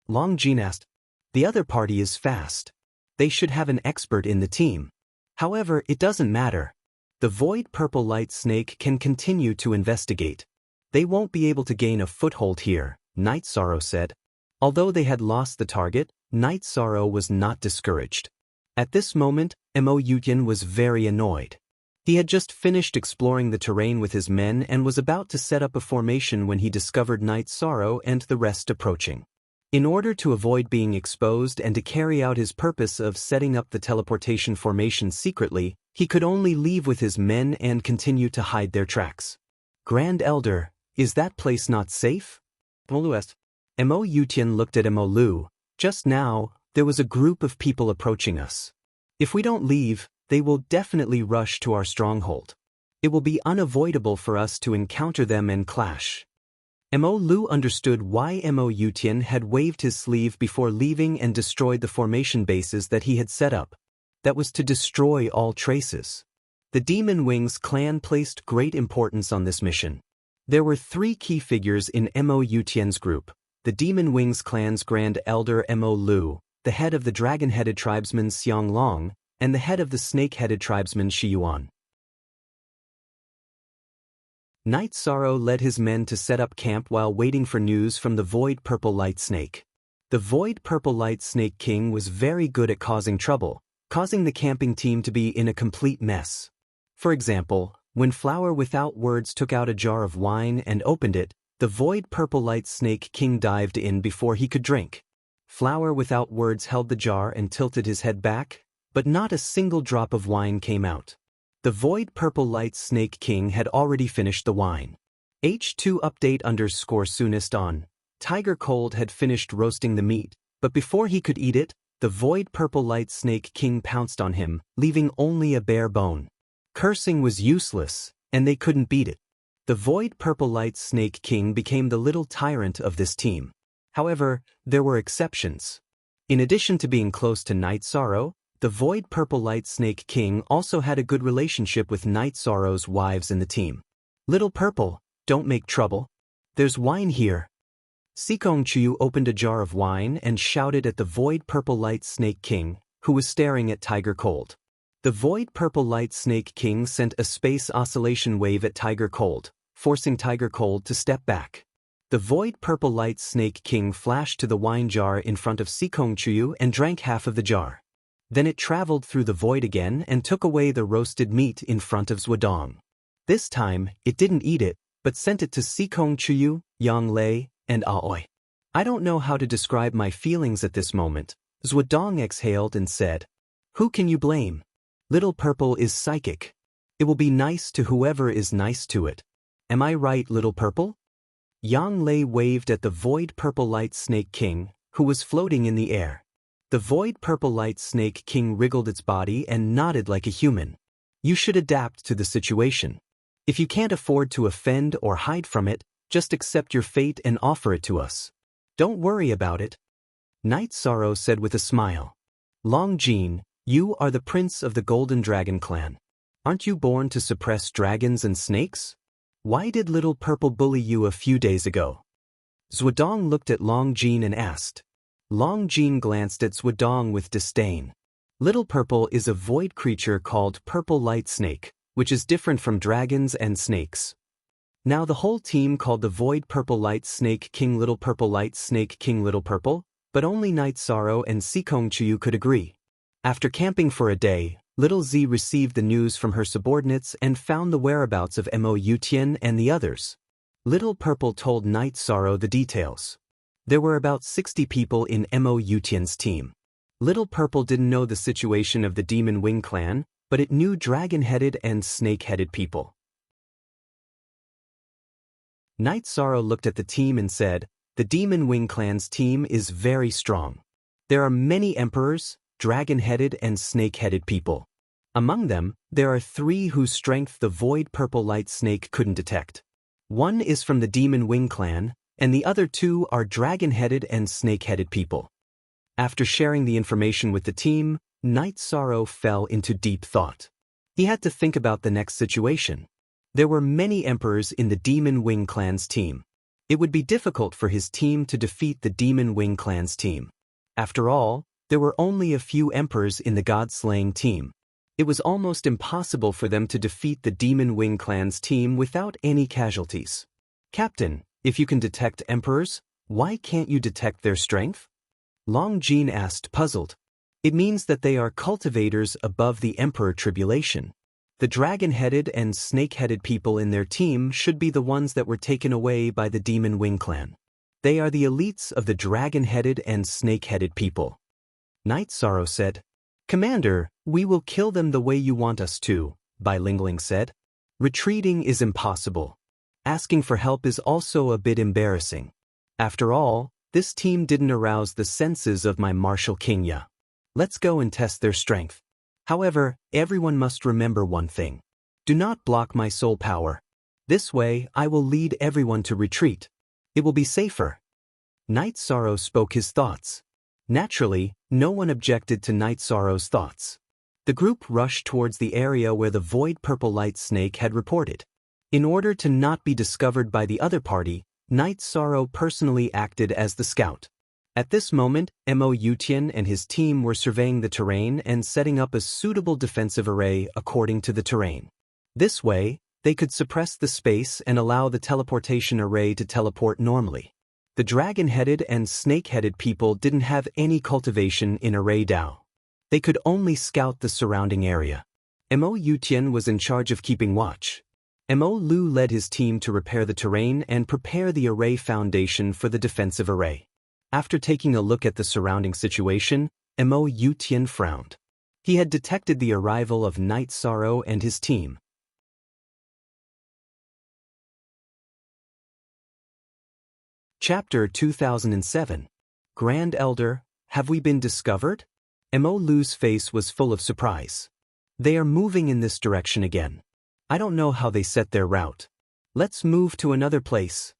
Long Jin asked. "The other party is fast. They should have an expert in the team. However, it doesn't matter. The Void Purple Light Snake can continue to investigate. They won't be able to gain a foothold here," Night Sorrow said. Although they had lost the target, Night Sorrow was not discouraged. At this moment, Mo Yutian was very annoyed. He had just finished exploring the terrain with his men and was about to set up a formation when he discovered Night Sorrow and the rest approaching. In order to avoid being exposed and to carry out his purpose of setting up the teleportation formation secretly, he could only leave with his men and continue to hide their tracks. "Grand Elder, is that place not safe?" Mo asked. Mo Yutian looked at Mo Lu. "Just now, there was a group of people approaching us. If we don't leave, they will definitely rush to our stronghold. It will be unavoidable for us to encounter them and clash." Mo Lu understood why Mo Yutian had waved his sleeve before leaving and destroyed the formation bases that he had set up. That was to destroy all traces. The Demon Wings clan placed great importance on this mission. There were 3 key figures in Mo Yutian's group: the Demon Wings clan's Grand Elder Mo Lu, the head of the dragon-headed tribesman Xiang Long, and the head of the snake-headed tribesman Shi Yuan. Night Sorrow led his men to set up camp while waiting for news from the Void Purple Light Snake. The Void Purple Light Snake King was very good at causing trouble, causing the camping team to be in a complete mess. For example, when Flower Without Words took out a jar of wine and opened it, the Void Purple Light Snake King dived in before he could drink. Flower Without Words held the jar and tilted his head back, but not a single drop of wine came out. The Void Purple Light Snake King had already finished the wine. H2 update _soonest on. Tiger Cold had finished roasting the meat, but before he could eat it, the Void Purple Light Snake King pounced on him, leaving only a bare bone. Cursing was useless, and they couldn't beat it. The Void Purple Light Snake King became the little tyrant of this team. However, there were exceptions. In addition to being close to Night Sorrow, the Void Purple Light Snake King also had a good relationship with Night Sorrow's wives in the team. Little Purple, don't make trouble. There's wine here. Sikong Chuyu opened a jar of wine and shouted at the Void Purple Light Snake King, who was staring at Tiger Cold. The Void Purple Light Snake King sent a space oscillation wave at Tiger Cold, forcing Tiger Cold to step back. The Void Purple Light Snake King flashed to the wine jar in front of Sikong Chuyu and drank half of the jar. Then it traveled through the void again and took away the roasted meat in front of Zhuodong. This time, it didn't eat it, but sent it to Sikong Chuyu, Yang Lei, and Aoi. I don't know how to describe my feelings at this moment. Zhuodong exhaled and said, "Who can you blame? Little Purple is psychic. It will be nice to whoever is nice to it. Am I right, Little Purple?" Yang Lei waved at the Void Purple Light Snake King, who was floating in the air. The Void Purple Light Snake King wriggled its body and nodded like a human. You should adapt to the situation. If you can't afford to offend or hide from it, just accept your fate and offer it to us. Don't worry about it. Night Sorrow said with a smile. Long Jean, you are the prince of the Golden Dragon clan. Aren't you born to suppress dragons and snakes? Why did Little Purple bully you a few days ago? Zhuodong looked at Long Jean and asked. Long Jean glanced at Zhuodong with disdain. Little Purple is a void creature called Purple Light Snake, which is different from dragons and snakes. Now the whole team called the Void Purple Light Snake King Little Purple Light Snake King Little Purple, but only Night Sorrow and Sikong Chuyu could agree. After camping for a day, Little Z received the news from her subordinates and found the whereabouts of Mo Yutian and the others. Little Purple told Night Sorrow the details. There were about 60 people in Mo Yutian's team. Little Purple didn't know the situation of the Demon Wing clan, but it knew dragon-headed and snake-headed people. Night Sorrow looked at the team and said, the Demon Wing clan's team is very strong. There are many emperors, dragon-headed and snake-headed people. Among them, there are 3 whose strength the Void Purple Light Snake couldn't detect. One is from the Demon Wing clan, and the other 2 are dragon-headed and snake-headed people. After sharing the information with the team, Night Sorrow fell into deep thought. He had to think about the next situation. There were many emperors in the Demon Wing clan's team. It would be difficult for his team to defeat the Demon Wing clan's team. After all, there were only a few emperors in the God-slaying team. It was almost impossible for them to defeat the Demon Wing clan's team without any casualties. Captain, if you can detect emperors, why can't you detect their strength? Long Jean asked, puzzled. It means that they are cultivators above the Emperor Tribulation. The dragon-headed and snake-headed people in their team should be the ones that were taken away by the Demon Wing clan. They are the elites of the dragon-headed and snake-headed people. Night Sorrow said, Commander, we will kill them the way you want us to, Bai Lingling said. Retreating is impossible. Asking for help is also a bit embarrassing. After all, this team didn't arouse the senses of my Martial King Ya. Let's go and test their strength. However, everyone must remember one thing. Do not block my soul power. This way, I will lead everyone to retreat. It will be safer. Night Sorrow spoke his thoughts. Naturally, no one objected to Night Sorrow's thoughts. The group rushed towards the area where the Void Purple Light Snake had reported. In order to not be discovered by the other party, Night Sorrow personally acted as the scout. At this moment, Mo Yutian and his team were surveying the terrain and setting up a suitable defensive array according to the terrain. This way, they could suppress the space and allow the teleportation array to teleport normally. The dragon-headed and snake-headed people didn't have any cultivation in Array Dao. They could only scout the surrounding area. Mo Yutian was in charge of keeping watch. Mo Lu led his team to repair the terrain and prepare the array foundation for the defensive array. After taking a look at the surrounding situation, Mo Yutian frowned. He had detected the arrival of Night Sorrow and his team. Chapter 2007. Grand Elder, have we been discovered? Mo Lu's face was full of surprise. They are moving in this direction again. I don't know how they set their route. Let's move to another place.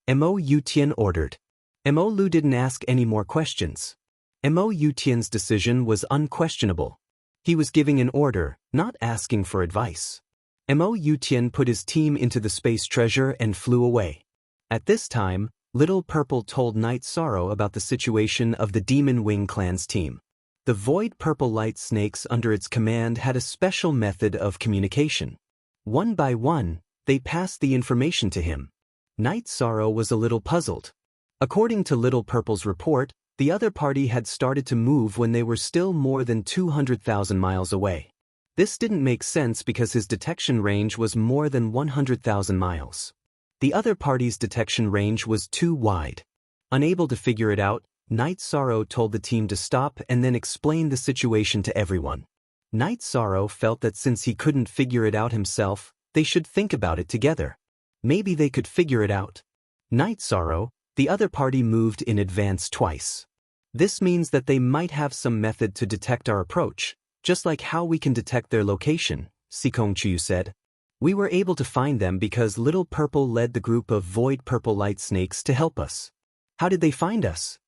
Mo Yutian ordered. Mo Lu didn't ask any more questions. Mo Yutian's decision was unquestionable. He was giving an order, not asking for advice. Mo Yutian put his team into the space treasure and flew away. At this time, Little Purple told Night Sorrow about the situation of the Demon Wing Clan's team. The Void Purple Light Snakes under its command had a special method of communication. One by one, they passed the information to him. Night Sorrow was a little puzzled. According to Little Purple's report, the other party had started to move when they were still more than 200,000 miles away. This didn't make sense because his detection range was more than 100,000 miles. The other party's detection range was too wide. Unable to figure it out, Night Sorrow told the team to stop and then explain the situation to everyone. Night Sorrow felt that since he couldn't figure it out himself, they should think about it together. Maybe they could figure it out. Night Sorrow, the other party moved in advance twice. This means that they might have some method to detect our approach, just like how we can detect their location, Sikong Chiyu said. We were able to find them because Little Purple led the group of Void Purple Light Snakes to help us. How did they find us?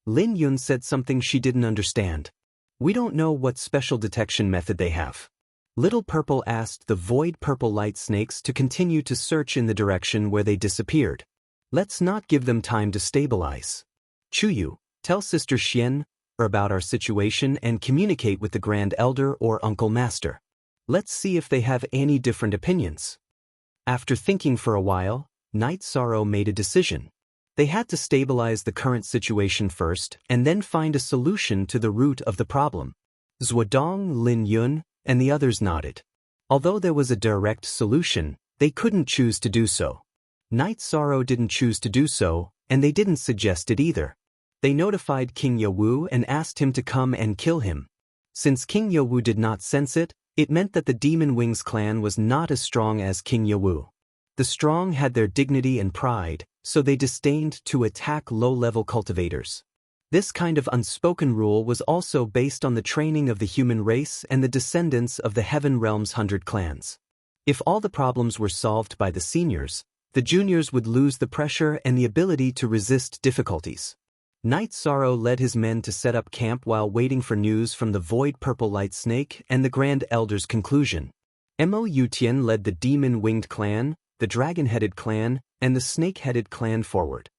Lin Yun said something she didn't understand. We don't know what special detection method they have. Little Purple asked the Void Purple Light Snakes to continue to search in the direction where they disappeared. Let's not give them time to stabilize. Chuyu, tell Sister Xian about our situation and communicate with the Grand Elder or Uncle Master. Let's see if they have any different opinions. After thinking for a while, Night Sorrow made a decision. They had to stabilize the current situation first and then find a solution to the root of the problem. Zhuodong, Lin Yun, and the others nodded. Although there was a direct solution, they couldn't choose to do so. Night Sorrow didn't choose to do so, and they didn't suggest it either. They notified King Yawu and asked him to come and kill him. Since King Yawu did not sense it, it meant that the Demon Wings clan was not as strong as King Yawu. The strong had their dignity and pride, so they disdained to attack low-level cultivators. This kind of unspoken rule was also based on the training of the human race and the descendants of the Heaven Realm's 100 clans. If all the problems were solved by the seniors, the juniors would lose the pressure and the ability to resist difficulties. Night Sorrow led his men to set up camp while waiting for news from the Void Purple Light Snake and the Grand Elder's conclusion. Mo Yutian led the Demon-Winged Clan, the Dragon-Headed Clan, and the Snake-Headed Clan forward.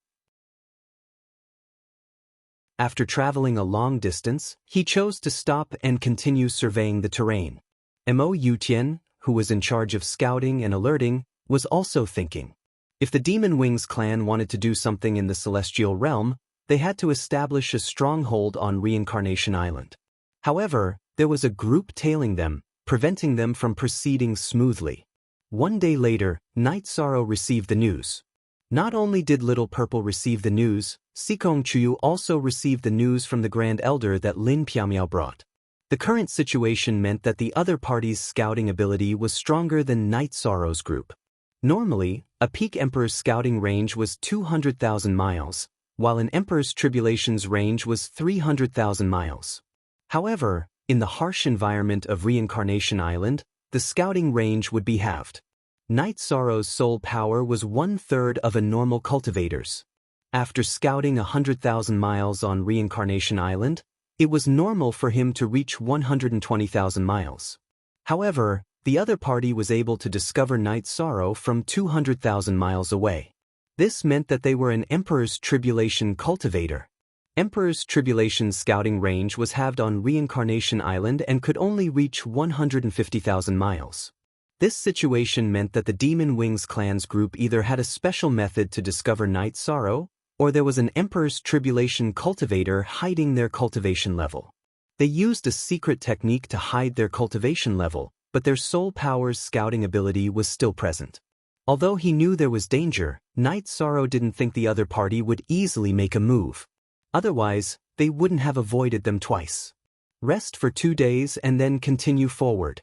After traveling a long distance, he chose to stop and continue surveying the terrain. Mo Yutian, who was in charge of scouting and alerting, was also thinking. If the Demon Wings clan wanted to do something in the Celestial Realm, they had to establish a stronghold on Reincarnation Island. However, there was a group tailing them, preventing them from proceeding smoothly. One day later, Night Sorrow received the news. Not only did Little Purple receive the news, Sikong Chiyu also received the news from the Grand Elder that Lin Piamiao brought. The current situation meant that the other party's scouting ability was stronger than Night Sorrow's group. Normally, a peak Emperor's scouting range was 200,000 miles, while an Emperor's Tribulation's range was 300,000 miles. However, in the harsh environment of Reincarnation Island, the scouting range would be halved. Night Sorrow's soul power was 1/3 of a normal cultivator's. After scouting 100,000 miles on Reincarnation Island, it was normal for him to reach 120,000 miles. However, the other party was able to discover Night Sorrow from 200,000 miles away. This meant that they were an Emperor's Tribulation cultivator. Emperor's Tribulation's scouting range was halved on Reincarnation Island and could only reach 150,000 miles. This situation meant that the Demon Wings clan's group either had a special method to discover Night Sorrow, or there was an Emperor's Tribulation cultivator hiding their cultivation level. They used a secret technique to hide their cultivation level, but their soul power's scouting ability was still present. Although he knew there was danger, Night Sorrow didn't think the other party would easily make a move. Otherwise, they wouldn't have avoided them twice. Rest for 2 days and then continue forward.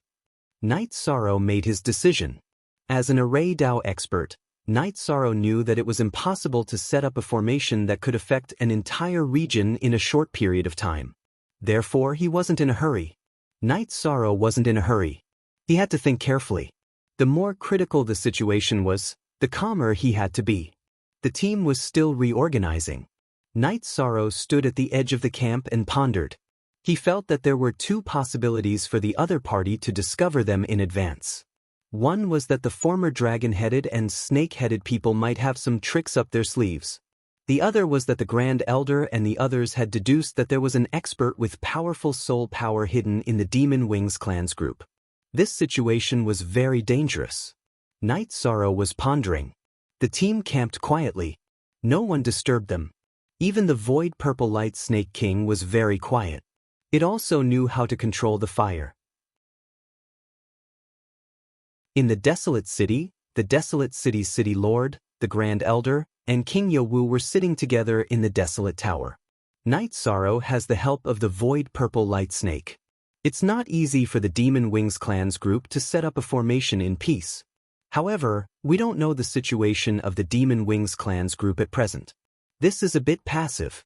Night Sorrow made his decision. As an Array Dao expert, Night Sorrow knew that it was impossible to set up a formation that could affect an entire region in a short period of time. Therefore, he wasn't in a hurry. Knight Sorrow wasn't in a hurry. He had to think carefully. The more critical the situation was, the calmer he had to be. The team was still reorganizing. Knight Sorrow stood at the edge of the camp and pondered. He felt that there were two possibilities for the other party to discover them in advance. One was that the former dragon-headed and snake-headed people might have some tricks up their sleeves. The other was that the Grand Elder and the others had deduced that there was an expert with powerful soul power hidden in the Demon Wings clan's group. This situation was very dangerous. Knight Sorrow was pondering. The team camped quietly. No one disturbed them. Even the Void Purple Light Snake King was very quiet. It also knew how to control the fire. In the desolate city's city lord, the Grand Elder, and King Yowu were sitting together in the desolate tower. Knight Sorrow has the help of the Void Purple Light Snake. It's not easy for the Demon Wings clan's group to set up a formation in peace. However, we don't know the situation of the Demon Wings clan's group at present. This is a bit passive.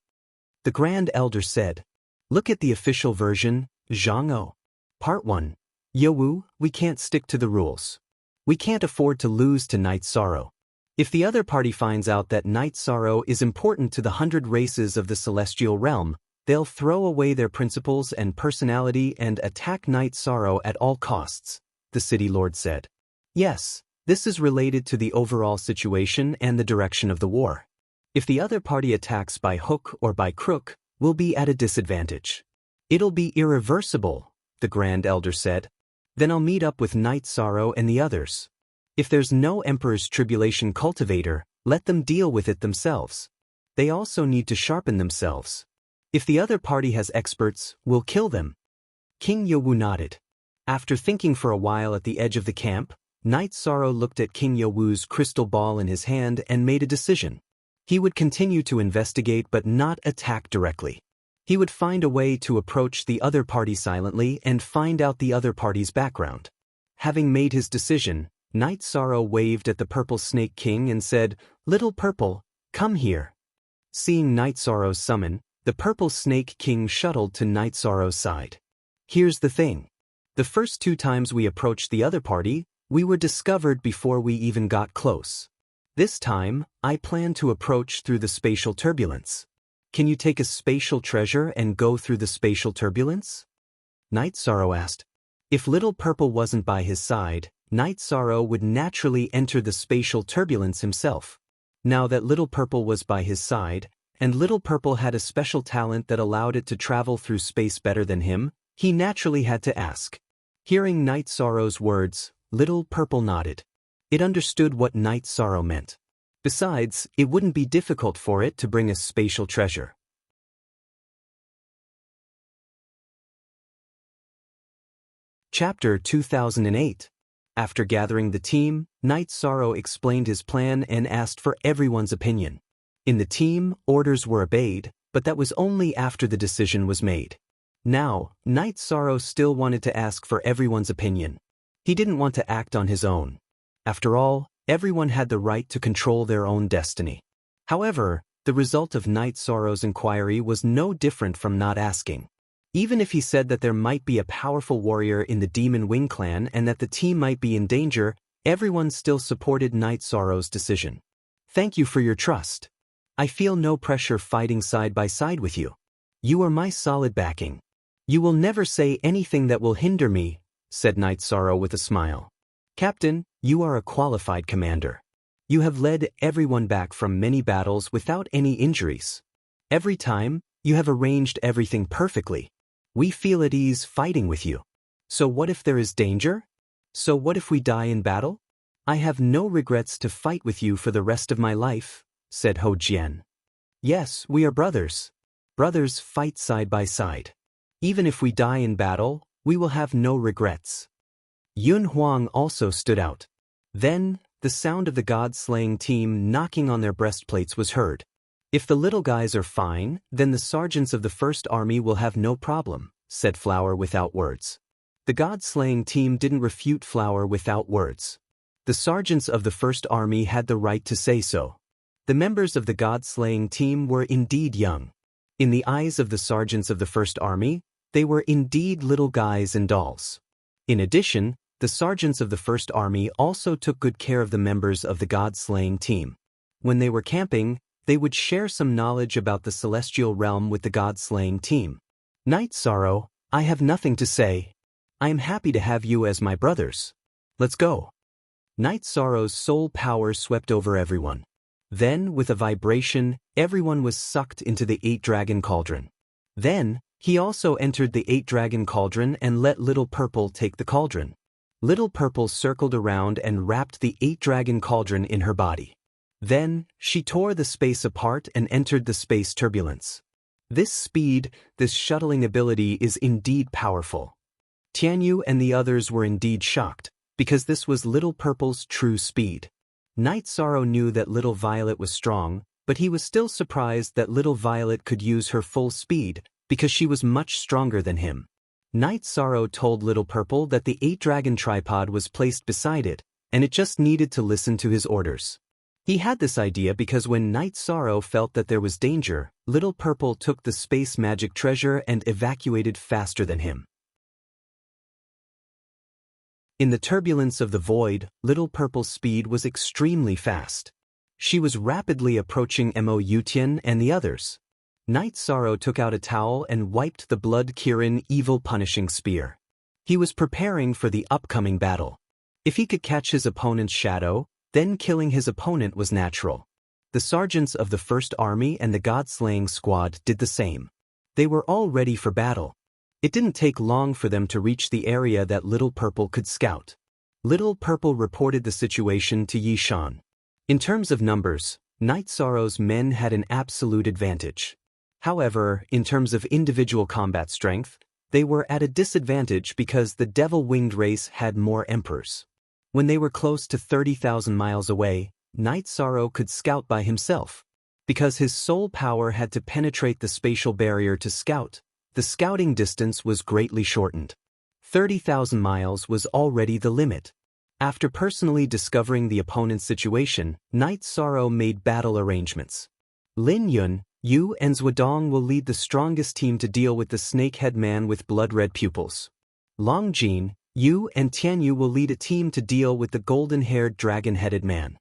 The Grand Elder said. Look at the official version, Zhang-O. Part 1. Yowu, we can't stick to the rules. We can't afford to lose to Knight Sorrow. If the other party finds out that Knight Sorrow is important to the 100 races of the Celestial Realm, they'll throw away their principles and personality and attack Knight Sorrow at all costs, the City Lord said. Yes, this is related to the overall situation and the direction of the war. If the other party attacks by hook or by crook, we'll be at a disadvantage. It'll be irreversible, the Grand Elder said. Then I'll meet up with Knight Sorrow and the others. If there's no Emperor's Tribulation cultivator, let them deal with it themselves. They also need to sharpen themselves. If the other party has experts, we'll kill them. King Yowu nodded. After thinking for a while at the edge of the camp, Knight Sorrow looked at King Yowu's crystal ball in his hand and made a decision. He would continue to investigate but not attack directly. He would find a way to approach the other party silently and find out the other party's background. Having made his decision, Knight Sorrow waved at the Purple Snake King and said, "Little Purple, come here." Seeing Knight Sorrow's summon, the Purple Snake King shuttled to Knight Sorrow's side. Here's the thing. The first 2 times we approached the other party, we were discovered before we even got close. This time, I plan to approach through the spatial turbulence. Can you take a spatial treasure and go through the spatial turbulence? Knight Sorrow asked. If Little Purple wasn't by his side, Knight Sorrow would naturally enter the spatial turbulence himself. Now that Little Purple was by his side, and Little Purple had a special talent that allowed it to travel through space better than him, he naturally had to ask. Hearing Knight Sorrow's words, Little Purple nodded. It understood what Knight Sorrow meant. Besides, it wouldn't be difficult for it to bring a spatial treasure. Chapter 2008. After gathering the team, Knight Sorrow explained his plan and asked for everyone's opinion. In the team, orders were obeyed, but that was only after the decision was made. Now, Knight Sorrow still wanted to ask for everyone's opinion. He didn't want to act on his own. After all, everyone had the right to control their own destiny. However, the result of Knight Sorrow's inquiry was no different from not asking. Even if he said that there might be a powerful warrior in the Demon Wing clan and that the team might be in danger, everyone still supported Knight Sorrow's decision. Thank you for your trust. I feel no pressure fighting side by side with you. You are my solid backing. You will never say anything that will hinder me, said Knight Sorrow with a smile. Captain, you are a qualified commander. You have led everyone back from many battles without any injuries. Every time, you have arranged everything perfectly. We feel at ease fighting with you. So what if there is danger? So what if we die in battle? I have no regrets to fight with you for the rest of my life, said Ho Jian. Yes, we are brothers. Brothers fight side by side. Even if we die in battle, we will have no regrets. Yun Huang also stood out. Then, the sound of the god-slaying team knocking on their breastplates was heard. If the little guys are fine, then the sergeants of the First Army will have no problem, said Flower without words. The god-slaying team didn't refute Flower without words. The sergeants of the First Army had the right to say so. The members of the god-slaying team were indeed young. In the eyes of the sergeants of the First Army, they were indeed little guys and dolls. In addition, the sergeants of the First Army also took good care of the members of the god-slaying team. When they were camping, they would share some knowledge about the celestial realm with the god-slaying team. Night Sorrow, I have nothing to say. I am happy to have you as my brothers. Let's go. Night Sorrow's soul power swept over everyone. Then, with a vibration, everyone was sucked into the 8-dragon cauldron. Then, he also entered the 8-dragon cauldron and let Little Purple take the cauldron. Little Purple circled around and wrapped the 8-dragon cauldron in her body. Then, she tore the space apart and entered the space turbulence. This speed, this shuttling ability is indeed powerful. Tianyu and the others were indeed shocked, because this was Little Purple's true speed. Night Sorrow knew that Little Violet was strong, but he was still surprised that Little Violet could use her full speed, because she was much stronger than him. Night Sorrow told Little Purple that the 8-dragon tripod was placed beside it, and it just needed to listen to his orders. He had this idea because when Night Sorrow felt that there was danger, Little Purple took the space magic treasure and evacuated faster than him. In the turbulence of the void, Little Purple's speed was extremely fast. She was rapidly approaching Mo Yutian and the others. Night Sorrow took out a towel and wiped the blood Kirin evil punishing spear. He was preparing for the upcoming battle. If he could catch his opponent's shadow, then killing his opponent was natural. The sergeants of the First Army and the God-slaying squad did the same. They were all ready for battle. It didn't take long for them to reach the area that Little Purple could scout. Little Purple reported the situation to Yi Shan. In terms of numbers, Night Sorrow's men had an absolute advantage. However, in terms of individual combat strength, they were at a disadvantage because the Devil-Winged race had more emperors. When they were close to 30,000 miles away, Night Sorrow could scout by himself. Because his soul power had to penetrate the spatial barrier to scout, the scouting distance was greatly shortened. 30,000 miles was already the limit. After personally discovering the opponent's situation, Night Sorrow made battle arrangements. Lin Yun, Yu and Zhuodong will lead the strongest team to deal with the snakehead man with blood-red pupils. Long Jin, Yu and Tianyu will lead a team to deal with the golden-haired dragon-headed man.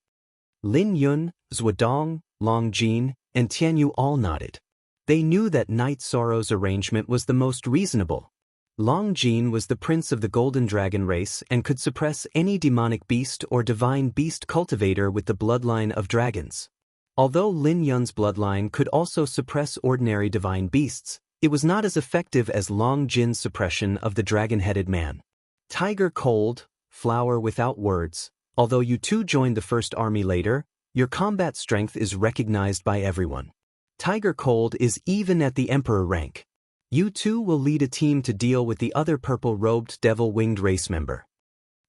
Lin Yun, Zhuodong, Long Jin, and Tianyu all nodded. They knew that Night Sorrow's arrangement was the most reasonable. Long Jin was the prince of the golden dragon race and could suppress any demonic beast or divine beast cultivator with the bloodline of dragons. Although Lin Yun's bloodline could also suppress ordinary divine beasts, it was not as effective as Long Jin's suppression of the dragon-headed man. Tiger Cold, Flower without words, although you two joined the First Army later, your combat strength is recognized by everyone. Tiger Cold is even at the Emperor rank. You two will lead a team to deal with the other purple-robed devil-winged race member.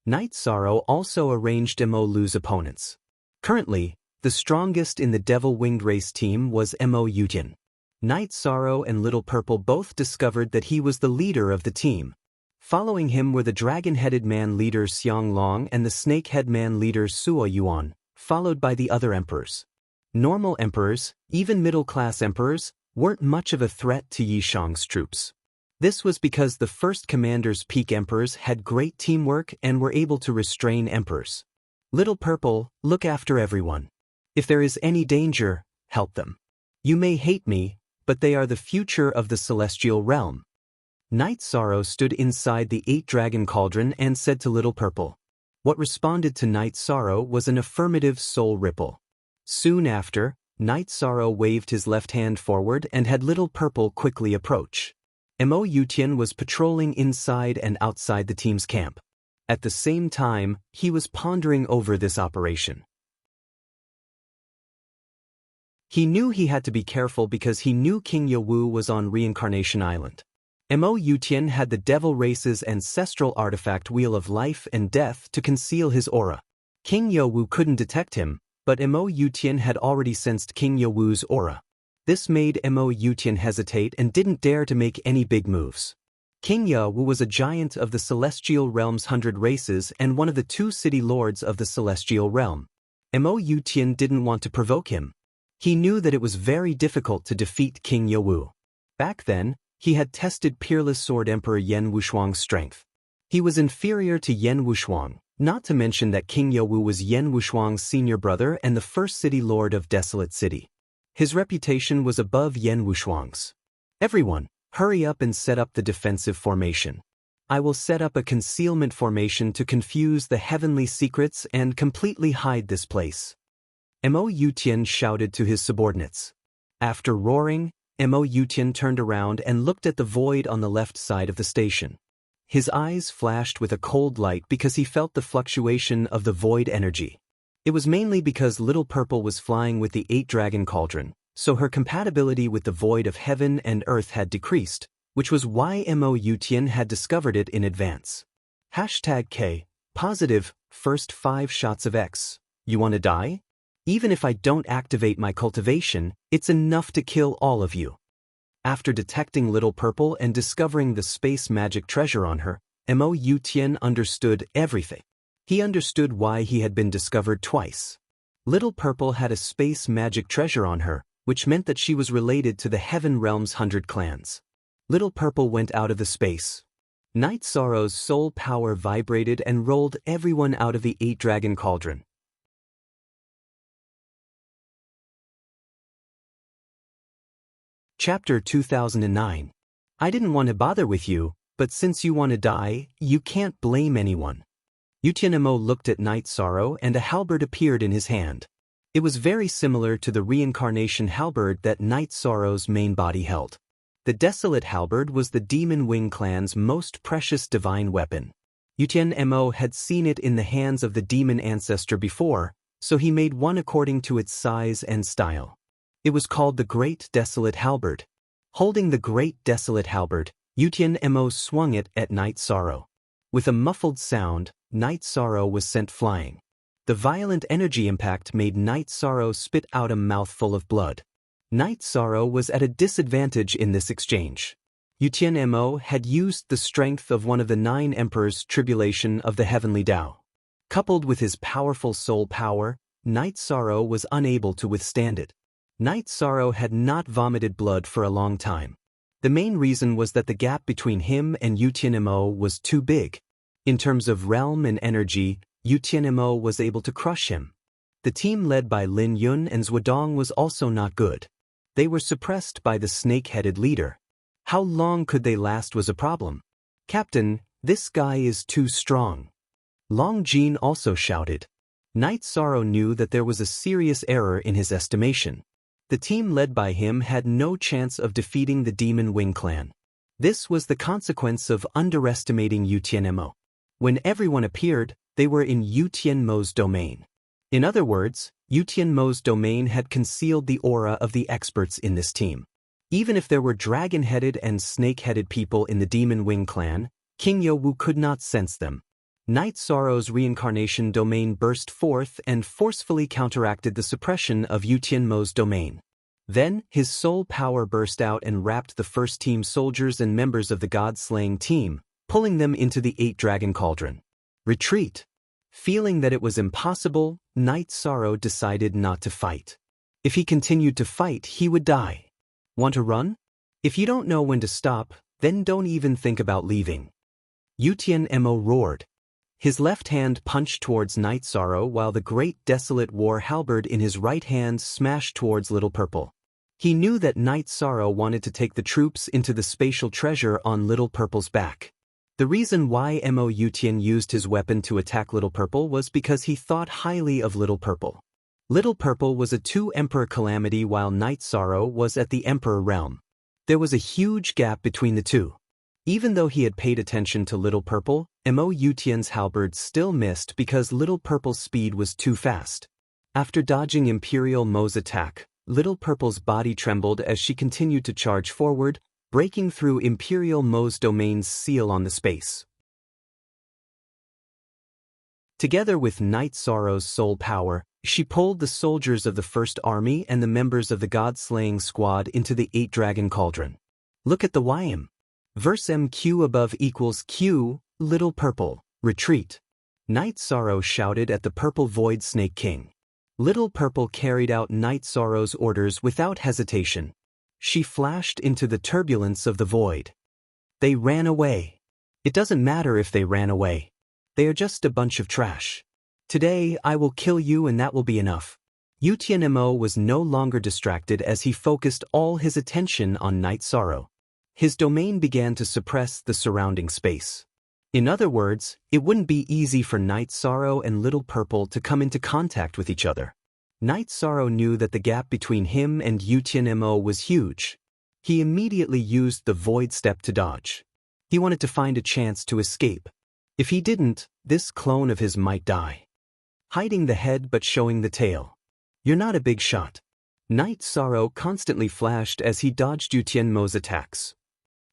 Night Sorrow also arranged Mo Lu's opponents. Currently, the strongest in the devil-winged race team was Mo Yutian. Night Sorrow and Little Purple both discovered that he was the leader of the team. Following him were the dragon-headed man leader Xiang Long and the snake-head man leader Suo Yuan, followed by the other emperors. Normal emperors, even middle-class emperors, weren't much of a threat to Yi Shang's troops. This was because the first commander's peak emperors had great teamwork and were able to restrain emperors. Little Purple, look after everyone. If there is any danger, help them. You may hate me, but they are the future of the celestial realm. Night Sorrow stood inside the 8-dragon cauldron and said to Little Purple. What responded to Night Sorrow was an affirmative soul ripple. Soon after, Night Sorrow waved his left hand forward and had Little Purple quickly approach. Mo Yutian was patrolling inside and outside the team's camp. At the same time, he was pondering over this operation. He knew he had to be careful because he knew King Yowu was on Reincarnation Island. Mo Yutian had the Devil Race's ancestral artifact Wheel of Life and Death to conceal his aura. King Yowu couldn't detect him, but Mo Yutian had already sensed King Yowu's aura. This made Mo Yutian hesitate and didn't dare to make any big moves. King Yowu was a giant of the Celestial Realm's 100 races and one of the 2 city lords of the Celestial Realm. Mo Yutian didn't want to provoke him. He knew that it was very difficult to defeat King Yowu. Back then, He had tested Peerless Sword Emperor Yen Wushuang's strength. He was inferior to Yen Wushuang, not to mention that King Youwu was Yen Wushuang's senior brother and the first city lord of Desolate City. His reputation was above Yen Wushuang's. Everyone, hurry up and set up the defensive formation. I will set up a concealment formation to confuse the heavenly secrets and completely hide this place. Mo Yutian shouted to his subordinates. After roaring, Mo Yutian turned around and looked at the void on the left side of the station. His eyes flashed with a cold light because he felt the fluctuation of the void energy. It was mainly because Little Purple was flying with the 8-dragon cauldron, so her compatibility with the void of heaven and earth had decreased, which was why Mo Yutian had discovered it in advance. #K, positive, first 5 shots of X. You wanna die? Even if I don't activate my cultivation, it's enough to kill all of you. After detecting Little Purple and discovering the space magic treasure on her, Mo Yutian understood everything. He understood why he had been discovered twice. Little Purple had a space magic treasure on her, which meant that she was related to the Heaven Realm's 100 clans. Little Purple went out of the space. Night Sorrow's soul power vibrated and rolled everyone out of the 8-dragon cauldron. Chapter 2009. I didn't want to bother with you, but since you want to die, you can't blame anyone. Yutian Mo looked at Night Sorrow and a halberd appeared in his hand. It was very similar to the reincarnation halberd that Night Sorrow's main body held. The Desolate Halberd was the Demon Wing clan's most precious divine weapon. Yutian Mo had seen it in the hands of the demon ancestor before, so he made one according to its size and style. It was called the Great Desolate Halberd. Holding the Great Desolate Halberd, Yutian Mo swung it at Night Sorrow. With a muffled sound, Night Sorrow was sent flying. The violent energy impact made Night Sorrow spit out a mouthful of blood. Night Sorrow was at a disadvantage in this exchange. Yutian Mo had used the strength of one of the 9 emperors' tribulation of the heavenly Tao. Coupled with his powerful soul power, Night Sorrow was unable to withstand it. Night Sorrow had not vomited blood for a long time. The main reason was that the gap between him and Yutian Mo was too big. In terms of realm and energy, Yutian Mo was able to crush him. The team led by Lin Yun and Zhuodong was also not good. They were suppressed by the snake-headed leader. How long could they last was a problem. Captain, this guy is too strong. Long Jin also shouted. Night Sorrow knew that there was a serious error in his estimation. The team led by him had no chance of defeating the Demon Wing clan. This was the consequence of underestimating Yutian Mo. When everyone appeared, they were in Yutian Mo's domain. In other words, Yutian Mo's domain had concealed the aura of the experts in this team. Even if there were dragon-headed and snake-headed people in the Demon Wing clan, King Youwu could not sense them. Night Sorrow's reincarnation domain burst forth and forcefully counteracted the suppression of Yutian Mo's domain. Then, his soul power burst out and wrapped the first team soldiers and members of the god-slaying team, pulling them into the 8-dragon cauldron. Retreat. Feeling that it was impossible, Night Sorrow decided not to fight. If he continued to fight, he would die. Want to run? If you don't know when to stop, then don't even think about leaving. Yutian Mo roared. His left hand punched towards Night Sorrow while the Great Desolate War halberd in his right hand smashed towards Little Purple. He knew that Night Sorrow wanted to take the troops into the spatial treasure on Little Purple's back. The reason why Mo Yutian used his weapon to attack Little Purple was because he thought highly of Little Purple. Little Purple was a 2-emperor calamity while Night Sorrow was at the Emperor realm. There was a huge gap between the two. Even though he had paid attention to Little Purple, Mo Yutian's halberd still missed because Little Purple's speed was too fast. After dodging Imperial Mo's attack, Little Purple's body trembled as she continued to charge forward, breaking through Imperial Mo's domain's seal on the space. Together with Night Sorrow's soul power, she pulled the soldiers of the First Army and the members of the God-slaying squad into the 8-dragon cauldron. Look at the YM. Verse MQ above equals Q, Little Purple, retreat. Night Sorrow shouted at the Purple Void Snake King. Little Purple carried out Night Sorrow's orders without hesitation. She flashed into the turbulence of the void. They ran away. It doesn't matter if they ran away. They are just a bunch of trash. Today I will kill you and that will be enough. Yu Tianmo was no longer distracted as he focused all his attention on Night Sorrow. His domain began to suppress the surrounding space. In other words, it wouldn't be easy for Night Sorrow and Little Purple to come into contact with each other. Night Sorrow knew that the gap between him and Yu Tianmo was huge. He immediately used the Void Step to dodge. He wanted to find a chance to escape. If he didn't, this clone of his might die. Hiding the head but showing the tail. You're not a big shot. Night Sorrow constantly flashed as he dodged Yu Tianmo's attacks.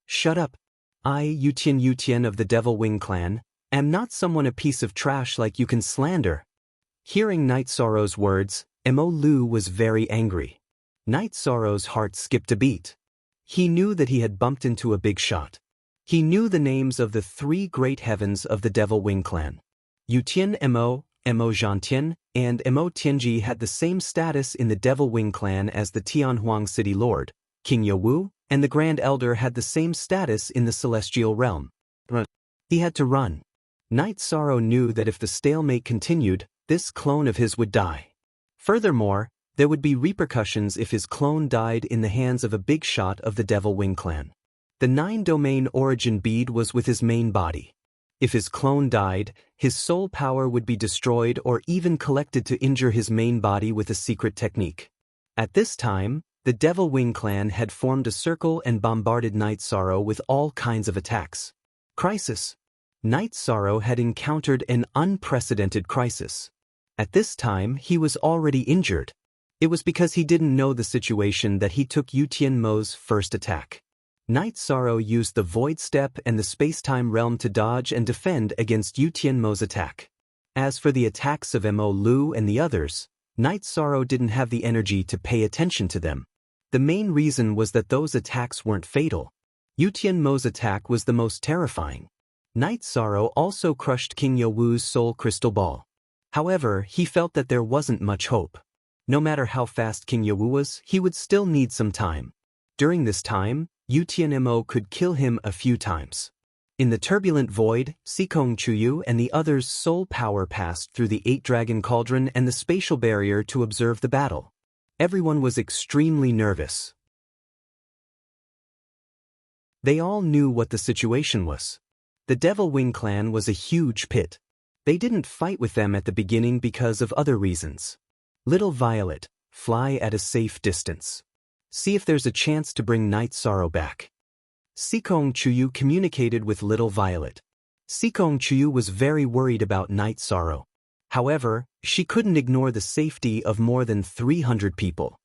Shut up. I, Yu Tian of the Devil Wing clan, am not someone a piece of trash like you can slander. Hearing Night Sorrow's words, Mo Lu was very angry. Night Sorrow's heart skipped a beat. He knew that he had bumped into a big shot. He knew the names of the three great heavens of the Devil Wing clan. Yu Tianmo, Mo Zhantian, and Mo Tianji had the same status in the Devil Wing clan as the Tianhuang City Lord. King Youwu and the Grand Elder had the same status in the Celestial Realm. He had to run. Night Sorrow knew that if the stalemate continued, this clone of his would die. Furthermore, there would be repercussions if his clone died in the hands of a big shot of the Devil Wing clan. The 9-domain origin bead was with his main body. If his clone died, his soul power would be destroyed or even collected to injure his main body with a secret technique. At this time, the Devil Wing clan had formed a circle and bombarded Night Sorrow with all kinds of attacks. Crisis. Night Sorrow had encountered an unprecedented crisis. At this time, he was already injured. It was because he didn't know the situation that he took Yu Tianmo's first attack. Night Sorrow used the Void Step and the Space-Time Realm to dodge and defend against Yu Tianmo's attack. As for the attacks of Mo Lu and the others, Night Sorrow didn't have the energy to pay attention to them. The main reason was that those attacks weren't fatal. Yu Tianmo's attack was the most terrifying. Night Sorrow also crushed King Youwu's soul crystal ball. However, he felt that there wasn't much hope. No matter how fast King Youwu was, he would still need some time. During this time, Yu Tianmo could kill him a few times. In the turbulent void, Sikong Chuyu and the others' soul power passed through the 8-dragon cauldron and the spatial barrier to observe the battle. Everyone was extremely nervous. They all knew what the situation was. The Devil Wing clan was a huge pit. They didn't fight with them at the beginning because of other reasons. Little Violet, fly at a safe distance. See if there's a chance to bring Night Sorrow back. Sikong Chuyu communicated with Little Violet. Sikong Chuyu was very worried about Night Sorrow. However, she couldn't ignore the safety of more than 300 people.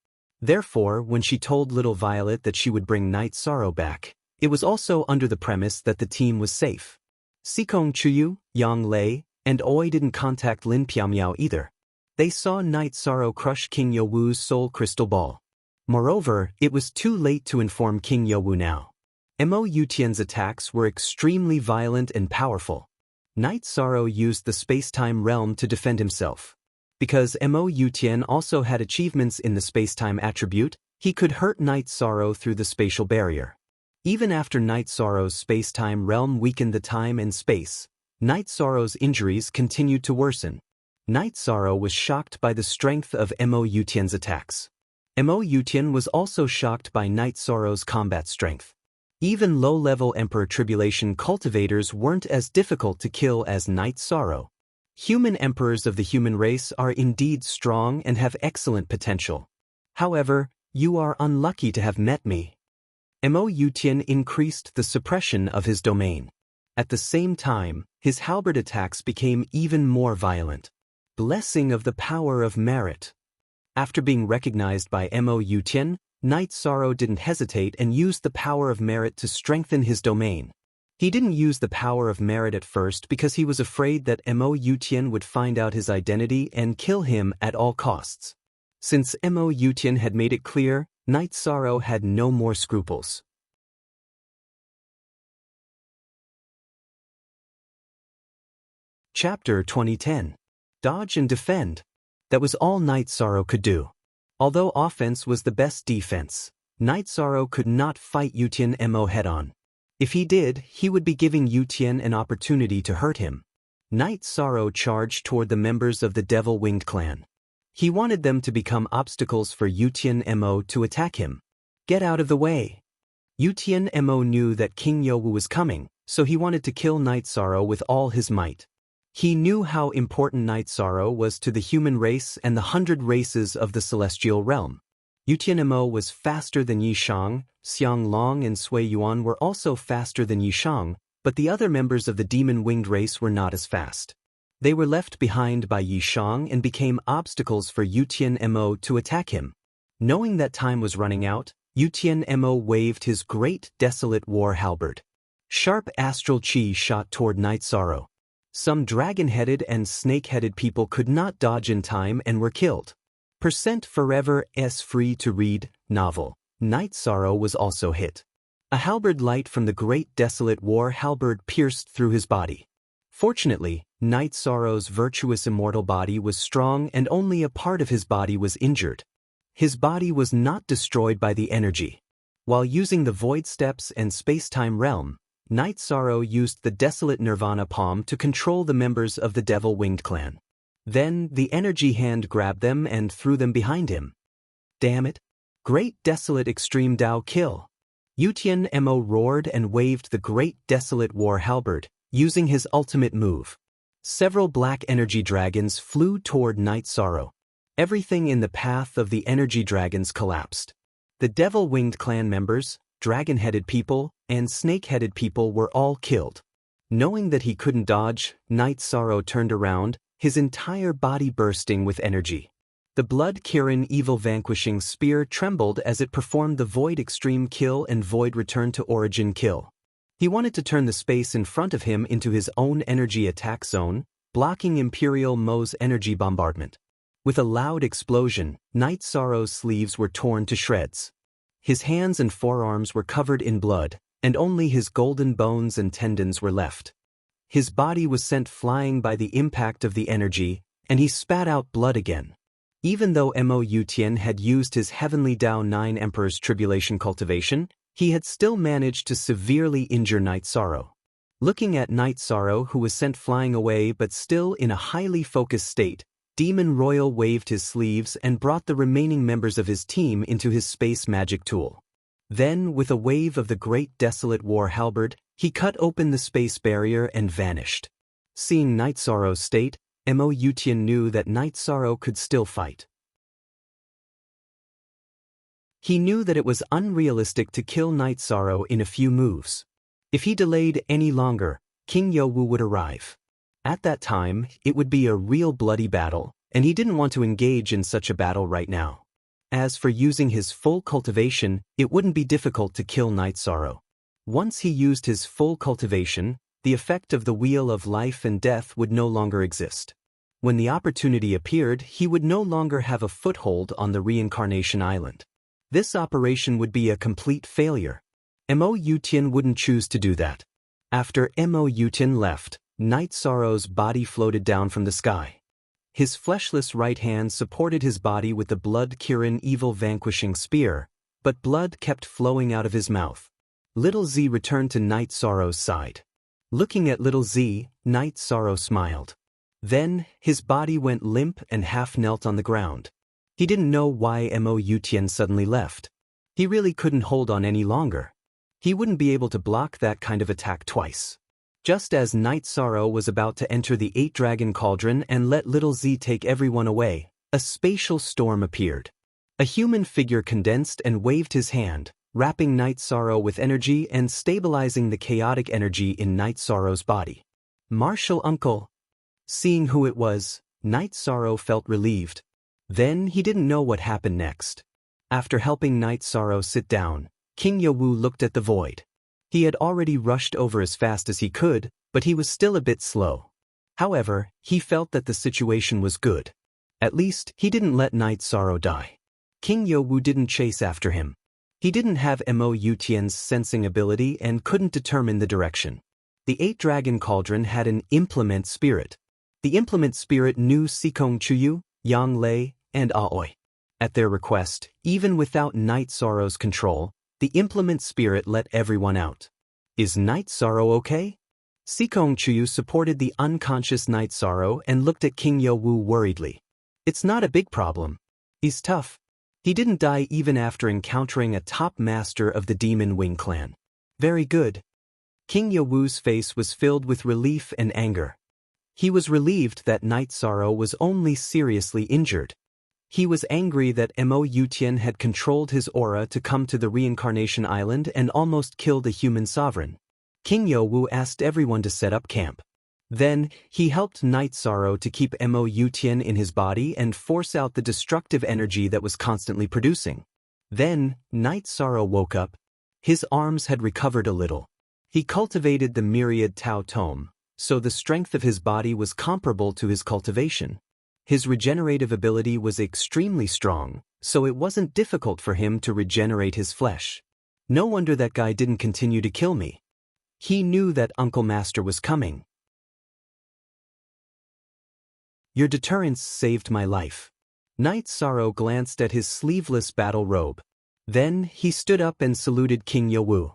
Therefore, when she told Little Violet that she would bring Night Sorrow back, it was also under the premise that the team was safe. Sikong Chuyu, Yang Lei, and Oi didn't contact Lin Piaomiao either. They saw Night Sorrow crush King Youwu's soul crystal ball. Moreover, it was too late to inform King Youwu now. Mo Yutian's attacks were extremely violent and powerful. Night Sorrow used the space-time realm to defend himself. Because Mo Yutian also had achievements in the space-time attribute, he could hurt Night Sorrow through the spatial barrier. Even after Night Sorrow's space-time realm weakened the time and space, Night Sorrow's injuries continued to worsen. Night Sorrow was shocked by the strength of Mo Yutian's attacks. Mo Yutian was also shocked by Night Sorrow's combat strength. Even low-level Emperor Tribulation cultivators weren't as difficult to kill as Night Sorrow. Human emperors of the human race are indeed strong and have excellent potential. However, you are unlucky to have met me. Mo Yutian increased the suppression of his domain. At the same time, his halberd attacks became even more violent. Blessing of the power of merit. After being recognized by Mo Yutian, Night Sorrow didn't hesitate and used the power of merit to strengthen his domain. He didn't use the power of merit at first because he was afraid that Mo Yutian would find out his identity and kill him at all costs. Since Mo Yutian had made it clear, Night Sorrow had no more scruples. Chapter 2010. Dodge and defend. That was all Night Sorrow could do. Although offense was the best defense, Night Sorrow could not fight Yutian Mo head-on. If he did, he would be giving Yutian an opportunity to hurt him. Night Sorrow charged toward the members of the Devil-Winged clan. He wanted them to become obstacles for Yutian Mo to attack him. Get out of the way! Yutian Mo knew that King Yowu was coming, so he wanted to kill Night Sorrow with all his might. He knew how important Night Sorrow was to the human race and the 100 races of the celestial realm. Yutian Mo was faster than Yishang, Xiang Long and Sui Yuan were also faster than Yishang, but the other members of the demon-winged race were not as fast. They were left behind by Yishang and became obstacles for Yutian Mo to attack him. Knowing that time was running out, Yutian Mo waved his great desolate war halberd. Sharp astral chi shot toward Night Sorrow. Some dragon-headed and snake-headed people could not dodge in time and were killed. Forever s free to read novel. Night Sorrow was also hit. A halberd light from the great desolate war halberd pierced through his body. Fortunately, Night Sorrow's virtuous immortal body was strong and only a part of his body was injured. His body was not destroyed by the energy. While using the Void Steps and Space-Time Realm, Night Sorrow used the Desolate Nirvana Palm to control the members of the Devil-Winged clan. Then, the energy hand grabbed them and threw them behind him. Damn it! Great Desolate Extreme Dao Kill! Yutian Mo roared and waved the Great Desolate War Halberd, using his ultimate move. Several black energy dragons flew toward Night Sorrow. Everything in the path of the energy dragons collapsed. The Devil-Winged clan members, dragon-headed people, and snake-headed people were all killed. Knowing that he couldn't dodge, Night Sorrow turned around, his entire body bursting with energy. The Blood Kirin Evil Vanquishing Spear trembled as it performed the Void Extreme Kill and Void Return to Origin Kill. He wanted to turn the space in front of him into his own energy attack zone, blocking Imperial Mo's energy bombardment. With a loud explosion, Night Sorrow's sleeves were torn to shreds. His hands and forearms were covered in blood, and only his golden bones and tendons were left. His body was sent flying by the impact of the energy, and he spat out blood again. Even though Mo Yutian had used his Heavenly Dao 9 Emperor's Tribulation cultivation, he had still managed to severely injure Night Sorrow. Looking at Night Sorrow, who was sent flying away but still in a highly focused state, Demon Royal waved his sleeves and brought the remaining members of his team into his space magic tool. Then, with a wave of the Great Desolate War Halberd, he cut open the space barrier and vanished. Seeing Night Sorrow's state, Mo Yutian knew that Night Sorrow could still fight. He knew that it was unrealistic to kill Night Sorrow in a few moves. If he delayed any longer, King Yowu would arrive. At that time, it would be a real bloody battle, and he didn't want to engage in such a battle right now. As for using his full cultivation, it wouldn't be difficult to kill Night Sorrow. Once he used his full cultivation, the effect of the Wheel of Life and Death would no longer exist. When the opportunity appeared, he would no longer have a foothold on the Reincarnation Island. This operation would be a complete failure. Mo Yutian wouldn't choose to do that. After Mo Yutian left, Night Sorrow's body floated down from the sky. His fleshless right hand supported his body with the Blood Kirin Evil Vanquishing Spear, but blood kept flowing out of his mouth. Little Z returned to Night Sorrow's side. Looking at Little Z, Night Sorrow smiled. Then, his body went limp and half knelt on the ground. He didn't know why Mo Yutian suddenly left. He really couldn't hold on any longer. He wouldn't be able to block that kind of attack twice. Just as Night Sorrow was about to enter the 8-Dragon Cauldron and let Little Z take everyone away, a spatial storm appeared. A human figure condensed and waved his hand, wrapping Night Sorrow with energy and stabilizing the chaotic energy in Night Sorrow's body. Martial Uncle. Seeing who it was, Night Sorrow felt relieved. Then he didn't know what happened next. After helping Night Sorrow sit down, King Yowu looked at the void. He had already rushed over as fast as he could, but he was still a bit slow. However, he felt that the situation was good. At least, he didn't let Night Sorrow die. King Yowu didn't chase after him. He didn't have Mo Yutian's sensing ability and couldn't determine the direction. The 8-Dragon Cauldron had an implement spirit. The implement spirit knew Sikong Chuyu, Yang Lei, and Aoi. At their request, even without Night Sorrow's control, the implement spirit let everyone out. Is Night Sorrow okay? Sikong Chuyu supported the unconscious Night Sorrow and looked at King Yo-woo worriedly. It's not a big problem. He's tough. He didn't die even after encountering a top master of the Demon Wing clan. Very good. King Yo-woo's face was filled with relief and anger. He was relieved that Night Sorrow was only seriously injured. He was angry that Mo Yutian had controlled his aura to come to the Reincarnation Island and almost killed a human sovereign. King Yo-woo asked everyone to set up camp. Then, he helped Night Sorrow to keep Mo Yutian in his body and force out the destructive energy that was constantly producing. Then, Night Sorrow woke up. His arms had recovered a little. He cultivated the myriad Tao Tome, so the strength of his body was comparable to his cultivation. His regenerative ability was extremely strong, so it wasn't difficult for him to regenerate his flesh. No wonder that guy didn't continue to kill me. He knew that Uncle Master was coming. Your deterrence saved my life. Night Sorrow glanced at his sleeveless battle robe. Then, he stood up and saluted King Yo-woo.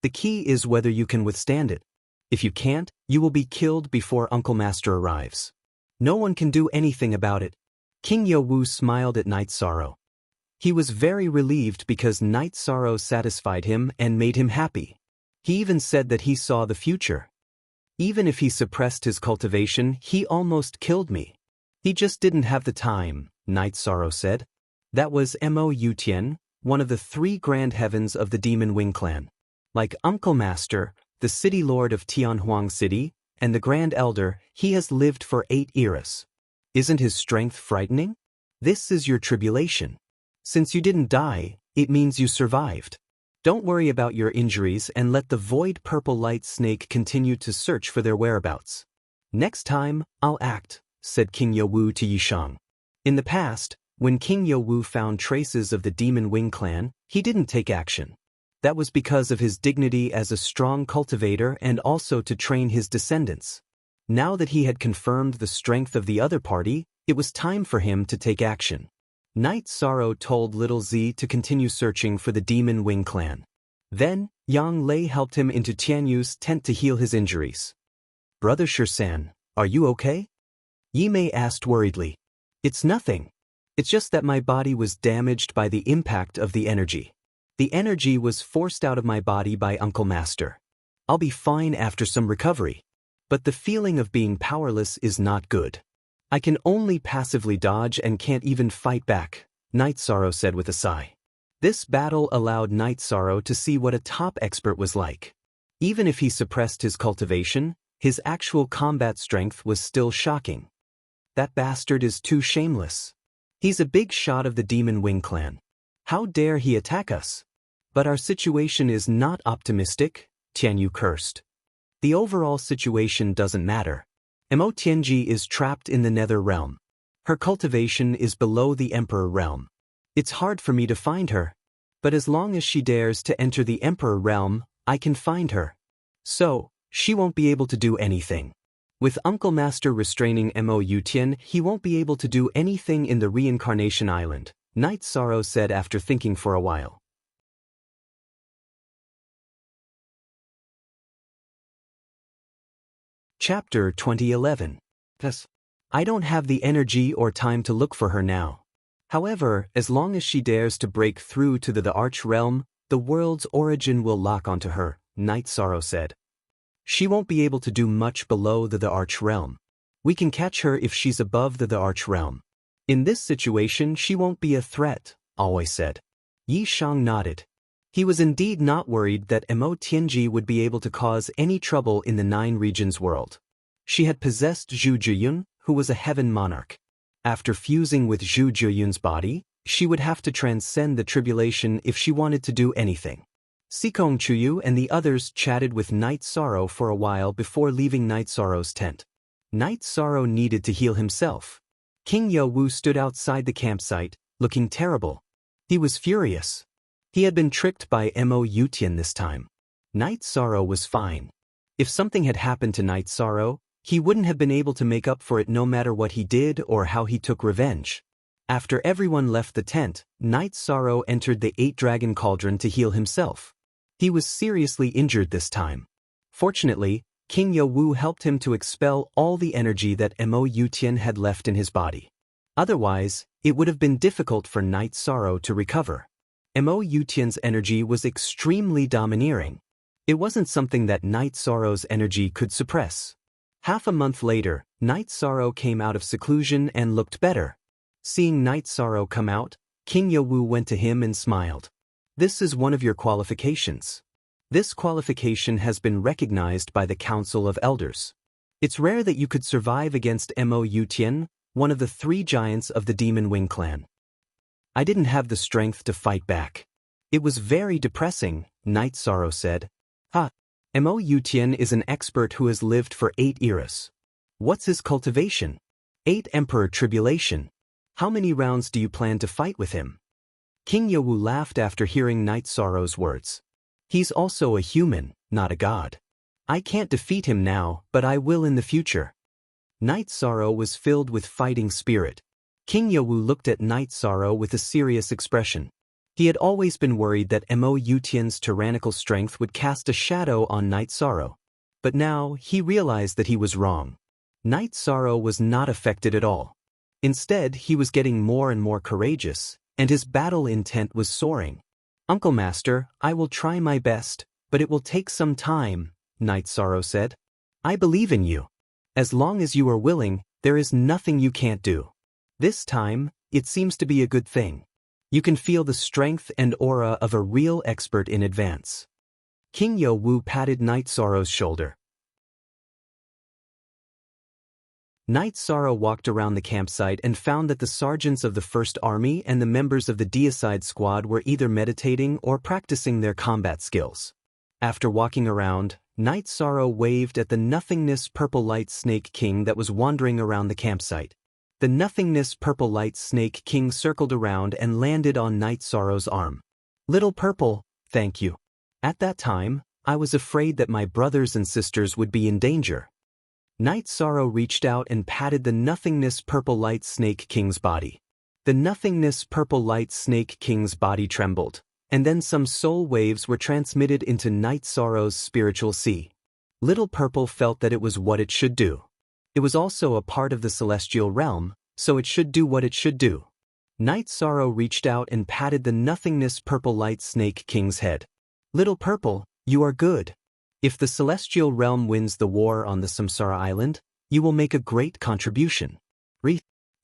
The key is whether you can withstand it. If you can't, you will be killed before Uncle Master arrives. No one can do anything about it. King Yo-woo smiled at Night Sorrow. He was very relieved because Night Sorrow satisfied him and made him happy. He even said that he saw the future. Even if he suppressed his cultivation, he almost killed me. He just didn't have the time, Night Sorrow said. That was Mo Yutian, one of the 3 grand heavens of the Demon Wing clan. Like Uncle Master, the city lord of Tianhuang City, and the Grand Elder, he has lived for 8 eras. Isn't his strength frightening? This is your tribulation. Since you didn't die, it means you survived. Don't worry about your injuries and let the void purple light snake continue to search for their whereabouts. Next time, I'll act, said King Yo-woo to Yishang. In the past, when King Yo-woo found traces of the Demon Wing clan, he didn't take action. That was because of his dignity as a strong cultivator and also to train his descendants. Now that he had confirmed the strength of the other party, it was time for him to take action. Night Sorrow told Little Z to continue searching for the Demon Wing clan. Then, Yang Lei helped him into Tianyu's tent to heal his injuries. Brother Shirsan, are you okay? Yi Mei asked worriedly. It's nothing. It's just that my body was damaged by the impact of the energy. The energy was forced out of my body by Uncle Master. I'll be fine after some recovery. But the feeling of being powerless is not good. I can only passively dodge and can't even fight back, Night Sorrow said with a sigh. This battle allowed Night Sorrow to see what a top expert was like. Even if he suppressed his cultivation, his actual combat strength was still shocking. That bastard is too shameless. He's a big shot of the Demon Wing clan. How dare he attack us? But our situation is not optimistic, Tianyu cursed. The overall situation doesn't matter. Mo Tianji is trapped in the Nether Realm. Her cultivation is below the Emperor Realm. It's hard for me to find her. But as long as she dares to enter the Emperor Realm, I can find her. So, she won't be able to do anything. With Uncle Master restraining Mo Yutian, he won't be able to do anything in the Reincarnation Island, Night Sorrow said after thinking for a while. Chapter 2011. Thus, I don't have the energy or time to look for her now. However, as long as she dares to break through to the Arch Realm, the world's origin will lock onto her, Night Sorrow said. She won't be able to do much below the Arch Realm. We can catch her if she's above the Arch Realm. In this situation, she won't be a threat, Always said. Yi Shang nodded. He was indeed not worried that Mo Tianji would be able to cause any trouble in the 9 regions world. She had possessed Zhu Zhiyun, who was a heaven monarch. After fusing with Zhu Zhiyun's body, she would have to transcend the tribulation if she wanted to do anything. Sikong Chuyu and the others chatted with Night Sorrow for a while before leaving Night Sorrow's tent. Night Sorrow needed to heal himself. King Yo-woo stood outside the campsite, looking terrible. He was furious. He had been tricked by Mo Yutian this time. Night Sorrow was fine. If something had happened to Night Sorrow, he wouldn't have been able to make up for it no matter what he did or how he took revenge. After everyone left the tent, Night Sorrow entered the 8-dragon cauldron to heal himself. He was seriously injured this time. Fortunately, King Yo-woo helped him to expel all the energy that Mo Yutian had left in his body. Otherwise, it would have been difficult for Night Sorrow to recover. Mo Yutian's energy was extremely domineering. It wasn't something that Night Sorrow's energy could suppress. Half a month later, Night Sorrow came out of seclusion and looked better. Seeing Night Sorrow come out, King Yo-woo went to him and smiled. "This is one of your qualifications. This qualification has been recognized by the Council of Elders. It's rare that you could survive against Mo Yutian, one of the 3 giants of the Demon Wing clan." "I didn't have the strength to fight back. It was very depressing," Night Sorrow said. Mo Yutian is an expert who has lived for 8 eras. What's his cultivation? 8 Emperor Tribulation. How many rounds do you plan to fight with him?" King Yo-woo laughed after hearing Night Sorrow's words. "He's also a human, not a god. I can't defeat him now, but I will in the future." Night Sorrow was filled with fighting spirit. King Yo-woo looked at Night Sorrow with a serious expression. He had always been worried that Mo Yutian's tyrannical strength would cast a shadow on Night Sorrow. But now, he realized that he was wrong. Night Sorrow was not affected at all. Instead, he was getting more and more courageous, and his battle intent was soaring. "Uncle Master, I will try my best, but it will take some time," Night Sorrow said. "I believe in you. As long as you are willing, there is nothing you can't do. This time, it seems to be a good thing. You can feel the strength and aura of a real expert in advance." King Yo-woo patted Night Sorrow's shoulder. Night Sorrow walked around the campsite and found that the sergeants of the First Army and the members of the Deicide Squad were either meditating or practicing their combat skills. After walking around, Night Sorrow waved at the nothingness Purple Light Snake King that was wandering around the campsite. The nothingness Purple Light Snake King circled around and landed on Night Sorrow's arm. "Little Purple, thank you. At that time, I was afraid that my brothers and sisters would be in danger." Night Sorrow reached out and patted the nothingness Purple Light Snake King's body. The nothingness Purple Light Snake King's body trembled, and then some soul waves were transmitted into Night Sorrow's spiritual sea. Little Purple felt that it was what it should do. It was also a part of the celestial realm, so it should do what it should do. Night Sorrow reached out and patted the nothingness Purple Light Snake King's head. "Little Purple, you are good. If the celestial realm wins the war on the Samsara Island, you will make a great contribution."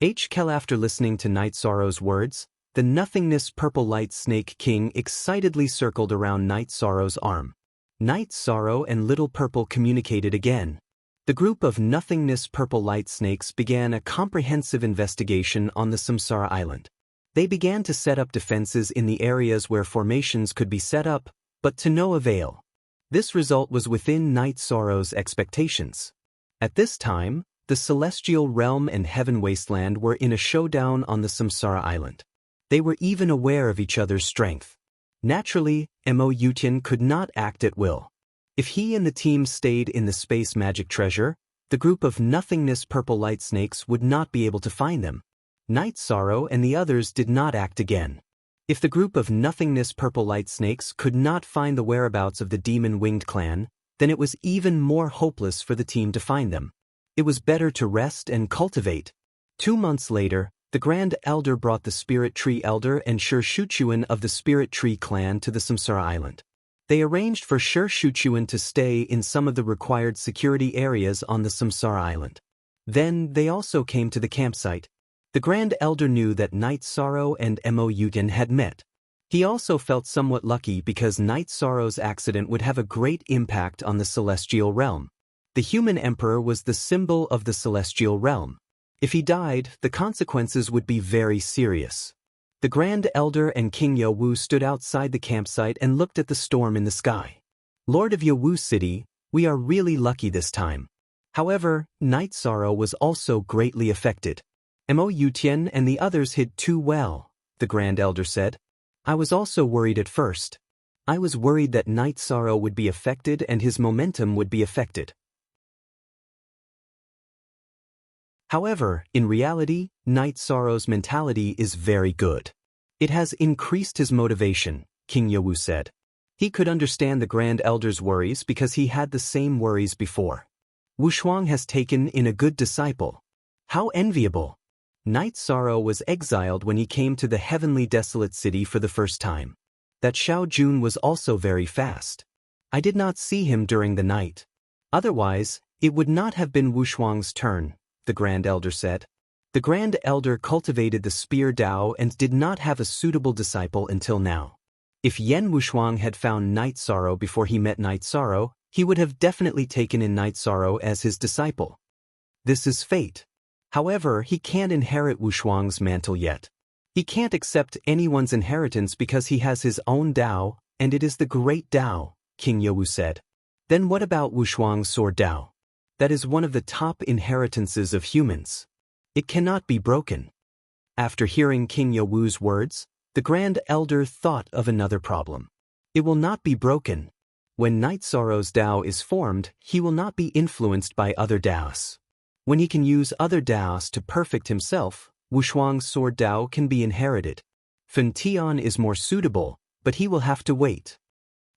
After listening to Night Sorrow's words, the nothingness Purple Light Snake King excitedly circled around Night Sorrow's arm. Night Sorrow and Little Purple communicated again. The group of nothingness Purple Light Snakes began a comprehensive investigation on the Samsara Island. They began to set up defenses in the areas where formations could be set up, but to no avail. This result was within Night Sorrow's expectations. At this time, the celestial realm and heaven wasteland were in a showdown on the Samsara Island. They were even aware of each other's strength. Naturally, Mo Yutian could not act at will. If he and the team stayed in the space magic treasure, the group of nothingness Purple Light Snakes would not be able to find them. Night Sorrow and the others did not act again. If the group of nothingness Purple Light Snakes could not find the whereabouts of the Demon Winged clan, then it was even more hopeless for the team to find them. It was better to rest and cultivate. 2 months later, the Grand Elder brought the Spirit Tree Elder and Sher Shuchuan of the Spirit Tree clan to the Samsara Island. They arranged for Sher Shuchuan to stay in some of the required security areas on the Samsara Island. Then they also came to the campsite. The Grand Elder knew that Night Sorrow and Mo Yutian had met. He also felt somewhat lucky because Night Sorrow's accident would have a great impact on the celestial realm. The human emperor was the symbol of the celestial realm. If he died, the consequences would be very serious. The Grand Elder and King Yo-woo stood outside the campsite and looked at the storm in the sky. "Lord of Yo-woo City, we are really lucky this time." However, Night Sorrow was also greatly affected. Mo Yutian and the others hid too well, the Grand Elder said. "I was also worried at first. I was worried that Night Sorrow would be affected and his momentum would be affected." However, in reality, Night Sorrow's mentality is very good. It has increased his motivation, King Yowu said. He could understand the Grand Elder's worries because he had the same worries before. Wushuang has taken in a good disciple. How enviable! Night Sorrow was exiled when he came to the heavenly desolate city for the first time. That Xiao Jun was also very fast. I did not see him during the night. Otherwise, it would not have been Wushuang's turn, the Grand Elder said. The Grand Elder cultivated the Spear Dao and did not have a suitable disciple until now. If Yen Wushuang had found Night Sorrow before he met Night Sorrow, he would have definitely taken in Night Sorrow as his disciple. This is fate. However, he can't inherit Wushuang's mantle yet. He can't accept anyone's inheritance because he has his own Dao, and it is the great Dao, King Yowu said. Then what about Wushuang's sword Dao? That is one of the top inheritances of humans. It cannot be broken. After hearing King Yowu's words, the Grand Elder thought of another problem. It will not be broken. When Night Sorrow's Dao is formed, he will not be influenced by other Daos. When he can use other Daos to perfect himself, Wushuang's sword Dao can be inherited. Fen Tian is more suitable, but he will have to wait.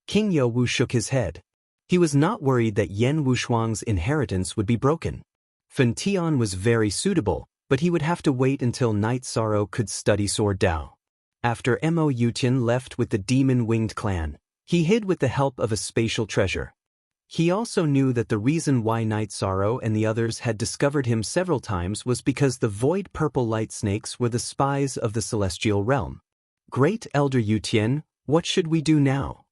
King Yowu shook his head. He was not worried that Yen Wushuang's inheritance would be broken. Fen Tian was very suitable, but he would have to wait until Night Sorrow could study sword Dao. After Mo Yutian left with the demon-winged clan, he hid with the help of a spatial treasure. He also knew that the reason why Night Sorrow and the others had discovered him several times was because the void purple light snakes were the spies of the celestial realm. Great Elder Yutian, what should we do now?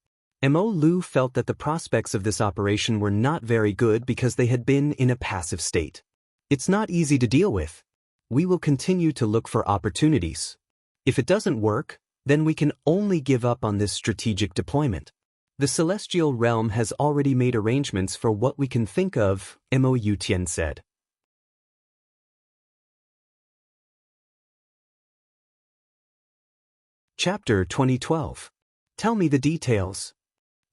Mo Lu felt that the prospects of this operation were not very good because they had been in a passive state. It's not easy to deal with. We will continue to look for opportunities. If it doesn't work, then we can only give up on this strategic deployment. The celestial realm has already made arrangements for what we can think of, Mo Yutian said. Chapter 2012. Tell me the details.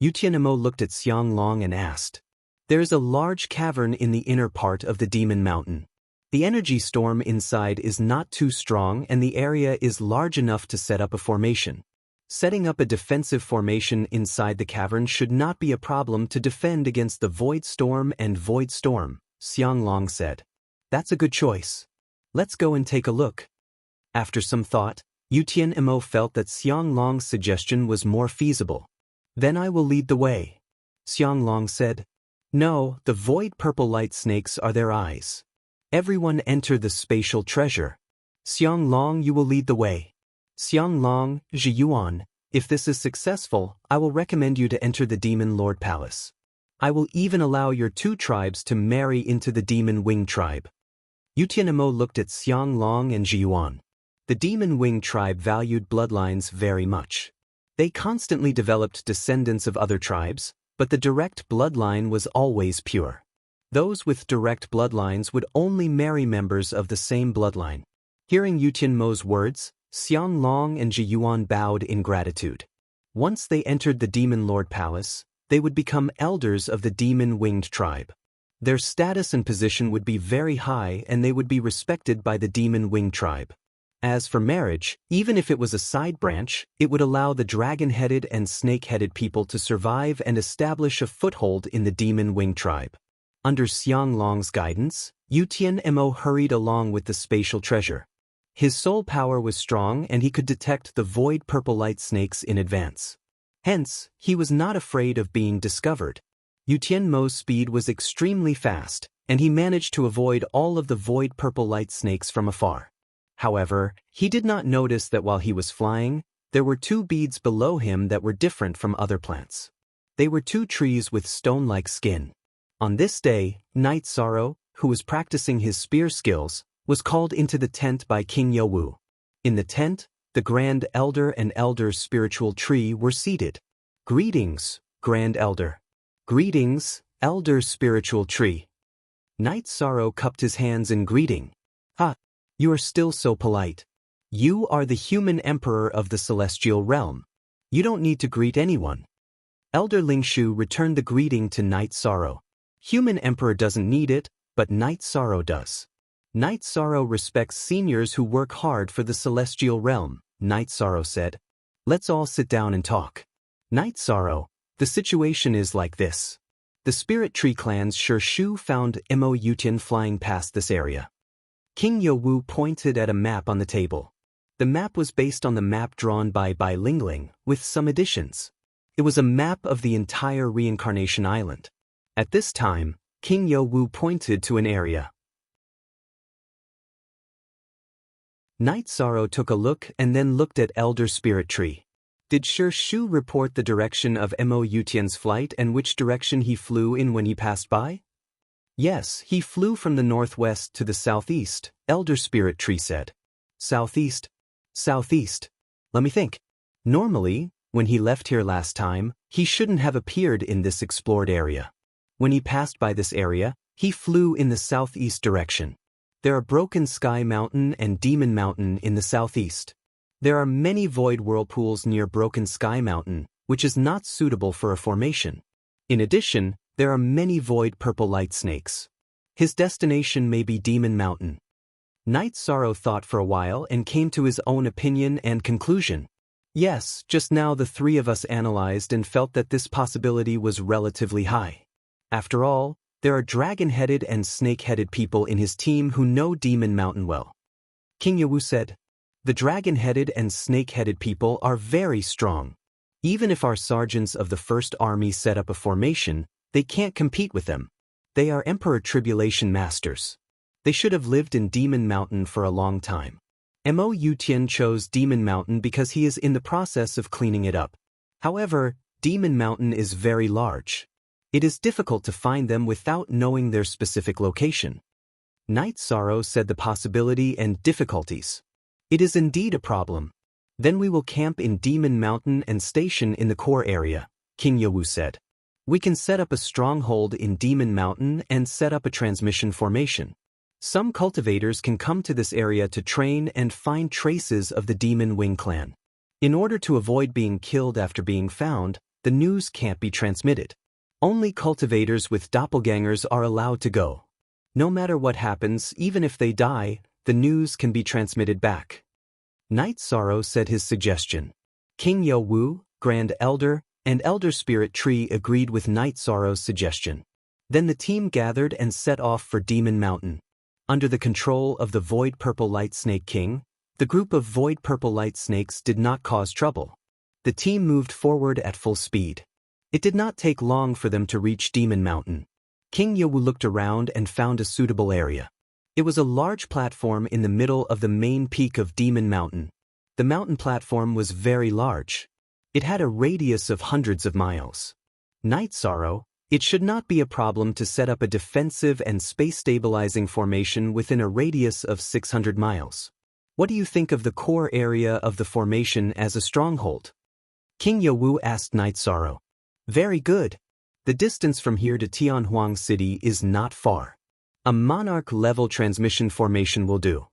Yutian Mo looked at Xiang Long and asked. There is a large cavern in the inner part of the Demon Mountain. The energy storm inside is not too strong and the area is large enough to set up a formation. Setting up a defensive formation inside the cavern should not be a problem to defend against the Void Storm and Void Storm, Xiang Long said. That's a good choice. Let's go and take a look. After some thought, Yutian Mo felt that Xiang Long's suggestion was more feasible. Then I will lead the way. Xiang Long said. No, the void purple light snakes are their eyes. Everyone enter the spatial treasure. Xiang Long, you will lead the way. Xiang Long, Zhi Yuan, if this is successful, I will recommend you to enter the Demon Lord Palace. I will even allow your two tribes to marry into the Demon Wing tribe. Yutian Mo looked at Xiang Long and Zhi Yuan. The Demon Wing tribe valued bloodlines very much. They constantly developed descendants of other tribes, but the direct bloodline was always pure. Those with direct bloodlines would only marry members of the same bloodline. Hearing Yutian Mo's words, Xiang Long and Zhi Yuan bowed in gratitude. Once they entered the Demon Lord Palace, they would become elders of the Demon-Winged tribe. Their status and position would be very high and they would be respected by the Demon-Winged tribe. As for marriage, even if it was a side branch, it would allow the dragon-headed and snake-headed people to survive and establish a foothold in the Demon-Wing tribe. Under Xiang Long's guidance, Yutian Mo hurried along with the spatial treasure. His soul power was strong and he could detect the void purple light snakes in advance. Hence, he was not afraid of being discovered. Yutian Mo's speed was extremely fast, and he managed to avoid all of the void purple light snakes from afar. However, he did not notice that while he was flying, there were two beads below him that were different from other plants. They were two trees with stone-like skin. On this day, Night Sorrow, who was practicing his spear skills, was called into the tent by King Yowu. In the tent, the Grand Elder and Elder's spiritual tree were seated. Greetings, Grand Elder. Greetings, Elder spiritual tree. Night Sorrow cupped his hands in greeting. Ha! You are still so polite. You are the human emperor of the celestial realm. You don't need to greet anyone. Elder Lingshu returned the greeting to Night Sorrow. Human emperor doesn't need it, but Night Sorrow does. Night Sorrow respects seniors who work hard for the celestial realm, Night Sorrow said. Let's all sit down and talk. Night Sorrow, the situation is like this. The Spirit Tree clan's Shu found Mo Yutian flying past this area. King Yo-Wu pointed at a map on the table. The map was based on the map drawn by Bai Lingling, with some additions. It was a map of the entire Reincarnation Island. At this time, King Yo-Wu pointed to an area. Night Sorrow took a look and then looked at Elder Spirit Tree. Did Shu report the direction of Mo Yutian's flight and which direction he flew in when he passed by? Yes, he flew from the northwest to the southeast, Elder Spirit Tree said. Southeast? Southeast. Let me think. Normally, when he left here last time, he shouldn't have appeared in this explored area. When he passed by this area, he flew in the southeast direction. There are Broken Sky Mountain and Demon Mountain in the southeast. There are many void whirlpools near Broken Sky Mountain, which is not suitable for a formation. In addition, there are many void purple light snakes. His destination may be Demon Mountain. Night Sorrow thought for a while and came to his own opinion and conclusion. Yes, just now the three of us analyzed and felt that this possibility was relatively high. After all, there are dragon-headed and snake-headed people in his team who know Demon Mountain well. King Yo-Wu said, the dragon-headed and snake-headed people are very strong. Even if our sergeants of the First Army set up a formation, they can't compete with them. They are Emperor Tribulation Masters. They should have lived in Demon Mountain for a long time. Mo Yutian chose Demon Mountain because he is in the process of cleaning it up. However, Demon Mountain is very large. It is difficult to find them without knowing their specific location. Night Sorrow said the possibility and difficulties. It is indeed a problem. Then we will camp in Demon Mountain and station in the core area, King Yo-Wu said. We can set up a stronghold in Demon Mountain and set up a transmission formation. Some cultivators can come to this area to train and find traces of the Demon Wing clan. In order to avoid being killed after being found, the news can't be transmitted. Only cultivators with doppelgangers are allowed to go. No matter what happens, even if they die, the news can be transmitted back. Night Sorrow said his suggestion. King Yo-Wu, Grand Elder, and Elder Spirit Tree agreed with Night Sorrow's suggestion. Then the team gathered and set off for Demon Mountain. Under the control of the Void Purple Light Snake King, the group of Void Purple Light Snakes did not cause trouble. The team moved forward at full speed. It did not take long for them to reach Demon Mountain. King Yo-Wu looked around and found a suitable area. It was a large platform in the middle of the main peak of Demon Mountain. The mountain platform was very large. It had a radius of hundreds of miles. Night Sorrow, it should not be a problem to set up a defensive and space-stabilizing formation within a radius of 600 miles. What do you think of the core area of the formation as a stronghold? King Yo-Wu asked Night Sorrow. Very good. The distance from here to Tianhuang City is not far. A monarch-level transmission formation will do.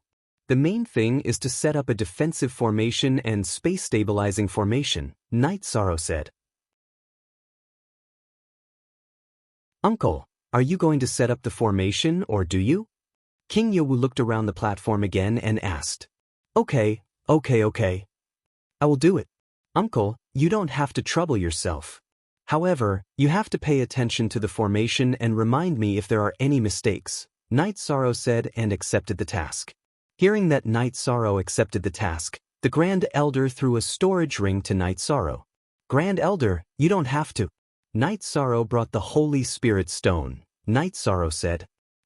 The main thing is to set up a defensive formation and space-stabilizing formation, Night Sorrow said. Uncle, are you going to set up the formation or do you? King Yo-Wu looked around the platform again and asked. Okay. I will do it. Uncle, you don't have to trouble yourself. However, you have to pay attention to the formation and remind me if there are any mistakes, Night Sorrow said and accepted the task. Hearing that Night Sorrow accepted the task, the Grand Elder threw a storage ring to Night Sorrow. Grand Elder, you don't have to. Night Sorrow brought the Holy Spirit Stone. Night Sorrow said,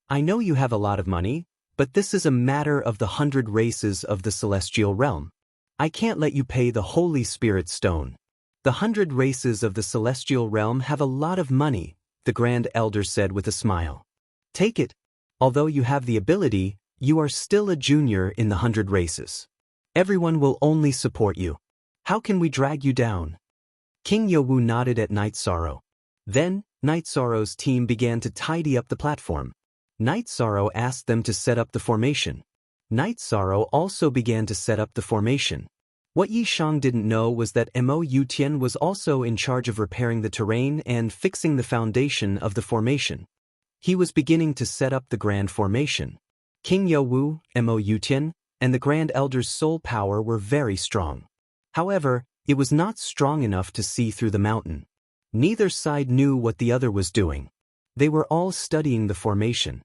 I know you have a lot of money, but this is a matter of the 100 races of the celestial realm. I can't let you pay the Holy Spirit Stone. The 100 races of the celestial realm have a lot of money, the Grand Elder said with a smile. Take it. Although you have the ability, you are still a junior in the 100 races. Everyone will only support you. How can we drag you down? King Yo-Wu nodded at Night Sorrow. Then, Night Sorrow's team began to tidy up the platform. Night Sorrow asked them to set up the formation. Night Sorrow also began to set up the formation. What Yi Shang didn't know was that Mo Yutian was also in charge of repairing the terrain and fixing the foundation of the formation. He was beginning to set up the grand formation. King Yowu, Mo Yutian, and the Grand Elder's soul power were very strong. However, it was not strong enough to see through the mountain. Neither side knew what the other was doing. They were all studying the formation.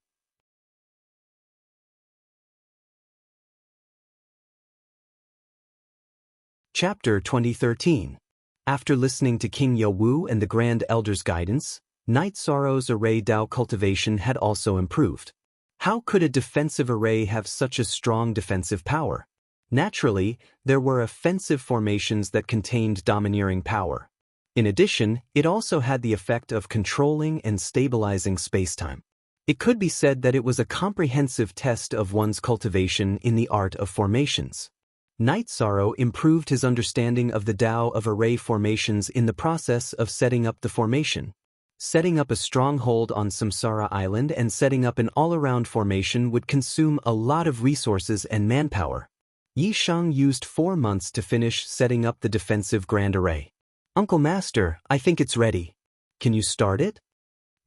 Chapter 2013. After listening to King Yowu and the Grand Elder's guidance, Night Sorrow's array Dao cultivation had also improved. How could a defensive array have such a strong defensive power? Naturally, there were offensive formations that contained domineering power. In addition, it also had the effect of controlling and stabilizing spacetime. It could be said that it was a comprehensive test of one's cultivation in the art of formations. Night Sorrow improved his understanding of the Tao of array formations in the process of setting up the formation. Setting up a stronghold on Samsara Island and setting up an all-around formation would consume a lot of resources and manpower. Yi Shang used 4 months to finish setting up the defensive Grand Array. Uncle Master, I think it's ready. Can you start it?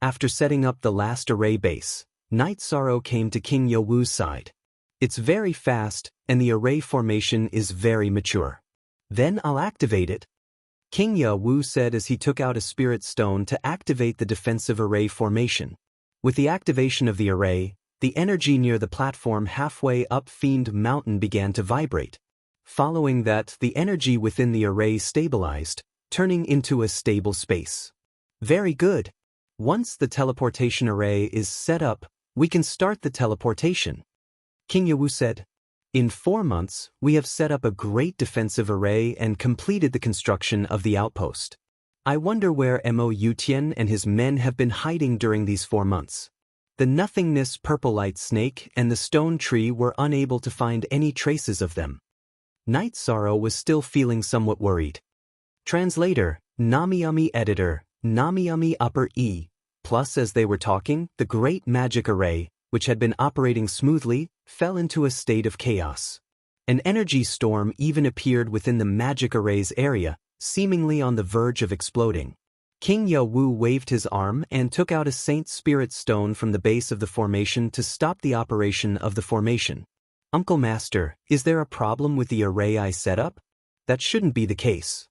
After setting up the last array base, Night Sorrow came to King Yowu's side. It's very fast, and the array formation is very mature. Then I'll activate it. King Yowu said as he took out a spirit stone to activate the defensive array formation. With the activation of the array, the energy near the platform halfway up Fiend Mountain began to vibrate. Following that, the energy within the array stabilized, turning into a stable space. Very good. Once the teleportation array is set up, we can start the teleportation. King Yowu said, in 4 months, we have set up a great defensive array and completed the construction of the outpost. I wonder where Mo Yutian and his men have been hiding during these 4 months. The nothingness purple light snake and the stone tree were unable to find any traces of them. Night Sorrow was still feeling somewhat worried. Translator, Namiyami Editor, Namiyami Upper E. Plus, as they were talking, the great magic array, which had been operating smoothly, fell into a state of chaos. An energy storm even appeared within the magic array's area, seemingly on the verge of exploding. King Yowu waved his arm and took out a Saint Spirit stone from the base of the formation to stop the operation of the formation. Uncle Master, is there a problem with the array I set up? That shouldn't be the case.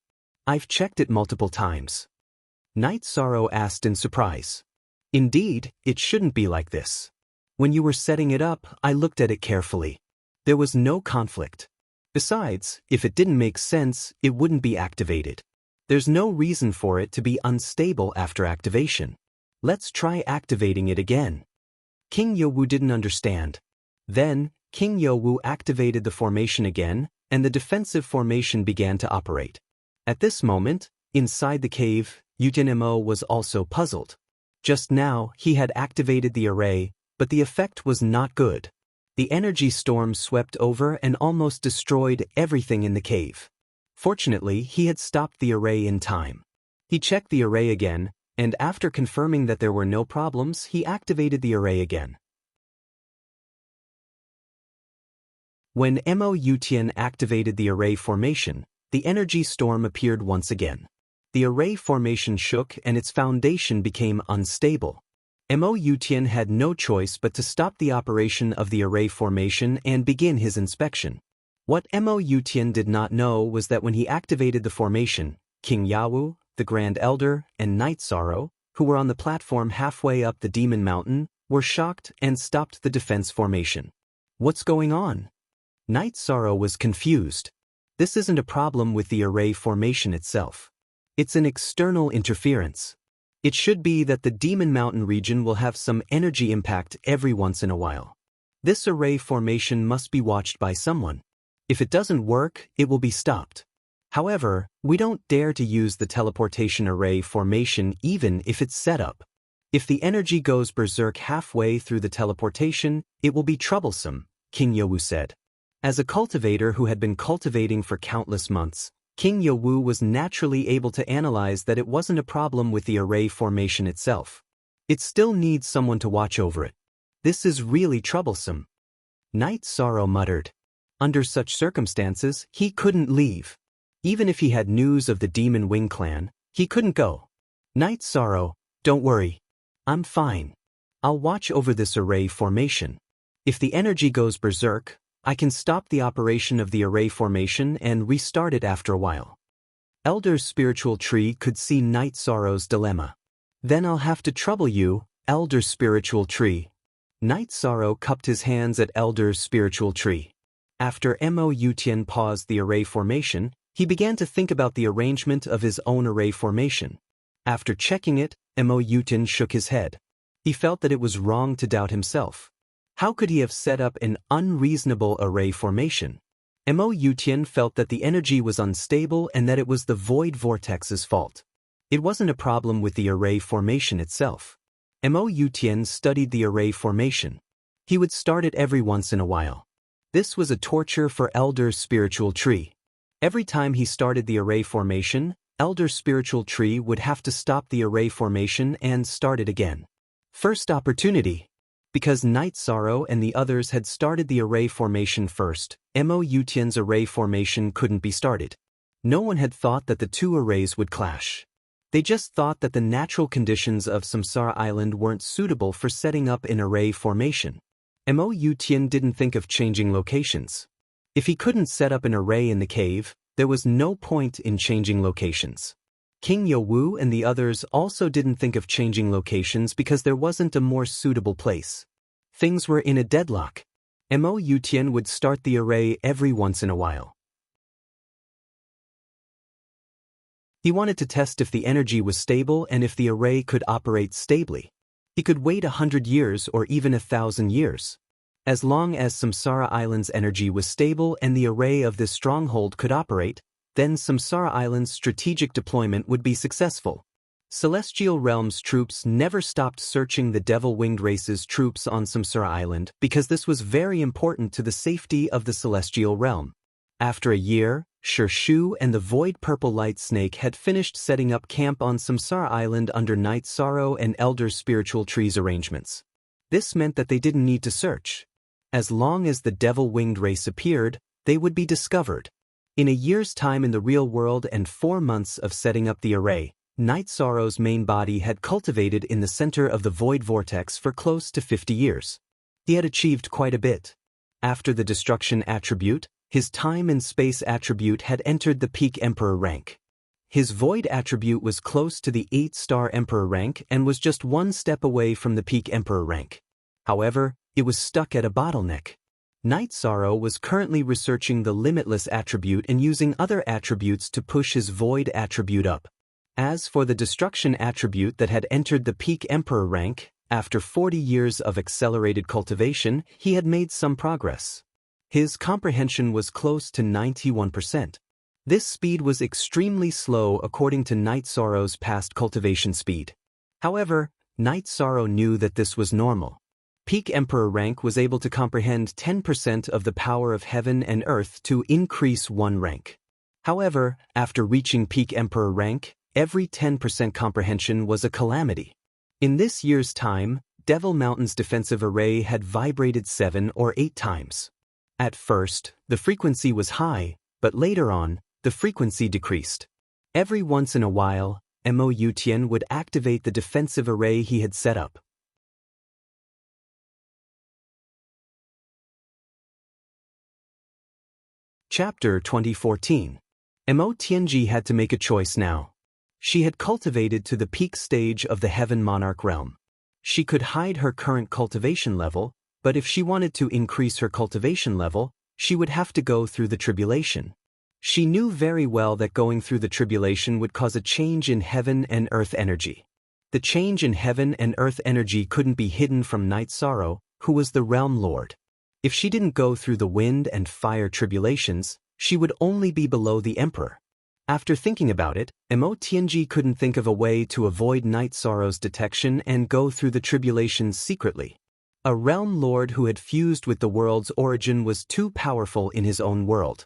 I've checked it multiple times. Night Sorrow asked in surprise. Indeed, it shouldn't be like this. When you were setting it up, I looked at it carefully. There was no conflict. Besides, if it didn't make sense, it wouldn't be activated. There's no reason for it to be unstable after activation. Let's try activating it again. King Yowu didn't understand. Then, King Yowu activated the formation again, and the defensive formation began to operate. At this moment, inside the cave, Yutian Mo was also puzzled. Just now, he had activated the array, but the effect was not good. The energy storm swept over and almost destroyed everything in the cave. Fortunately, he had stopped the array in time. He checked the array again, and after confirming that there were no problems, he activated the array again. When Mo Yutian activated the array formation, the energy storm appeared once again. The array formation shook and its foundation became unstable. Mo Yutian had no choice but to stop the operation of the array formation and begin his inspection. What Mo Yutian did not know was that when he activated the formation, King Yowu, the Grand Elder, and Night Sorrow, who were on the platform halfway up the Demon Mountain, were shocked and stopped the defense formation. What's going on? Night Sorrow was confused. This isn't a problem with the array formation itself. It's an external interference. It should be that the Demon Mountain region will have some energy impact every once in a while. This array formation must be watched by someone. If it doesn't work, it will be stopped. However, we don't dare to use the teleportation array formation even if it's set up. If the energy goes berserk halfway through the teleportation, it will be troublesome, King Yowu said. As a cultivator who had been cultivating for countless months, King Yowu was naturally able to analyze that it wasn't a problem with the array formation itself. It still needs someone to watch over it. This is really troublesome. Night Sorrow muttered. Under such circumstances, he couldn't leave. Even if he had news of the Demon Wing clan, he couldn't go. Night Sorrow, don't worry. I'm fine. I'll watch over this array formation. If the energy goes berserk, I can stop the operation of the array formation and restart it after a while. Elder's spiritual tree could see Night Sorrow's dilemma. Then I'll have to trouble you, Elder's spiritual tree. Night Sorrow cupped his hands at Elder's spiritual tree. After Mo Yutian paused the array formation, he began to think about the arrangement of his own array formation. After checking it, Mo Yutian shook his head. He felt that it was wrong to doubt himself. How could he have set up an unreasonable array formation? Mo Yutian felt that the energy was unstable and that it was the void vortex's fault. It wasn't a problem with the array formation itself. Mo Yutian studied the array formation. He would start it every once in a while. This was a torture for Elder's spiritual tree. Every time he started the array formation, Elder's spiritual tree would have to stop the array formation and start it again. First opportunity. Because Night Sorrow and the others had started the array formation first, Mo Yutian's array formation couldn't be started. No one had thought that the two arrays would clash. They just thought that the natural conditions of Samsara Island weren't suitable for setting up an array formation. Mo Yutian didn't think of changing locations. If he couldn't set up an array in the cave, there was no point in changing locations. King Yowu and the others also didn't think of changing locations because there wasn't a more suitable place. Things were in a deadlock. Mo Yutian would start the array every once in a while. He wanted to test if the energy was stable and if the array could operate stably. He could wait 100 years or even 1,000 years. As long as Samsara Island's energy was stable and the array of this stronghold could operate, then Samsara Island's strategic deployment would be successful. Celestial Realm's troops never stopped searching the Devil-Winged Race's troops on Samsara Island because this was very important to the safety of the Celestial Realm. After a year, Shu and the Void Purple Light Snake had finished setting up camp on Samsara Island under Night Sorrow and Elder's spiritual tree's arrangements. This meant that they didn't need to search. As long as the Devil-Winged Race appeared, they would be discovered. In a year's time in the real world and 4 months of setting up the array, Night Sorrow's main body had cultivated in the center of the Void Vortex for close to 50 years. He had achieved quite a bit. After the Destruction attribute, his Time and Space attribute had entered the Peak Emperor rank. His Void attribute was close to the 8-star Emperor rank and was just 1 step away from the Peak Emperor rank. However, it was stuck at a bottleneck. Night Sorrow was currently researching the Limitless attribute and using other attributes to push his Void attribute up. As for the Destruction attribute that had entered the Peak Emperor rank, after 40 years of accelerated cultivation, he had made some progress. His comprehension was close to 91%. This speed was extremely slow according to Night Sorrow's past cultivation speed. However, Night Sorrow knew that this was normal. Peak Emperor rank was able to comprehend 10% of the power of heaven and earth to increase 1 rank. However, after reaching Peak Emperor rank, every 10% comprehension was a calamity. In this year's time, Devil Mountain's defensive array had vibrated 7 or 8 times. At first, the frequency was high, but later on, the frequency decreased. Every once in a while, Mo Yutian would activate the defensive array he had set up. Chapter 2014. Mo Tianji had to make a choice now. She had cultivated to the peak stage of the Heaven Monarch realm. She could hide her current cultivation level, but if she wanted to increase her cultivation level, she would have to go through the tribulation. She knew very well that going through the tribulation would cause a change in heaven and earth energy. The change in heaven and earth energy couldn't be hidden from Night Sorrow, who was the realm lord. If she didn't go through the wind and fire tribulations, she would only be below the emperor. After thinking about it, Mo Tianji couldn't think of a way to avoid Night Sorrow's detection and go through the tribulations secretly. A realm lord who had fused with the world's origin was too powerful in his own world.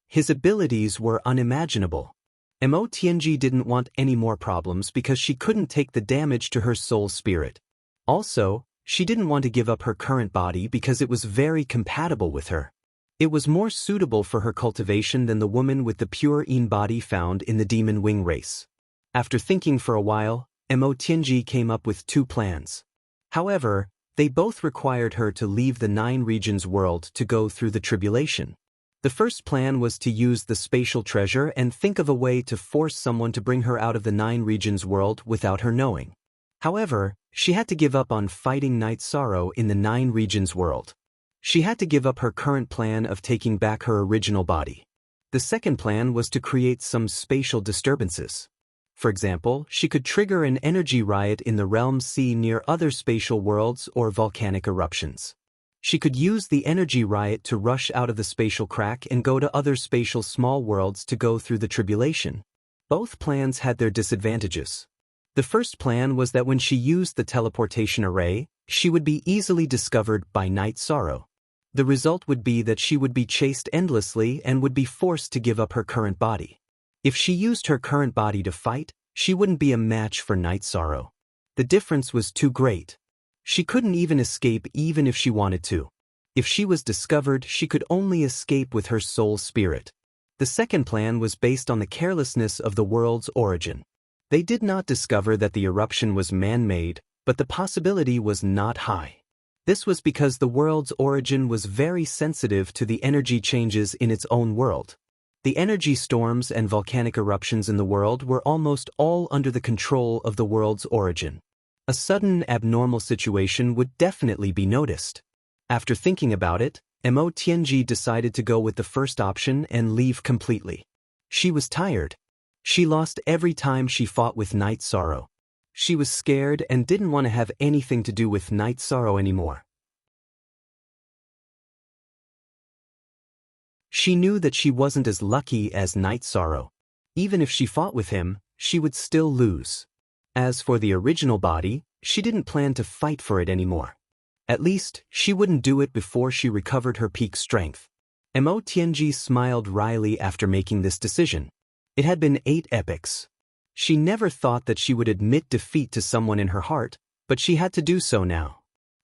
His abilities were unimaginable. Mo Tianji didn't want any more problems because she couldn't take the damage to her soul spirit. Also, she didn't want to give up her current body because it was very compatible with her. It was more suitable for her cultivation than the woman with the pure Yin body found in the Demon Wing race. After thinking for a while, Mo Tianji came up with 2 plans. However, They both required her to leave the Nine Regions world to go through the tribulation. The first plan was to use the spatial treasure and think of a way to force someone to bring her out of the Nine Regions world without her knowing. However, she had to give up on fighting Night Sorrow in the Nine Regions world. She had to give up her current plan of taking back her original body. The second plan was to create some spatial disturbances. For example, she could trigger an energy riot in the Realm C near other spatial worlds or volcanic eruptions. She could use the energy riot to rush out of the spatial crack and go to other spatial small worlds to go through the tribulation. Both plans had their disadvantages. The first plan was that when she used the teleportation array, she would be easily discovered by Night Sorrow. The result would be that she would be chased endlessly and would be forced to give up her current body. If she used her current body to fight, she wouldn't be a match for Night Sorrow. The difference was too great. She couldn't even escape even if she wanted to. If she was discovered, she could only escape with her soul spirit. The second plan was based on the carelessness of the world's origin. They did not discover that the eruption was man-made, but the possibility was not high. This was because the world's origin was very sensitive to the energy changes in its own world. The energy storms and volcanic eruptions in the world were almost all under the control of the world's origin. A sudden abnormal situation would definitely be noticed. After thinking about it, Mo Tianji decided to go with the first option and leave completely. She was tired. She lost every time she fought with Night Sorrow. She was scared and didn't want to have anything to do with Night Sorrow anymore. She knew that she wasn't as lucky as Night Sorrow. Even if she fought with him, she would still lose. As for the original body, she didn't plan to fight for it anymore. At least, she wouldn't do it before she recovered her peak strength. Mo Tianji smiled wryly after making this decision. It had been 8 epochs. She never thought that she would admit defeat to someone in her heart, but she had to do so now.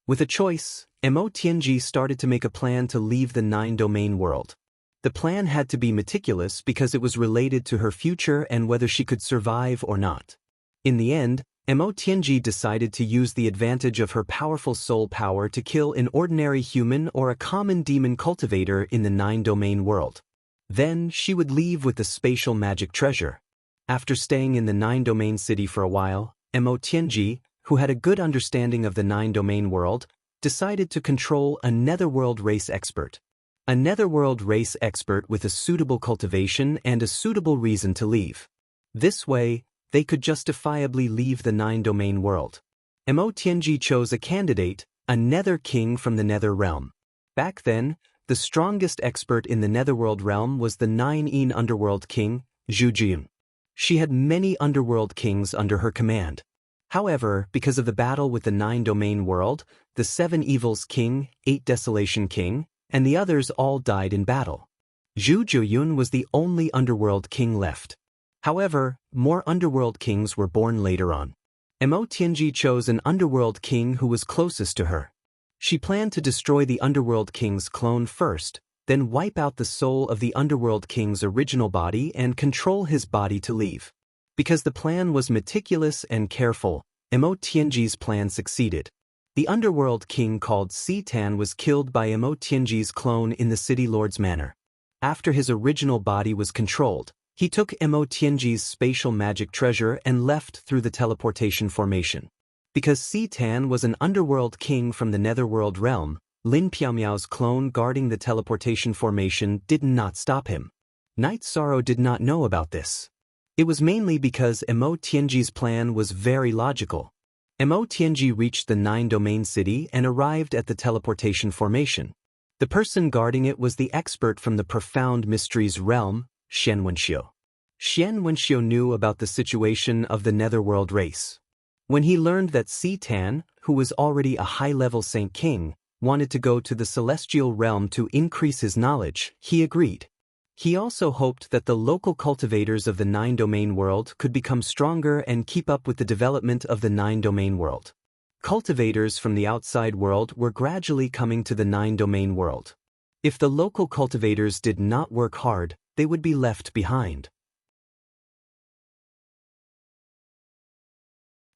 With a choice, Mo Tianji started to make a plan to leave the 9-domain world. The plan had to be meticulous because it was related to her future and whether she could survive or not. In the end, Mo Tianji decided to use the advantage of her powerful soul power to kill an ordinary human or a common demon cultivator in the 9-domain world. Then she would leave with the spatial magic treasure. After staying in the 9-domain city for a while, Mo Tianji, who had a good understanding of the 9-domain world, decided to control a netherworld race expert. A netherworld race expert with a suitable cultivation and a suitable reason to leave. This way, they could justifiably leave the 9-domain world. Mo Tianji chose a candidate, a nether king from the nether realm. Back then, the strongest expert in the netherworld realm was the 9-een underworld king, Zhu Jun. She had many underworld kings under her command. However, because of the battle with the 9-domain world, the 7 evils king, 8 desolation king, and the others all died in battle. Zhu Juyun was the only underworld king left. However, more underworld kings were born later on. Mo Tianji chose an underworld king who was closest to her. She planned to destroy the underworld king's clone first, then wipe out the soul of the underworld king's original body and control his body to leave. Because the plan was meticulous and careful, Mo Tianji's plan succeeded. The underworld king called Si-Tan was killed by Mo Tianji's clone in the city lord's manor. After his original body was controlled, he took Mo Tianji's spatial magic treasure and left through the teleportation formation. Because Si-Tan was an underworld king from the netherworld realm, Lin Piaomiao's clone guarding the teleportation formation did not stop him. Night Sorrow did not know about this. It was mainly because Mo Tianji's plan was very logical. Mo Tianji reached the 9-domain city and arrived at the teleportation formation. The person guarding it was the expert from the Profound Mysteries realm, Xian Wenxiu. Xian Wenxiu knew about the situation of the netherworld race. When he learned that Si-Tan, who was already a high-level Saint King, wanted to go to the celestial realm to increase his knowledge, he agreed. He also hoped that the local cultivators of the 9-domain world could become stronger and keep up with the development of the 9-domain world. Cultivators from the outside world were gradually coming to the 9-domain world. If the local cultivators did not work hard, they would be left behind.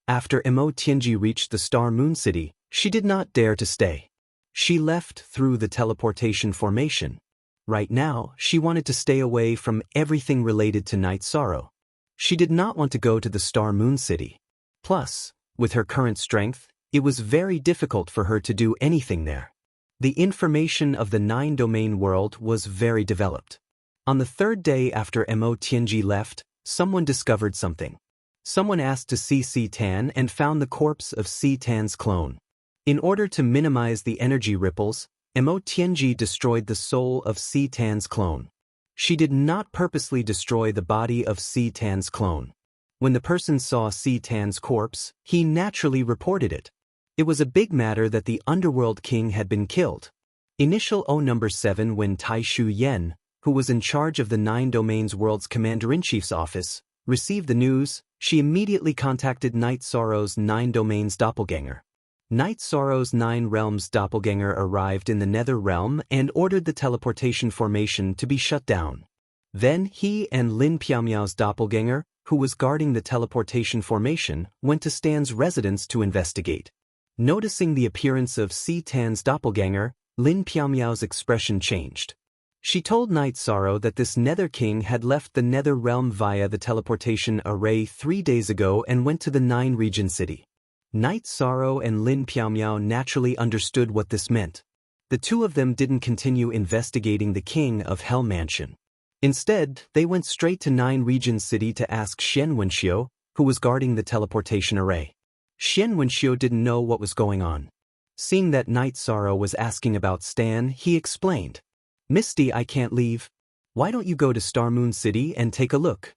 After Mo Tianji reached the Star Moon City, She did not dare to stay. She left through the teleportation formation. Right now, she wanted to stay away from everything related to Night Sorrow. She did not want to go to the Star Moon City. Plus, with her current strength, it was very difficult for her to do anything there. The information of the 9-domain world was very developed. On the third day after Mo Tianji left, someone discovered something. Someone asked to see Si Tan and found the corpse of Si Tan's clone. In order to minimize the energy ripples, Mo Tianji destroyed the soul of Si Tan's clone. She did not purposely destroy the body of Si Tan's clone. When the person saw Si Tan's corpse, he naturally reported it. It was a big matter that the Underworld King had been killed. Initial O number 7 when Tai Shu Yen, who was in charge of the 9 Domains World's Commander-in-Chief's office, received the news, she immediately contacted Night Sorrow's 9 Domains doppelganger. Night Sorrow's 9 Realms doppelganger arrived in the Nether Realm and ordered the teleportation formation to be shut down. Then he and Lin Piaomiao's doppelganger, who was guarding the teleportation formation, went to Stan's residence to investigate. Noticing the appearance of Si Tan's doppelganger, Lin Piaomiao's expression changed. She told Night Sorrow that this Nether King had left the Nether Realm via the teleportation array 3 days ago and went to the 9-region city. Night Sorrow and Lin Piaomiao naturally understood what this meant. The two of them didn't continue investigating the King of Hell Mansion. Instead, they went straight to 9-region city to ask Xian Wenxiu, who was guarding the teleportation array. Xian Wenxiu didn't know what was going on. Seeing that Night Sorrow was asking about Stan, he explained. Misty, I can't leave. Why don't you go to Star Moon City and take a look?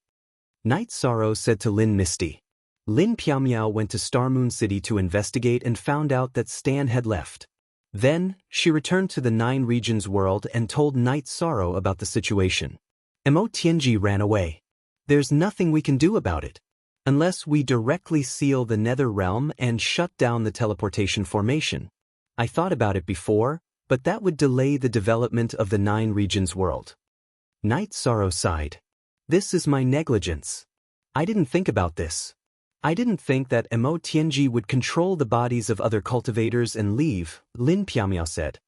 Night Sorrow said to Lin Misty. Lin Piaomiao went to Star Moon City to investigate and found out that Stan had left. Then, she returned to the 9 regions world and told Night Sorrow about the situation. Mo Tianji ran away. There's nothing we can do about it. Unless we directly seal the Nether Realm and shut down the teleportation formation. I thought about it before, but that would delay the development of the 9 regions world. Night Sorrow sighed. This is my negligence. I didn't think about this. I didn't think that Mo Tianji would control the bodies of other cultivators and leave, Lin Piaomiao said.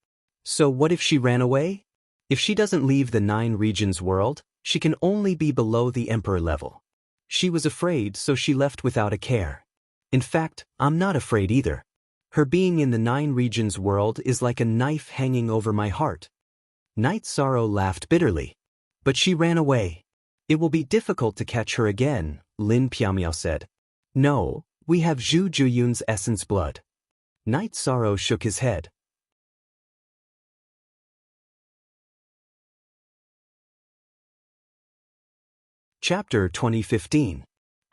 So what if she ran away? If she doesn't leave the 9 regions world, she can only be below the Emperor level. She was afraid, so she left without a care. In fact, I'm not afraid either. Her being in the 9 regions world is like a knife hanging over my heart. Night Sorrow laughed bitterly. But she ran away. It will be difficult to catch her again, Lin Piaomiao said. No, we have Zhu Juyun's essence blood. Night Sorrow shook his head. Chapter 2015.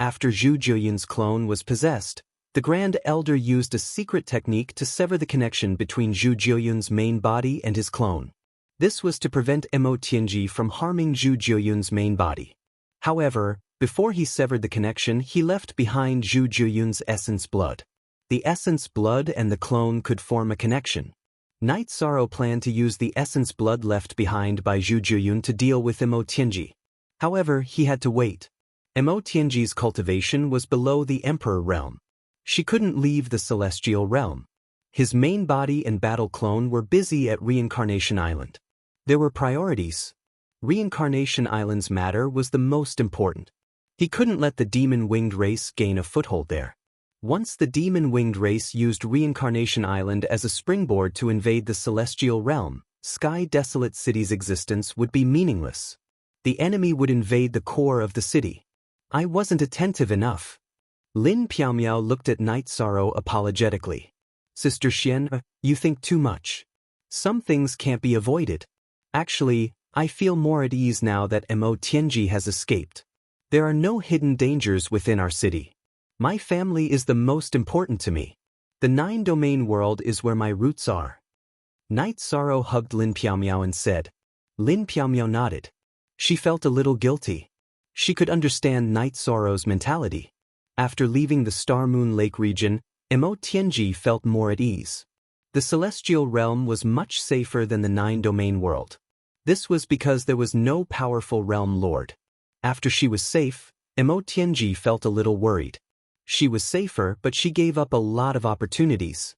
After Zhu Juyun's clone was possessed, the Grand Elder used a secret technique to sever the connection between Zhu Juyun's main body and his clone. This was to prevent Mo Tianji from harming Zhu Juyun's main body. However, before he severed the connection, he left behind Zhu Juyun's essence blood. The essence blood and the clone could form a connection. Night Sorrow planned to use the essence blood left behind by Zhu Juyun to deal with Mo Tianji. However, he had to wait. Mo Tianji's cultivation was below the Emperor realm. She couldn't leave the Celestial realm. His main body and battle clone were busy at Reincarnation Island. There were priorities. Reincarnation Island's matter was the most important. He couldn't let the demon-winged race gain a foothold there. Once the demon-winged race used Reincarnation Island as a springboard to invade the Celestial realm, Sky Desolate City's existence would be meaningless. The enemy would invade the core of the city. I wasn't attentive enough. Lin Piaomiao looked at Night Sorrow apologetically. Sister Xian, you think too much. Some things can't be avoided. Actually, I feel more at ease now that Mo Tianji has escaped. There are no hidden dangers within our city. My family is the most important to me. The 9-domain world is where my roots are. Night Sorrow hugged Lin Piaomiao and said. Lin Piaomiao nodded. She felt a little guilty. She could understand Night Sorrow's mentality. After leaving the Star Moon Lake region, Mo Tianji felt more at ease. The Celestial realm was much safer than the 9-domain world. This was because there was no powerful realm lord. After she was safe, Mo Tianji felt a little worried. She was safer, but she gave up a lot of opportunities.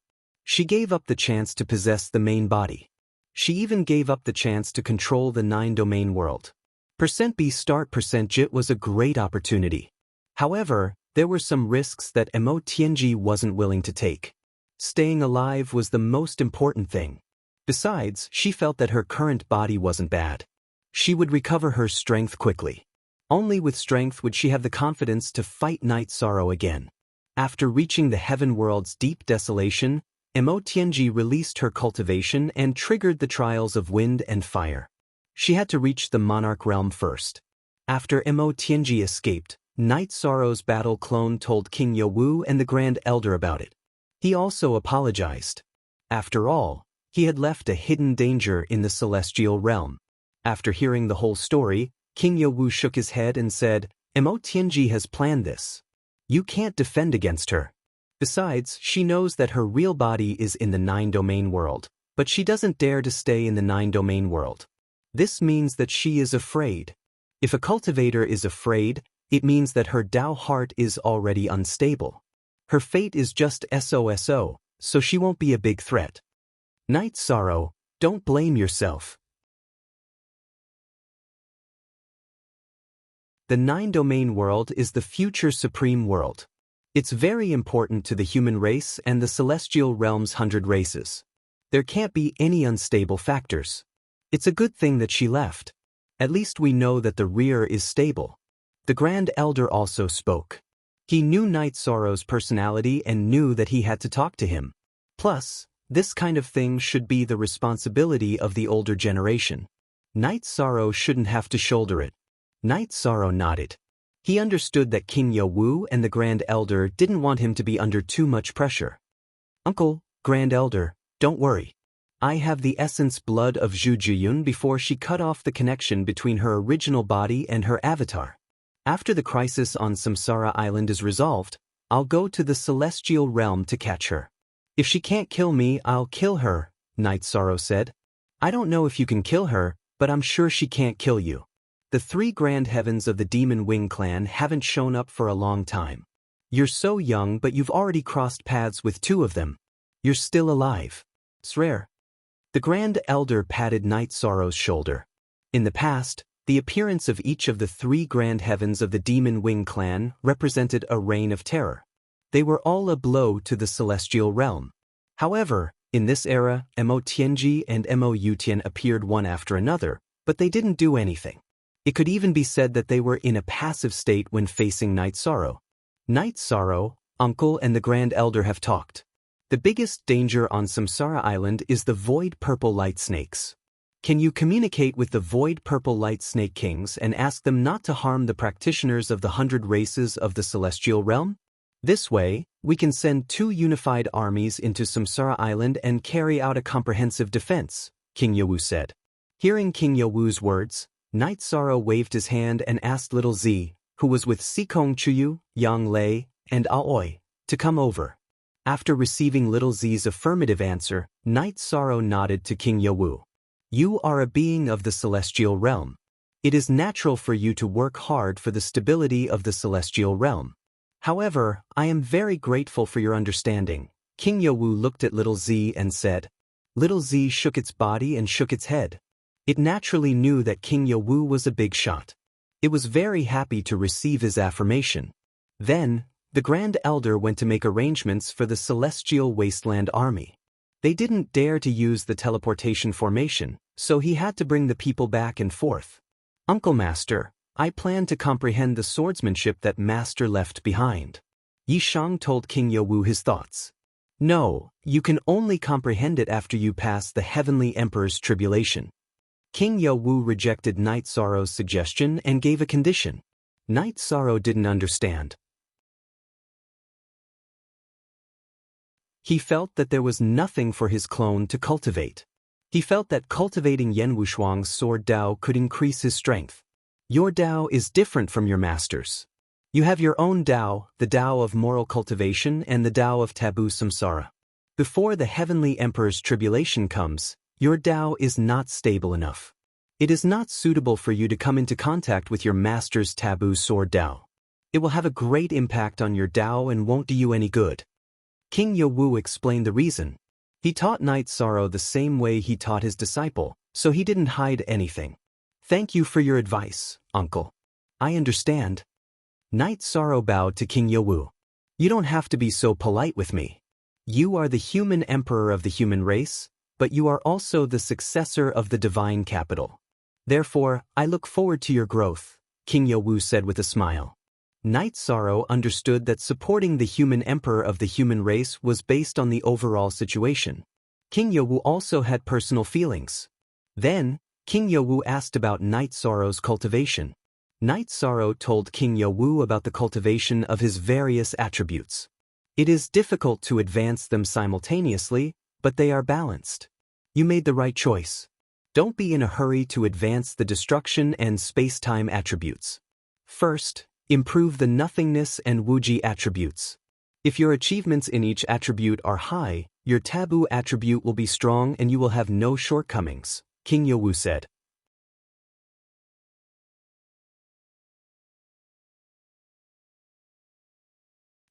She gave up the chance to possess the main body. She even gave up the chance to control the 9-domain world. %B start %JIT was a great opportunity. However, there were some risks that Mo Tianji wasn't willing to take. Staying alive was the most important thing. Besides, she felt that her current body wasn't bad. She would recover her strength quickly. Only with strength would she have the confidence to fight Night Sorrow again. After reaching the heaven world's deep desolation, Mo Tianji released her cultivation and triggered the trials of wind and fire. She had to reach the monarch realm first. After Mo Tianji escaped, Night Sorrow's battle clone told King Yowu and the Grand Elder about it. He also apologized. After all, he had left a hidden danger in the celestial realm. After hearing the whole story, King Yowu shook his head and said, Mo Tianji has planned this. You can't defend against her. Besides, she knows that her real body is in the 9-domain world, but she doesn't dare to stay in the 9-domain world. This means that she is afraid. If a cultivator is afraid, it means that her Dao heart is already unstable. Her fate is just SOSO, so she won't be a big threat. Night Sorrow, don't blame yourself. The 9-domain world is the future supreme world. It's very important to the human race and the celestial realm's 100 races. There can't be any unstable factors. It's a good thing that she left. At least we know that the rear is stable. The Grand Elder also spoke. He knew Night Sorrow's personality and knew that he had to talk to him. Plus, this kind of thing should be the responsibility of the older generation. Night Sorrow shouldn't have to shoulder it. Night Sorrow nodded. He understood that King Yowu and the Grand Elder didn't want him to be under too much pressure. Uncle, Grand Elder, don't worry. I have the essence blood of Zhu Jiyun before she cut off the connection between her original body and her avatar. After the crisis on Samsara Island is resolved, I'll go to the celestial realm to catch her. If she can't kill me, I'll kill her, Night Sorrow said. I don't know if you can kill her, but I'm sure she can't kill you. The 3 grand heavens of the Demon Wing clan haven't shown up for a long time. You're so young, but you've already crossed paths with 2 of them. You're still alive. It's rare. The Grand Elder patted Night Sorrow's shoulder. In the past, the appearance of each of the 3 grand heavens of the Demon Wing clan represented a reign of terror. They were all a blow to the celestial realm. However, in this era, Mo Tianji and Mo Yutian appeared one after another, but they didn't do anything. It could even be said that they were in a passive state when facing Night Sorrow. Night Sorrow, Uncle and the Grand Elder have talked. The biggest danger on Samsara Island is the Void Purple Light Snakes. Can you communicate with the Void Purple Light Snake Kings and ask them not to harm the practitioners of the 100 races of the Celestial Realm? This way, we can send 2 unified armies into Samsara Island and carry out a comprehensive defense, King Yowu said. Hearing King Yowu's words, Night Sorrow waved his hand and asked Little Z, who was with Sikong Chuyu, Yang Lei, and Aoi, to come over. After receiving Little Z's affirmative answer, Night Sorrow nodded to King Yowu. You are a being of the celestial realm. It is natural for you to work hard for the stability of the celestial realm. However, I am very grateful for your understanding. King Yowu looked at Little Z and said. Little Z shook its body and shook its head. It naturally knew that King Yowu was a big shot. It was very happy to receive his affirmation. Then, the Grand Elder went to make arrangements for the Celestial Wasteland Army. They didn't dare to use the teleportation formation, so he had to bring the people back and forth. Uncle Master, I plan to comprehend the swordsmanship that Master left behind. Yi Shang told King Yowu his thoughts. No, you can only comprehend it after you pass the Heavenly Emperor's tribulation. King Yowu rejected Night Sorrow's suggestion and gave a condition. Night Sorrow didn't understand. He felt that there was nothing for his clone to cultivate. He felt that cultivating Yan Wushuang's sword Dao could increase his strength. Your Dao is different from your master's. You have your own Dao, the Dao of moral cultivation and the Dao of taboo samsara. Before the Heavenly Emperor's tribulation comes, your Dao is not stable enough. It is not suitable for you to come into contact with your master's taboo sword Dao. It will have a great impact on your Dao and won't do you any good. King Yowu explained the reason. He taught Night Sorrow the same way he taught his disciple, so he didn't hide anything. Thank you for your advice, uncle. I understand. Night Sorrow bowed to King Yowu. You don't have to be so polite with me. You are the human emperor of the human race, but you are also the successor of the divine capital. Therefore, I look forward to your growth, King Yowu said with a smile. Night Sorrow understood that supporting the human emperor of the human race was based on the overall situation. King Yowu also had personal feelings. Then, King Yowu asked about Night Sorrow's cultivation. Night Sorrow told King Yowu about the cultivation of his various attributes. It is difficult to advance them simultaneously, but they are balanced. You made the right choice. Don't be in a hurry to advance the destruction and space-time attributes. First, improve the nothingness and wuji attributes. If your achievements in each attribute are high, your taboo attribute will be strong and you will have no shortcomings, King Yowu said.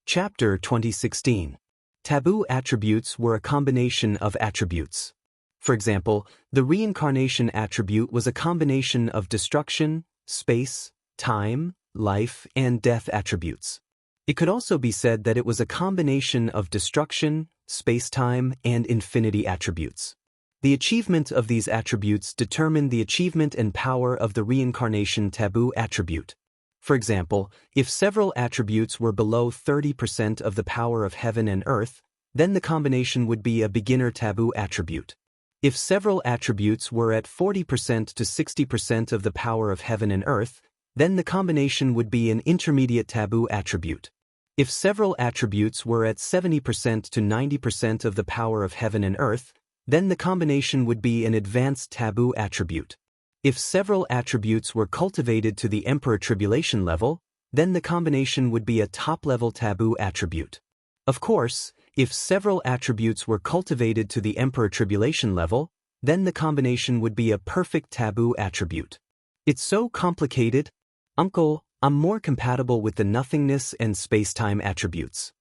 Chapter 2016. Taboo attributes were a combination of attributes. For example, the reincarnation attribute was a combination of destruction, space, time, life, and death attributes. It could also be said that it was a combination of destruction, space-time, and infinity attributes. The achievement of these attributes determined the achievement and power of the reincarnation taboo attribute. For example, if several attributes were below 30% of the power of heaven and earth, then the combination would be a beginner taboo attribute. If several attributes were at 40% to 60% of the power of heaven and earth, then the combination would be an intermediate taboo attribute. If several attributes were at 70% to 90% of the power of heaven and earth, then the combination would be an advanced taboo attribute. If several attributes were cultivated to the Emperor Tribulation level, then the combination would be a top-level taboo attribute. Of course, if several attributes were cultivated to the Emperor Tribulation level, then the combination would be a perfect taboo attribute. It's so complicated. Uncle, I'm more compatible with the nothingness and space-time attributes.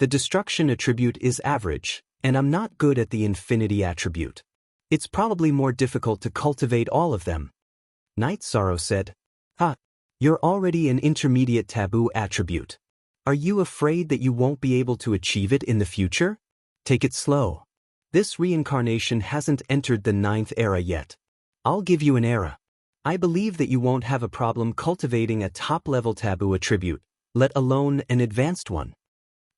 The destruction attribute is average, and I'm not good at the infinity attribute. It's probably more difficult to cultivate all of them. Night Sorrow said, You're already an intermediate taboo attribute. Are you afraid that you won't be able to achieve it in the future? Take it slow. This reincarnation hasn't entered the 9th era yet. I'll give you an era. I believe that you won't have a problem cultivating a top-level taboo attribute, let alone an advanced one.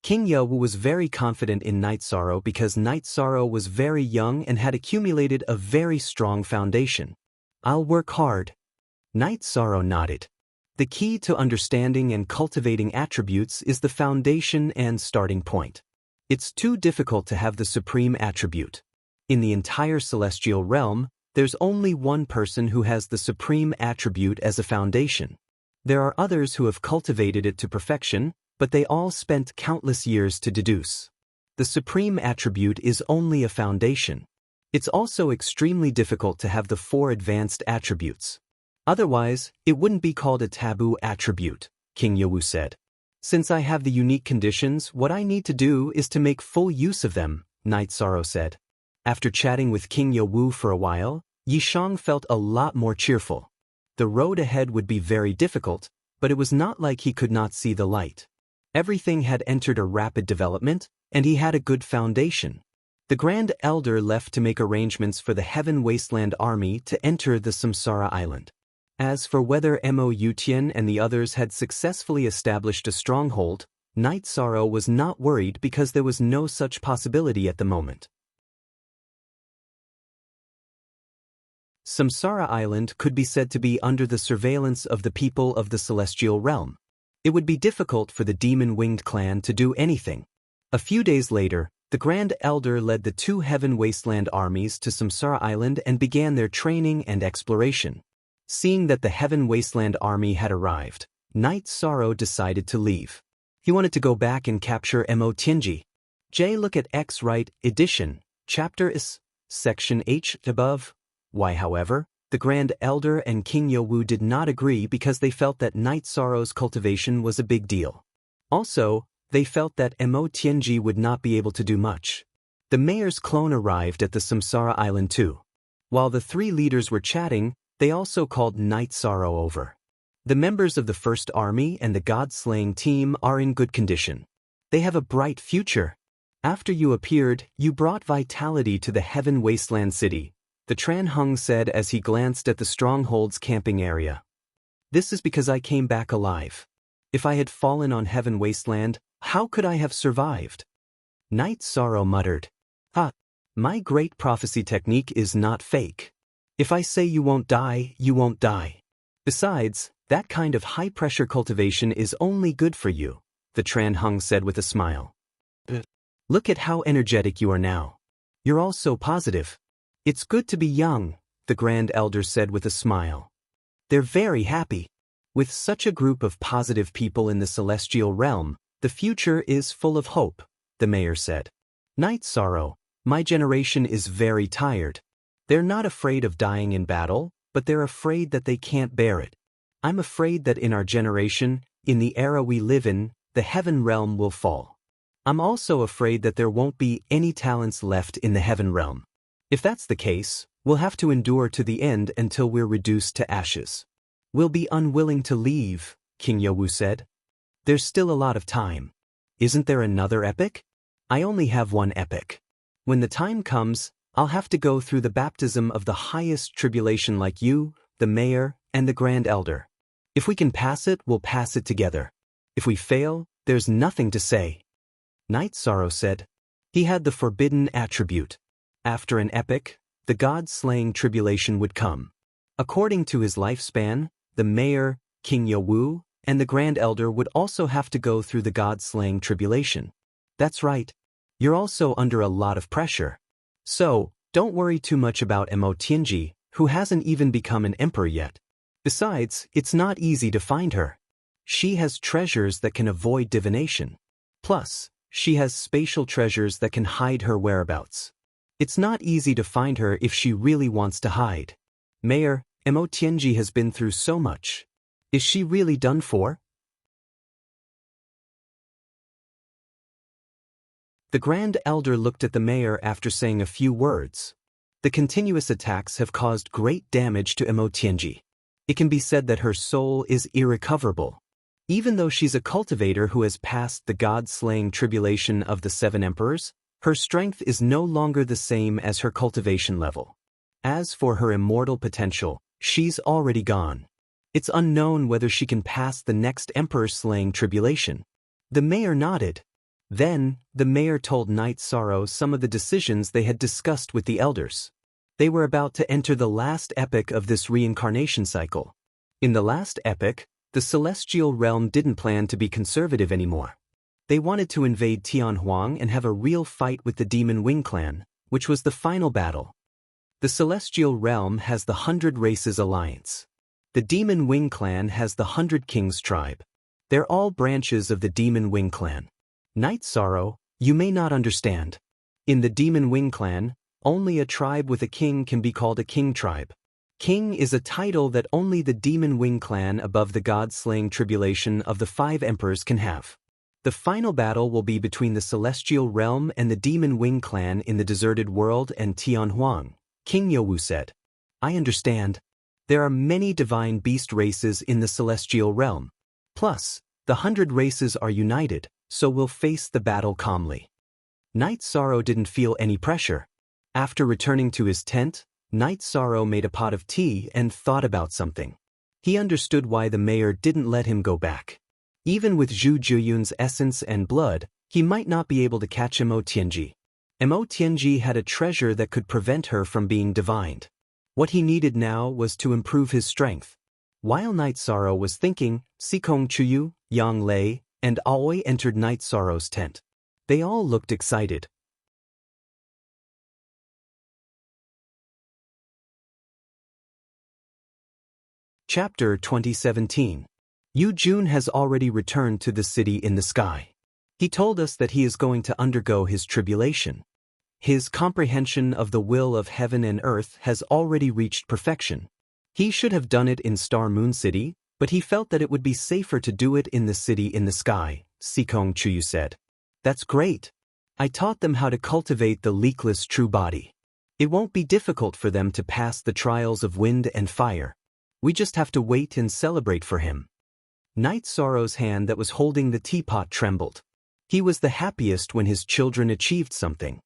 King Yowu was very confident in Night Sorrow because Night Sorrow was very young and had accumulated a very strong foundation. I'll work hard. Night Sorrow nodded. The key to understanding and cultivating attributes is the foundation and starting point. It's too difficult to have the supreme attribute. In the entire celestial realm, there's only one person who has the supreme attribute as a foundation. There are others who have cultivated it to perfection, but they all spent countless years to deduce. The supreme attribute is only a foundation. It's also extremely difficult to have the 4 advanced attributes. Otherwise, it wouldn't be called a taboo attribute, King Yowu said. Since I have the unique conditions, what I need to do is to make full use of them, Night Sorrow said. After chatting with King Yowu for a while, Yishang felt a lot more cheerful. The road ahead would be very difficult, but it was not like he could not see the light. Everything had entered a rapid development, and he had a good foundation. The Grand Elder left to make arrangements for the Heaven Wasteland Army to enter the Samsara Island. As for whether Mo Yutian and the others had successfully established a stronghold, Night Sorrow was not worried because there was no such possibility at the moment. Samsara Island could be said to be under the surveillance of the people of the Celestial Realm. It would be difficult for the Demon-Winged clan to do anything. A few days later, the Grand Elder led the 2 Heaven Wasteland armies to Samsara Island and began their training and exploration. Seeing that the Heaven Wasteland army had arrived, Night Sorrow decided to leave. He wanted to go back and capture Mo Tianji. Look at X right edition, chapter is, section H above. Why, however, the Grand Elder and King Yowu did not agree because they felt that Night Sorrow's cultivation was a big deal. Also, they felt that Mo Tianji would not be able to do much. The mayor's clone arrived at the Samsara Island too. While the three leaders were chatting, they also called Night Sorrow over. The members of the First Army and the God-slaying team are in good condition. They have a bright future. After you appeared, you brought vitality to the Heaven Wasteland City, the Tran Hung said as he glanced at the stronghold's camping area. This is because I came back alive. If I had fallen on Heaven Wasteland, how could I have survived? Night Sorrow muttered. My great prophecy technique is not fake. If I say you won't die, you won't die. Besides, that kind of high-pressure cultivation is only good for you, the Tran Hung said with a smile. Look at how energetic you are now. You're all so positive. It's good to be young, the Grand Elder said with a smile. They're very happy. With such a group of positive people in the celestial realm, the future is full of hope, the mayor said. Night Sorrow, my generation is very tired. They're not afraid of dying in battle, but they're afraid that they can't bear it. I'm afraid that in our generation, in the era we live in, the heaven realm will fall. I'm also afraid that there won't be any talents left in the heaven realm. If that's the case, we'll have to endure to the end until we're reduced to ashes. We'll be unwilling to leave, King Yowu said. There's still a lot of time. Isn't there another epic? I only have one epic. When the time comes, I'll have to go through the baptism of the highest tribulation like you, the mayor, and the Grand Elder. If we can pass it, we'll pass it together. If we fail, there's nothing to say. Night Sorrow said. He had the forbidden attribute. After an epic, the God-slaying tribulation would come. According to his lifespan, the mayor, King Yowu, and the Grand Elder would also have to go through the God-slaying tribulation. That's right. You're also under a lot of pressure. So, don't worry too much about Mo Tianji, who hasn't even become an emperor yet. Besides, it's not easy to find her. She has treasures that can avoid divination. Plus, she has spatial treasures that can hide her whereabouts. It's not easy to find her if she really wants to hide. Mayor, Mo Tianji has been through so much. Is she really done for? The Grand Elder looked at the mayor after saying a few words. The continuous attacks have caused great damage to Mo Tianji. It can be said that her soul is irrecoverable. Even though she's a cultivator who has passed the God-slaying tribulation of the 7 emperors, her strength is no longer the same as her cultivation level. As for her immortal potential, she's already gone. It's unknown whether she can pass the next emperor-slaying tribulation. The mayor nodded. Then, the mayor told Night Sorrow some of the decisions they had discussed with the elders. They were about to enter the last epoch of this reincarnation cycle. In the last epoch, the celestial realm didn't plan to be conservative anymore. They wanted to invade Tianhuang and have a real fight with the Demon Wing clan, which was the final battle. The celestial realm has the 100 Races Alliance. The Demon Wing clan has the 100 Kings tribe. They're all branches of the Demon Wing clan. Night Sorrow, you may not understand. In the Demon Wing clan, only a tribe with a king can be called a king tribe. King is a title that only the Demon Wing clan above the God-slaying tribulation of the 5 emperors can have. The final battle will be between the celestial realm and the Demon Wing clan in the deserted world and Tianhuang, King Yowu said. I understand. There are many divine beast races in the celestial realm. Plus, the 100 races are united, so we'll face the battle calmly. Night Sorrow didn't feel any pressure. After returning to his tent, Night Sorrow made a pot of tea and thought about something. He understood why the mayor didn't let him go back. Even with Zhu Juyun's essence and blood, he might not be able to catch Mo Tianji. Mo Tianji had a treasure that could prevent her from being divined. What he needed now was to improve his strength. While Night Sorrow was thinking, Sikong Chuyu, Yang Lei, and Aoi entered Night Sorrow's tent. They all looked excited. Chapter 2017. Yu Jun has already returned to the city in the sky. He told us that he is going to undergo his tribulation. His comprehension of the will of heaven and earth has already reached perfection. He should have done it in Star Moon City, but he felt that it would be safer to do it in the city in the sky, Sikong Chuyu said. That's great. I taught them how to cultivate the leakless true body. It won't be difficult for them to pass the trials of wind and fire. We just have to wait and celebrate for him. Night Sorrow's hand that was holding the teapot trembled. He was the happiest when his children achieved something.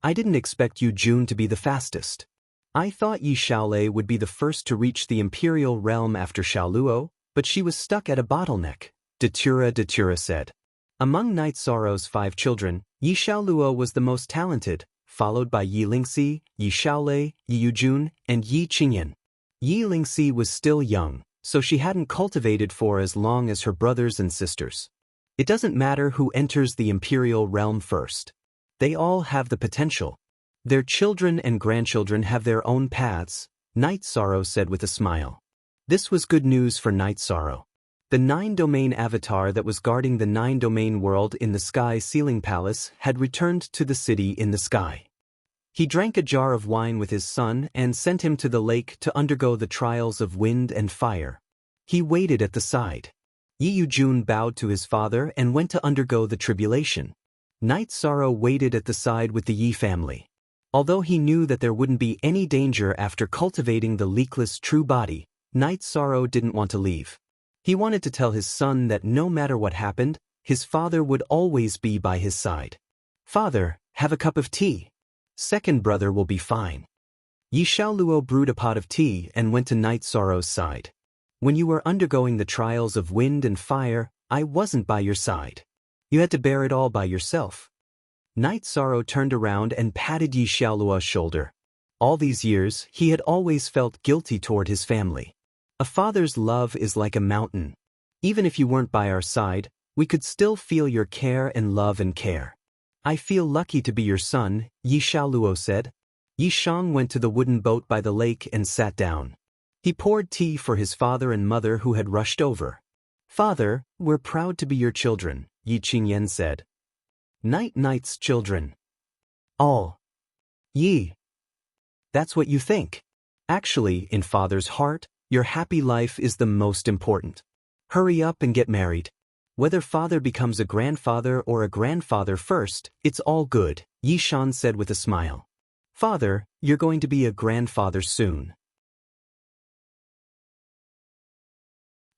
I didn't expect Yu Jun to be the fastest. I thought Yi Xiaolei would be the first to reach the imperial realm after Xiaoluo, but she was stuck at a bottleneck, Datura said. Among Night Sorrow's 5 children, Yi Xiaoluo was the most talented, followed by Yi Lingxi, Yi Xiaolei, Yi Yujun, and Yi Qingyan. Yi Lingxi was still young, so she hadn't cultivated for as long as her brothers and sisters. It doesn't matter who enters the imperial realm first. They all have the potential. Their children and grandchildren have their own paths, Night Sorrow said with a smile. This was good news for Night Sorrow. The 9-domain avatar that was guarding the 9-domain world in the sky ceiling palace had returned to the city in the sky. He drank a jar of wine with his son and sent him to the lake to undergo the trials of wind and fire. He waited at the side. Yi Yujun bowed to his father and went to undergo the tribulation. Night Sorrow waited at the side with the Yi family. Although he knew that there wouldn't be any danger after cultivating the leakless true body, Night Sorrow didn't want to leave. He wanted to tell his son that no matter what happened, his father would always be by his side. Father, have a cup of tea. Second brother will be fine. Yi Xiaoluo brewed a pot of tea and went to Night Sorrow's side. When you were undergoing the trials of wind and fire, I wasn't by your side. You had to bear it all by yourself. Night Sorrow turned around and patted Yi Xiaoluo's shoulder. All these years, he had always felt guilty toward his family. A father's love is like a mountain. Even if you weren't by our side, we could still feel your care and love and care. I feel lucky to be your son, Yi Xiaoluo said. Yi Shang went to the wooden boat by the lake and sat down. He poured tea for his father and mother who had rushed over. Father, we're proud to be your children, Yi Qingyan said. Night's children. All. Yi. That's what you think. Actually, in father's heart, your happy life is the most important. Hurry up and get married. Whether father becomes a grandfather or a grandfather first, it's all good, Yi Shan said with a smile. Father, you're going to be a grandfather soon.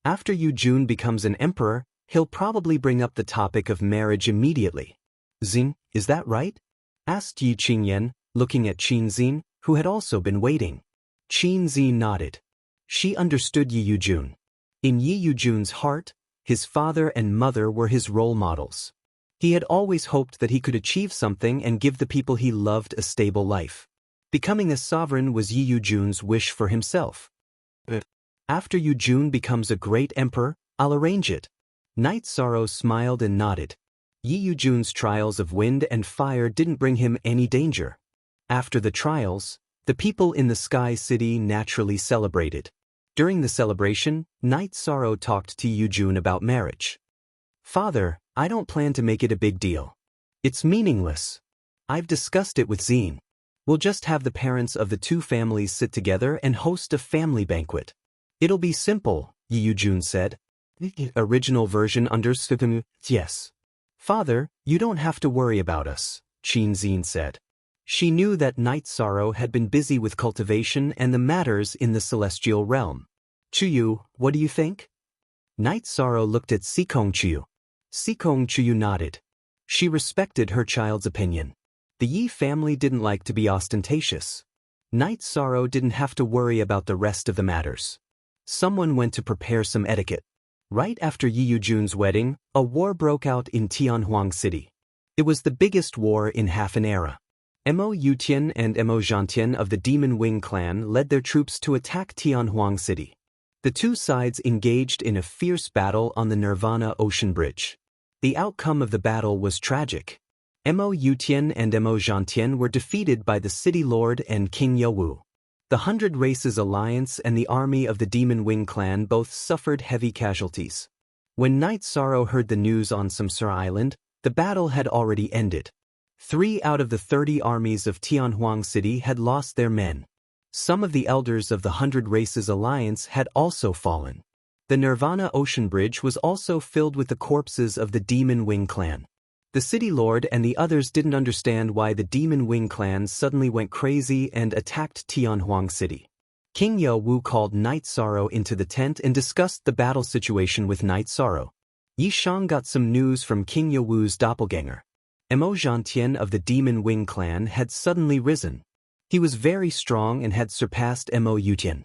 After Yu Jun becomes an emperor, he'll probably bring up the topic of marriage immediately. Xin, is that right? Asked Yi Qingyan, looking at Qin Xin, who had also been waiting. Qin Xin nodded. She understood Yi Yujun. In Yi Yujun's heart, his father and mother were his role models. He had always hoped that he could achieve something and give the people he loved a stable life. Becoming a sovereign was Yi Yujun's wish for himself. After Yu Jun becomes a great emperor, I'll arrange it. Night Sorrow smiled and nodded. Yi Yujun's trials of wind and fire didn't bring him any danger. After the trials, the people in the Sky City naturally celebrated. During the celebration, Night Sorrow talked to Yu Jun about marriage. Father, I don't plan to make it a big deal. It's meaningless. I've discussed it with Xin. We'll just have the parents of the two families sit together and host a family banquet. It'll be simple, Yi Yujun said. The original version understood. Yes. Father, you don't have to worry about us, Qin Xin said. She knew that Night Sorrow had been busy with cultivation and the matters in the celestial realm. Chuyu, what do you think? Night Sorrow looked at Sikong Chuyu. Sikong Chuyu nodded. She respected her child's opinion. The Yi family didn't like to be ostentatious. Night Sorrow didn't have to worry about the rest of the matters. Someone went to prepare some etiquette. Right after Yi Yujun's wedding, a war broke out in Tianhuang City. It was the biggest war in half an era. Mo Yutian and Mo Zhantian of the Demon Wing clan led their troops to attack Tianhuang City. The two sides engaged in a fierce battle on the Nirvana Ocean Bridge. The outcome of the battle was tragic. Mo Yutian and Mo Zhantian were defeated by the City Lord and King Youwu. The 100 Races Alliance and the army of the Demon Wing clan both suffered heavy casualties. When Night Sorrow heard the news on Samsara Island, the battle had already ended. 3 out of the 30 armies of Tianhuang City had lost their men. Some of the elders of the 100 Races Alliance had also fallen. The Nirvana Ocean Bridge was also filled with the corpses of the Demon Wing clan. The city lord and the others didn't understand why the Demon Wing clan suddenly went crazy and attacked Tianhuang City. King Ye Wu called Night Sorrow into the tent and discussed the battle situation with Night Sorrow. Yi Shang got some news from King Ye Wu's doppelganger. Mo Zhantian of the Demon Wing clan had suddenly risen. He was very strong and had surpassed Mo Yutian.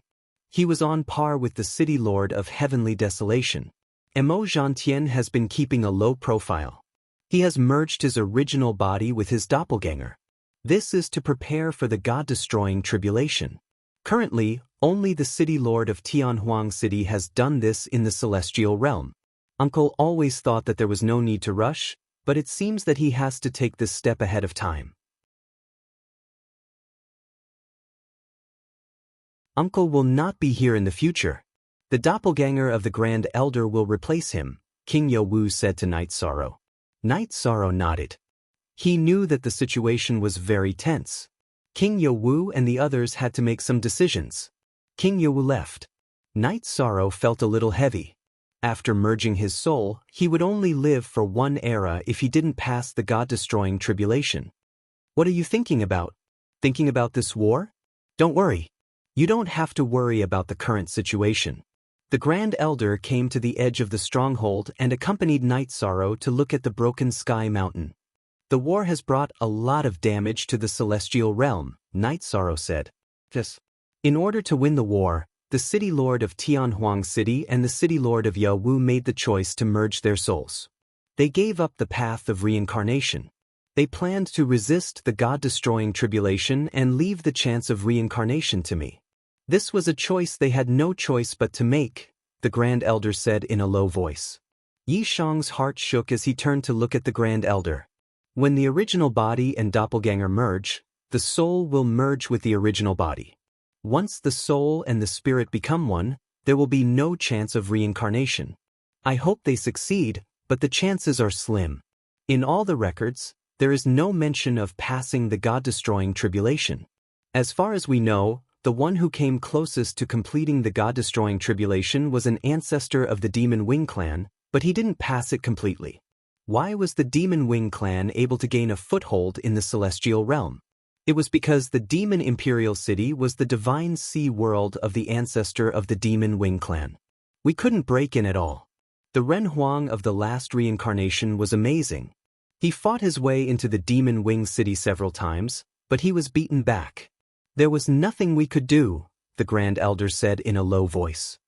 He was on par with the city lord of Heavenly Desolation. Mo Zhantian has been keeping a low profile. He has merged his original body with his doppelganger. This is to prepare for the God-destroying tribulation. Currently, only the city lord of Tianhuang City has done this in the celestial realm. Uncle always thought that there was no need to rush, but it seems that he has to take this step ahead of time. Uncle will not be here in the future. The doppelganger of the Grand Elder will replace him, King Ye Wu said to Night Sorrow. Night Sorrow nodded. He knew that the situation was very tense. King Ye Wu and the others had to make some decisions. King Ye Wu left. Night Sorrow felt a little heavy. After merging his soul, he would only live for one era if he didn't pass the God-destroying tribulation. What are you thinking about? Thinking about this war? Don't worry. You don't have to worry about the current situation. The Grand Elder came to the edge of the stronghold and accompanied Night Sorrow to look at the broken sky mountain. The war has brought a lot of damage to the celestial realm, Night Sorrow said. Yes. In order to win the war, the city lord of Tianhuang City and the city lord of Ye Wu made the choice to merge their souls. They gave up the path of reincarnation. They planned to resist the God-destroying tribulation and leave the chance of reincarnation to me. This was a choice they had no choice but to make, the Grand Elder said in a low voice. Yi Shang's heart shook as he turned to look at the Grand Elder. When the original body and doppelganger merge, the soul will merge with the original body. Once the soul and the spirit become one, there will be no chance of reincarnation. I hope they succeed, but the chances are slim. In all the records, there is no mention of passing the God-destroying tribulation. As far as we know, the one who came closest to completing the God-destroying tribulation was an ancestor of the Demon Wing clan, but he didn't pass it completely. Why was the Demon Wing clan able to gain a foothold in the celestial realm? It was because the Demon Imperial City was the divine sea world of the ancestor of the Demon Wing clan. We couldn't break in at all. The Ren Huang of the last reincarnation was amazing. He fought his way into the Demon Wing City several times, but he was beaten back. There was nothing we could do, the Grand Elder said in a low voice.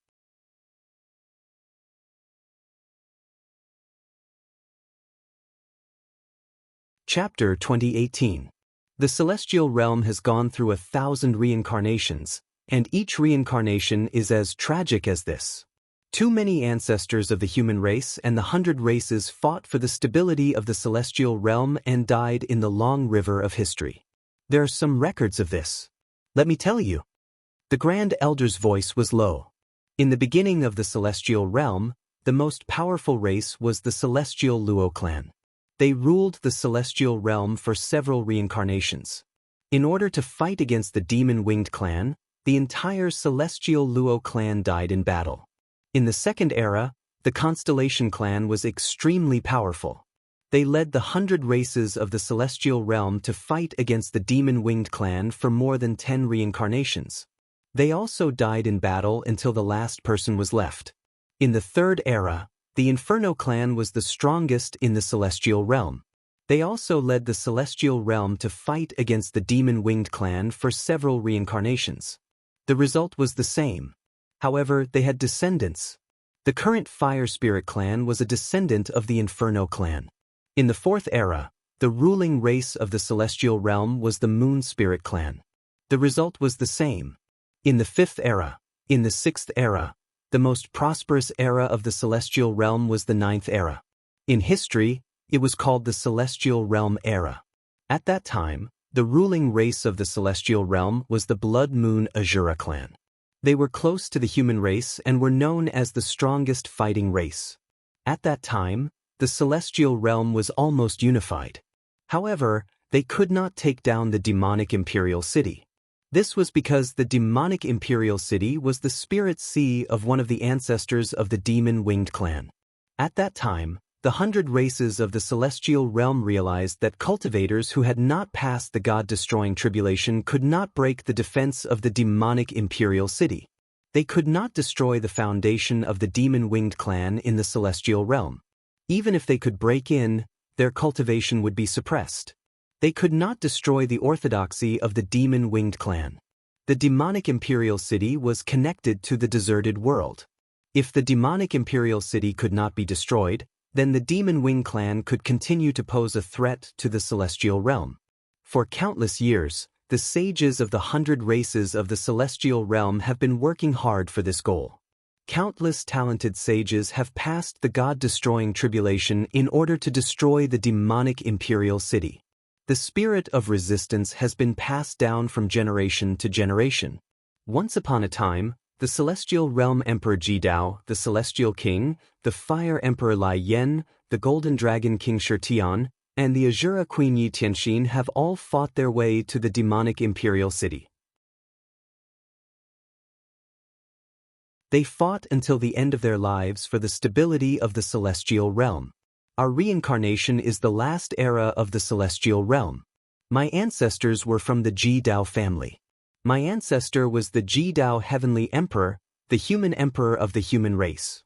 Chapter 2018. The celestial realm has gone through 1,000 reincarnations, and each reincarnation is as tragic as this. Too many ancestors of the human race and the 100 races fought for the stability of the celestial realm and died in the long river of history. There are some records of this. Let me tell you. The Grand Elder's voice was low. In the beginning of the celestial realm, the most powerful race was the celestial Luo clan. They ruled the celestial realm for several reincarnations. In order to fight against the demon-winged clan, the entire celestial Luo clan died in battle. In the second era, the Constellation clan was extremely powerful. They led the 100 races of the celestial realm to fight against the demon-winged clan for more than 10 reincarnations. They also died in battle until the last person was left. In the third era, the Inferno clan was the strongest in the celestial realm. They also led the celestial realm to fight against the demon-winged clan for several reincarnations. The result was the same. However, they had descendants. The current Fire Spirit clan was a descendant of the Inferno clan. In the fourth era, the ruling race of the celestial realm was the Moon Spirit clan. The result was the same. In the fifth era, in the sixth era, the most prosperous era of the celestial realm was the ninth era. In history, it was called the Celestial Realm Era. At that time, the ruling race of the celestial realm was the Blood Moon Azura clan. They were close to the human race and were known as the strongest fighting race. At that time, the celestial realm was almost unified. However, they could not take down the demonic imperial city. This was because the demonic imperial city was the spirit sea of one of the ancestors of the demon-winged clan. At that time, the 100 races of the celestial realm realized that cultivators who had not passed the God-destroying tribulation could not break the defense of the demonic imperial city. They could not destroy the foundation of the demon-winged clan in the celestial realm. Even if they could break in, their cultivation would be suppressed. They could not destroy the orthodoxy of the demon-winged clan. The demonic imperial city was connected to the deserted world. If the demonic imperial city could not be destroyed, then the demon-winged clan could continue to pose a threat to the celestial realm. For countless years, the sages of the 100 races of the celestial realm have been working hard for this goal. Countless talented sages have passed the God-destroying tribulation in order to destroy the demonic imperial city. The spirit of resistance has been passed down from generation to generation. Once upon a time, the celestial realm Emperor Jidao, the celestial king, the fire emperor Lai Yen, the golden dragon king Shirtian, and the Azura queen Yi Tianxin have all fought their way to the demonic imperial city. They fought until the end of their lives for the stability of the celestial realm. Our reincarnation is the last era of the celestial realm. My ancestors were from the Jidao family. My ancestor was the Jidao heavenly emperor, the human emperor of the human race.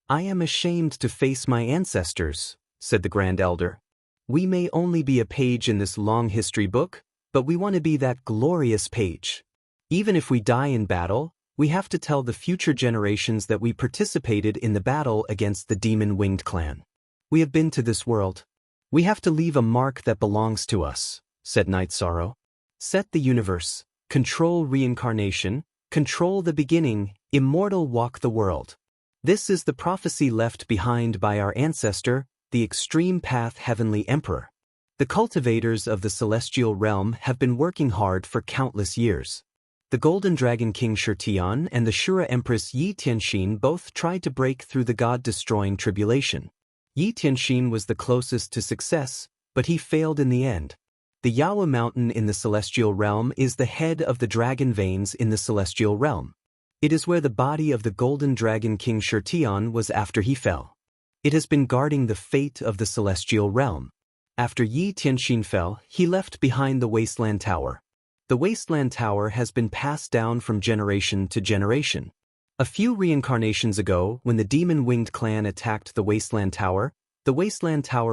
I am ashamed to face my ancestors, said the Grand Elder. We may only be a page in this long history book, but we want to be that glorious page. Even if we die in battle, we have to tell the future generations that we participated in the battle against the demon-winged clan. We have been to this world. We have to leave a mark that belongs to us, said Night Sorrow. Set the universe, control reincarnation, control the beginning, immortal walk the world. This is the prophecy left behind by our ancestor, the Extreme Path Heavenly Emperor. The cultivators of the celestial realm have been working hard for countless years. The Golden Dragon King Shirtian and the Shura Empress Yi Tianxin both tried to break through the God-destroying tribulation. Yi Tianxin was the closest to success, but he failed in the end. The Yawa Mountain in the celestial realm is the head of the dragon veins in the celestial realm. It is where the body of the Golden Dragon King Shirtian was after he fell. It has been guarding the fate of the celestial realm. After Yi Tianxin fell, he left behind the Wasteland Tower. The Wasteland Tower has been passed down from generation to generation. A few reincarnations ago, when the demon-winged clan attacked the Wasteland Tower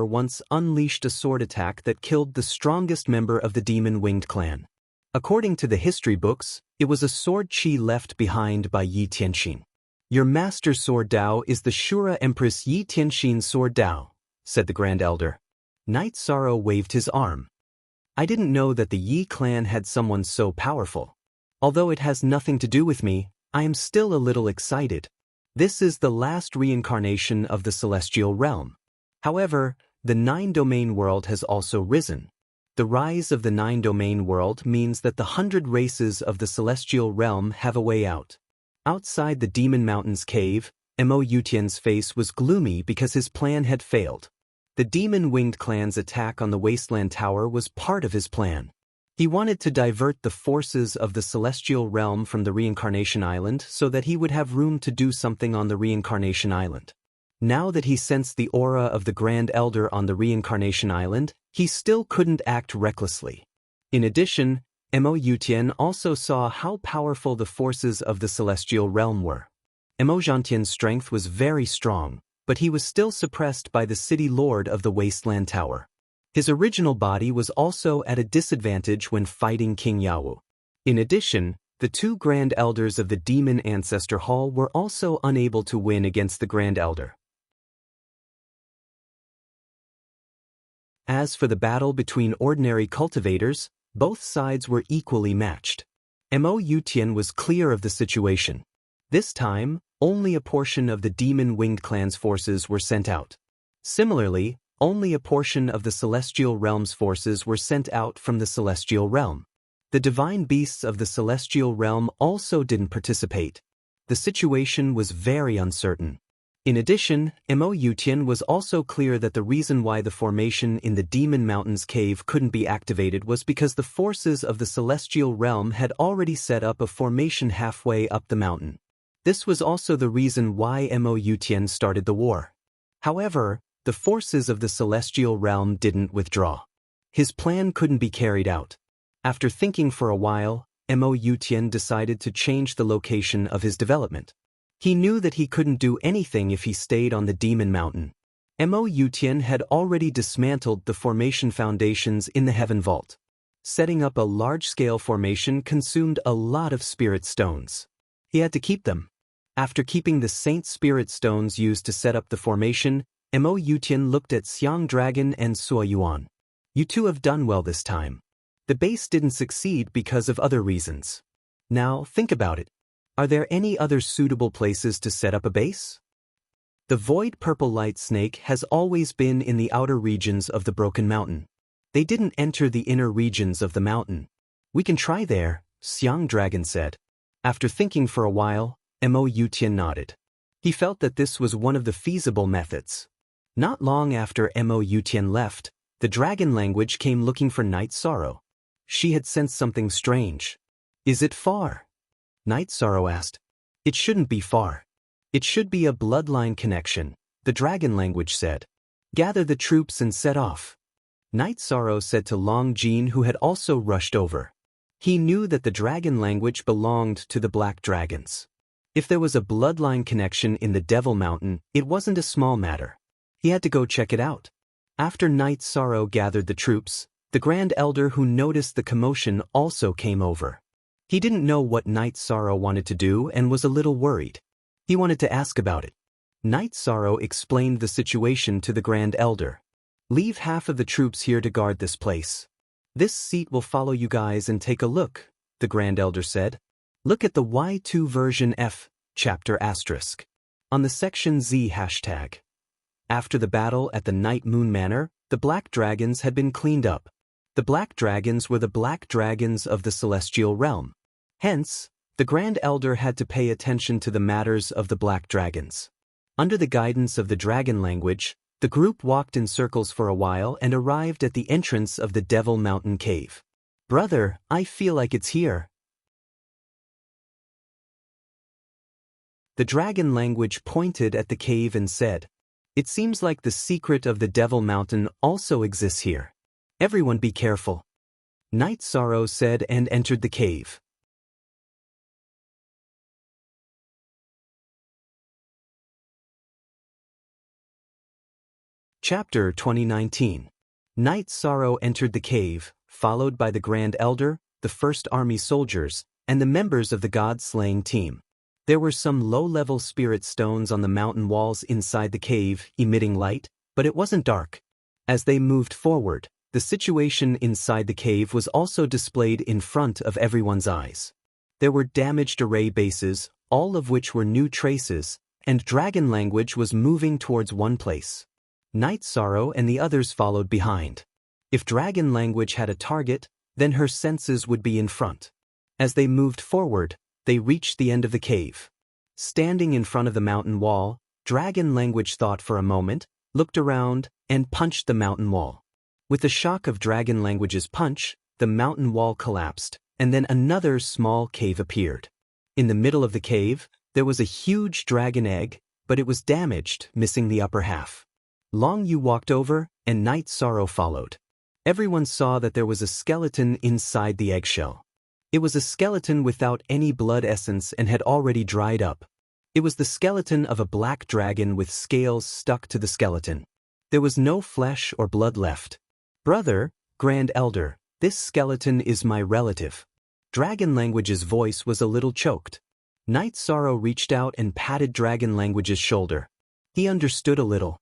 once unleashed a sword attack that killed the strongest member of the demon-winged clan. According to the history books, it was a sword chi left behind by Yi Tianxin. Your master sword Dao is the Shura Empress Yi Tianxin's sword Dao, said the Grand Elder. Night Sorrow waved his arm. I didn't know that the Yi clan had someone so powerful. Although it has nothing to do with me, I am still a little excited. This is the last reincarnation of the celestial realm. However, the 9-domain world has also risen. The rise of the 9-domain world means that the 100 races of the celestial realm have a way out. Outside the Demon Mountain's cave, Mo Yutian's face was gloomy because his plan had failed. The demon-winged clan's attack on the Wasteland Tower was part of his plan. He wanted to divert the forces of the celestial realm from the Reincarnation Island so that he would have room to do something on the Reincarnation Island. Now that he sensed the aura of the Grand Elder on the Reincarnation Island, he still couldn't act recklessly. In addition, Mo Yutian also saw how powerful the forces of the celestial realm were. Mo Zhantian's strength was very strong, but he was still suppressed by the city lord of the Wasteland Tower. His original body was also at a disadvantage when fighting King Yawu. In addition, the two Grand Elders of the Demon Ancestor Hall were also unable to win against the Grand Elder. As for the battle between ordinary cultivators, both sides were equally matched. Mo Yutian was clear of the situation. This time, only a portion of the demon-winged clan's forces were sent out. Similarly, only a portion of the celestial realm's forces were sent out from the celestial realm. The divine beasts of the celestial realm also didn't participate. The situation was very uncertain. In addition, Mo Yutian was also clear that the reason why the formation in the Demon Mountain's cave couldn't be activated was because the forces of the celestial realm had already set up a formation halfway up the mountain. This was also the reason why Mo Yutian started the war. However, the forces of the celestial realm didn't withdraw. His plan couldn't be carried out. After thinking for a while, Mo Yutian decided to change the location of his development. He knew that he couldn't do anything if he stayed on the Demon Mountain. Mo Yutian had already dismantled the formation foundations in the Heaven Vault. Setting up a large-scale formation consumed a lot of spirit stones. He had to keep them. After keeping the Saint Spirit Stones used to set up the formation, Mo Yutian looked at Xiang Dragon and Suo Yuan. You two have done well this time. The base didn't succeed because of other reasons. Now, think about it. Are there any other suitable places to set up a base? The Void Purple Light Snake has always been in the outer regions of the Broken Mountain. They didn't enter the inner regions of the mountain. We can try there, Xiang Dragon said. After thinking for a while, Mo Yutian nodded. He felt that this was one of the feasible methods. Not long after Mo Yutian left, the dragon language came looking for Night Sorrow. She had sensed something strange. Is it far? Night Sorrow asked. It shouldn't be far. It should be a bloodline connection, the dragon language said. Gather the troops and set off. Night Sorrow said to Long Jin, who had also rushed over. He knew that the dragon language belonged to the Black Dragons. If there was a bloodline connection in the Devil Mountain, it wasn't a small matter. He had to go check it out. After Night Sorrow gathered the troops, the Grand Elder who noticed the commotion also came over. He didn't know what Night Sorrow wanted to do and was a little worried. He wanted to ask about it. Night Sorrow explained the situation to the Grand Elder. Leave half of the troops here to guard this place. This seat will follow you guys and take a look, the Grand Elder said. Look at the Y2 version F, chapter asterisk. On the section Z hashtag. After the battle at the Night Moon Manor, the Black Dragons had been cleaned up. The Black Dragons were the Black Dragons of the Celestial Realm. Hence, the Grand Elder had to pay attention to the matters of the Black Dragons. Under the guidance of the dragon language, the group walked in circles for a while and arrived at the entrance of the Devil Mountain Cave. Brother, I feel like it's here. The dragon language pointed at the cave and said, It seems like the secret of the Devil Mountain also exists here. Everyone be careful. Night Sorrow said and entered the cave. Chapter 2019. Night Sorrow entered the cave, followed by the Grand Elder, the First Army soldiers, and the members of the God-slaying team. There were some low-level spirit stones on the mountain walls inside the cave, emitting light, but it wasn't dark. As they moved forward, the situation inside the cave was also displayed in front of everyone's eyes. There were damaged array bases, all of which were new traces, and dragon language was moving towards one place. Night Sorrow and the others followed behind. If dragon language had a target, then her senses would be in front. As they moved forward, they reached the end of the cave. Standing in front of the mountain wall, dragon language thought for a moment, looked around, and punched the mountain wall. With the shock of dragon language's punch, the mountain wall collapsed, and then another small cave appeared. In the middle of the cave, there was a huge dragon egg, but it was damaged, missing the upper half. Long Yu walked over, and Night Sorrow followed. Everyone saw that there was a skeleton inside the eggshell. It was a skeleton without any blood essence and had already dried up. It was the skeleton of a black dragon with scales stuck to the skeleton. There was no flesh or blood left. Brother, Grand Elder, this skeleton is my relative. Dragon Language's voice was a little choked. Night Sorrow reached out and patted Dragon Language's shoulder. He understood a little.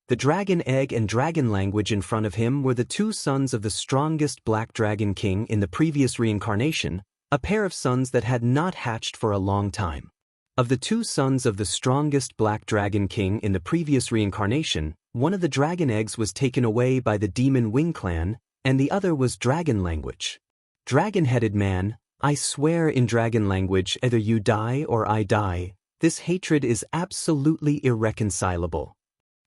The dragon egg and dragon language in front of him were the two sons of the strongest Black Dragon King in the previous reincarnation, a pair of sons that had not hatched for a long time. Of the two sons of the strongest Black Dragon King in the previous reincarnation, one of the dragon eggs was taken away by the Demon Wing clan, and the other was dragon language. Dragon-headed man, I swear in dragon language, either you die or I die. This hatred is absolutely irreconcilable.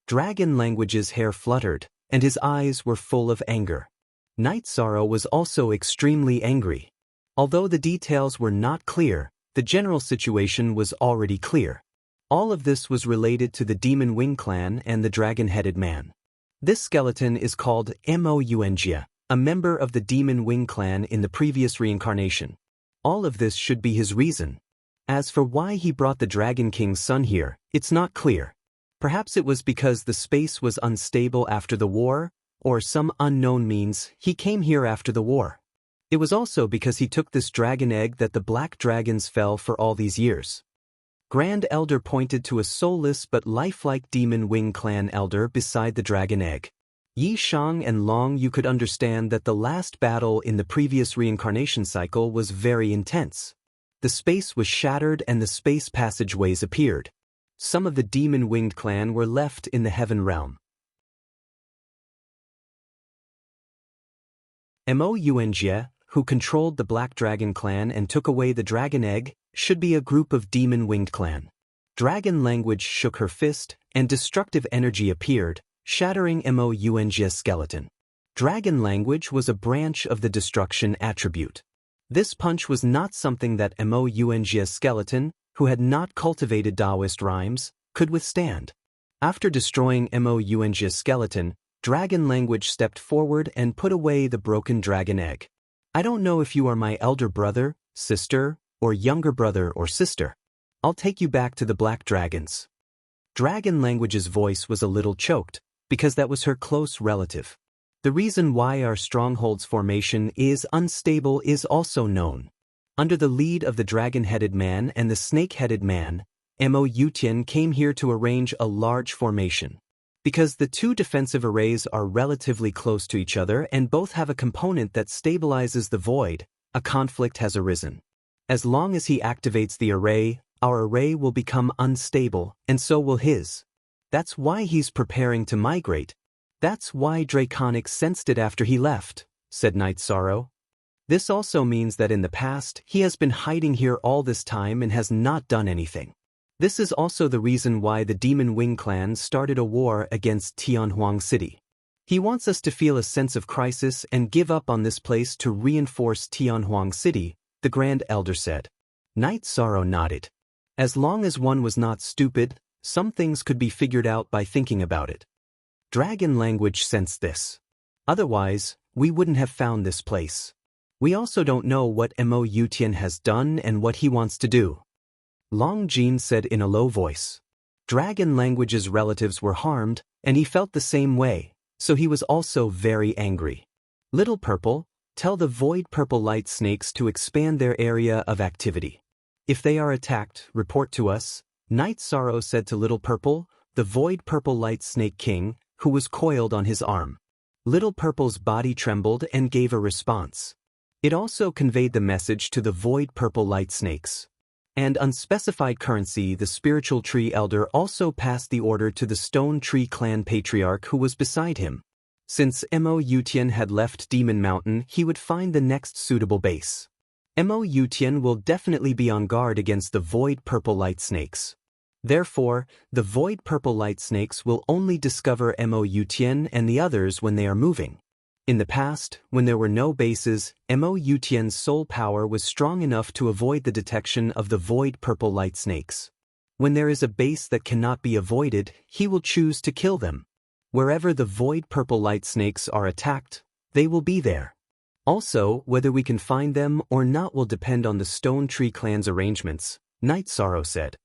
Dragon Language's hair fluttered, and his eyes were full of anger. Night Sorrow was also extremely angry. Although the details were not clear, the general situation was already clear. All of this was related to the Demon Wing clan and the dragon-headed man. This skeleton is called Moungia, a member of the Demon Wing clan in the previous reincarnation. All of this should be his reason. As for why he brought the Dragon King's son here, it's not clear. Perhaps it was because the space was unstable after the war, or some unknown means he came here after the war. It was also because he took this dragon egg that the black dragons fell for all these years. Grand Elder pointed to a soulless but lifelike Demon Wing clan elder beside the dragon egg. Yi Shang and Long, you could understand that the last battle in the previous reincarnation cycle was very intense. The space was shattered and the space passageways appeared. Some of the Demon Winged clan were left in the heaven realm. Moungia, who controlled the Black Dragon clan and took away the dragon egg, should be a group of Demon Winged clan. Dragon language shook her fist, and destructive energy appeared, shattering Moungia's skeleton. Dragon language was a branch of the destruction attribute. This punch was not something that Moungia's skeleton, who had not cultivated Taoist rhymes, could withstand. After destroying Moungia's skeleton, dragon language stepped forward and put away the broken dragon egg. I don't know if you are my elder brother, sister, or younger brother or sister. I'll take you back to the Black Dragons. Dragon language's voice was a little choked, because that was her close relative. The reason why our stronghold's formation is unstable is also known. Under the lead of the dragon-headed man and the snake-headed man, Moungia came here to arrange a large formation. Because the two defensive arrays are relatively close to each other and both have a component that stabilizes the void, a conflict has arisen. As long as he activates the array, our array will become unstable, and so will his. That's why he's preparing to migrate. That's why Draconic sensed it after he left, said Night Sorrow. This also means that in the past, he has been hiding here all this time and has not done anything. This is also the reason why the Demon Wing clan started a war against Tianhuang City. He wants us to feel a sense of crisis and give up on this place to reinforce Tianhuang City, the Grand Elder said. Night Sorrow nodded. As long as one was not stupid, some things could be figured out by thinking about it. Dragon language sensed this. Otherwise, we wouldn't have found this place. We also don't know what Moungia has done and what he wants to do. Long Jin said in a low voice. Dragon language's relatives were harmed, and he felt the same way, so he was also very angry. Little Purple, tell the Void Purple Light Snakes to expand their area of activity. If they are attacked, report to us, Night Sorrow said to Little Purple, the Void Purple Light Snake King, who was coiled on his arm. Little Purple's body trembled and gave a response. It also conveyed the message to the Void Purple Light Snakes. And unspecified currency, the Spiritual Tree Elder also passed the order to the Stone Tree Clan Patriarch who was beside him. Since Moungia had left Demon Mountain, he would find the next suitable base. Moungia will definitely be on guard against the Void Purple Light Snakes. Therefore, the Void Purple Light Snakes will only discover Moungia and the others when they are moving. In the past, when there were no bases, Moungia's soul power was strong enough to avoid the detection of the Void Purple Light Snakes. When there is a base that cannot be avoided, he will choose to kill them. Wherever the Void Purple Light Snakes are attacked, they will be there. Also, whether we can find them or not will depend on the Stone Tree Clan's arrangements, Night Sorrow said.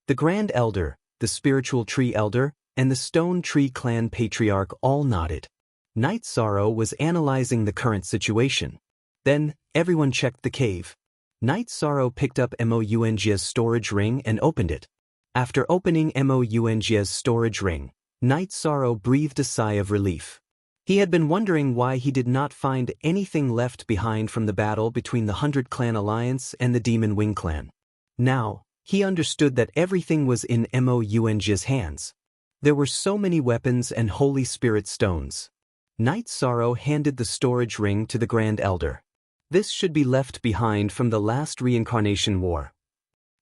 The Grand Elder, the Spiritual Tree Elder, and the Stone Tree Clan Patriarch all nodded. Night Sorrow was analyzing the current situation. Then, everyone checked the cave. Night Sorrow picked up Moungia's storage ring and opened it. After opening Moungia's storage ring, Night Sorrow breathed a sigh of relief. He had been wondering why he did not find anything left behind from the battle between the 100 Clan Alliance and the Demon Wing Clan. Now, he understood that everything was in Moungia's hands. There were so many weapons and Holy Spirit stones. Night Sorrow handed the storage ring to the Grand Elder. This should be left behind from the last reincarnation war.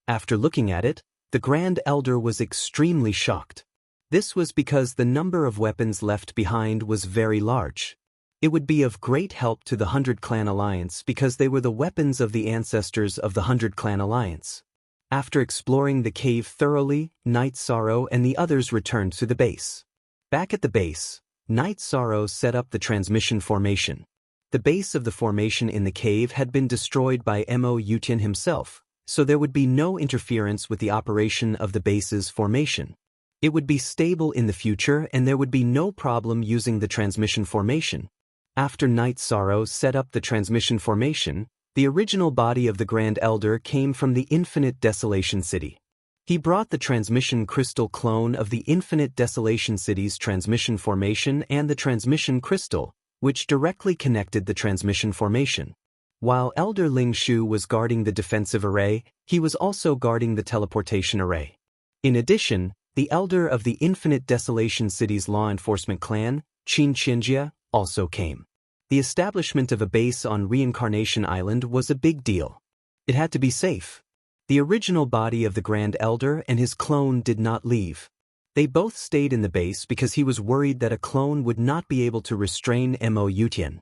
After looking at it, the Grand Elder was extremely shocked. This was because the number of weapons left behind was very large. It would be of great help to the 100 Clan Alliance because they were the weapons of the ancestors of the 100 Clan Alliance. After exploring the cave thoroughly, Night Sorrow and the others returned to the base. Back at the base, Night Sorrow set up the transmission formation. The base of the formation in the cave had been destroyed by Mo Yutian himself, so there would be no interference with the operation of the base's formation. It would be stable in the future and there would be no problem using the transmission formation. After Night Sorrow set up the transmission formation, the original body of the Grand Elder came from the Infinite Desolation City. He brought the transmission crystal clone of the Infinite Desolation City's transmission formation and the transmission crystal, which directly connected the transmission formation. While Elder Ling Shu was guarding the defensive array, he was also guarding the teleportation array. In addition, the Elder of the Infinite Desolation City's law enforcement clan, Qin Qinjia, also came. The establishment of a base on Reincarnation Island was a big deal. It had to be safe. The original body of the Grand Elder and his clone did not leave. They both stayed in the base because he was worried that a clone would not be able to restrain Mo Yutian.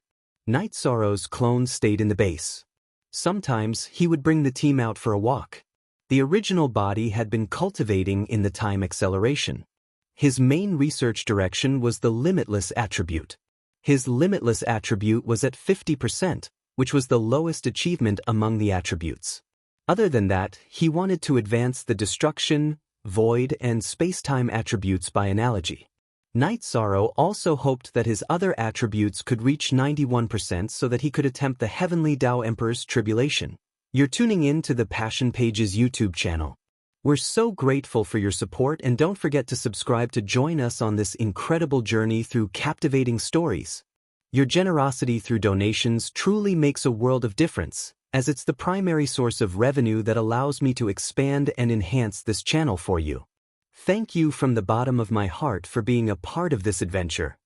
Night Sorrow's clone stayed in the base. Sometimes he would bring the team out for a walk. The original body had been cultivating in the time acceleration. His main research direction was the limitless attribute. His limitless attribute was at 50%, which was the lowest achievement among the attributes. Other than that, he wanted to advance the destruction, void, and space-time attributes by analogy. Night Sorrow also hoped that his other attributes could reach 91% so that he could attempt the Heavenly Tao Emperor's tribulation. You're tuning in to the Passion Pages YouTube channel. We're so grateful for your support and don't forget to subscribe to join us on this incredible journey through captivating stories. Your generosity through donations truly makes a world of difference, as it's the primary source of revenue that allows me to expand and enhance this channel for you. Thank you from the bottom of my heart for being a part of this adventure.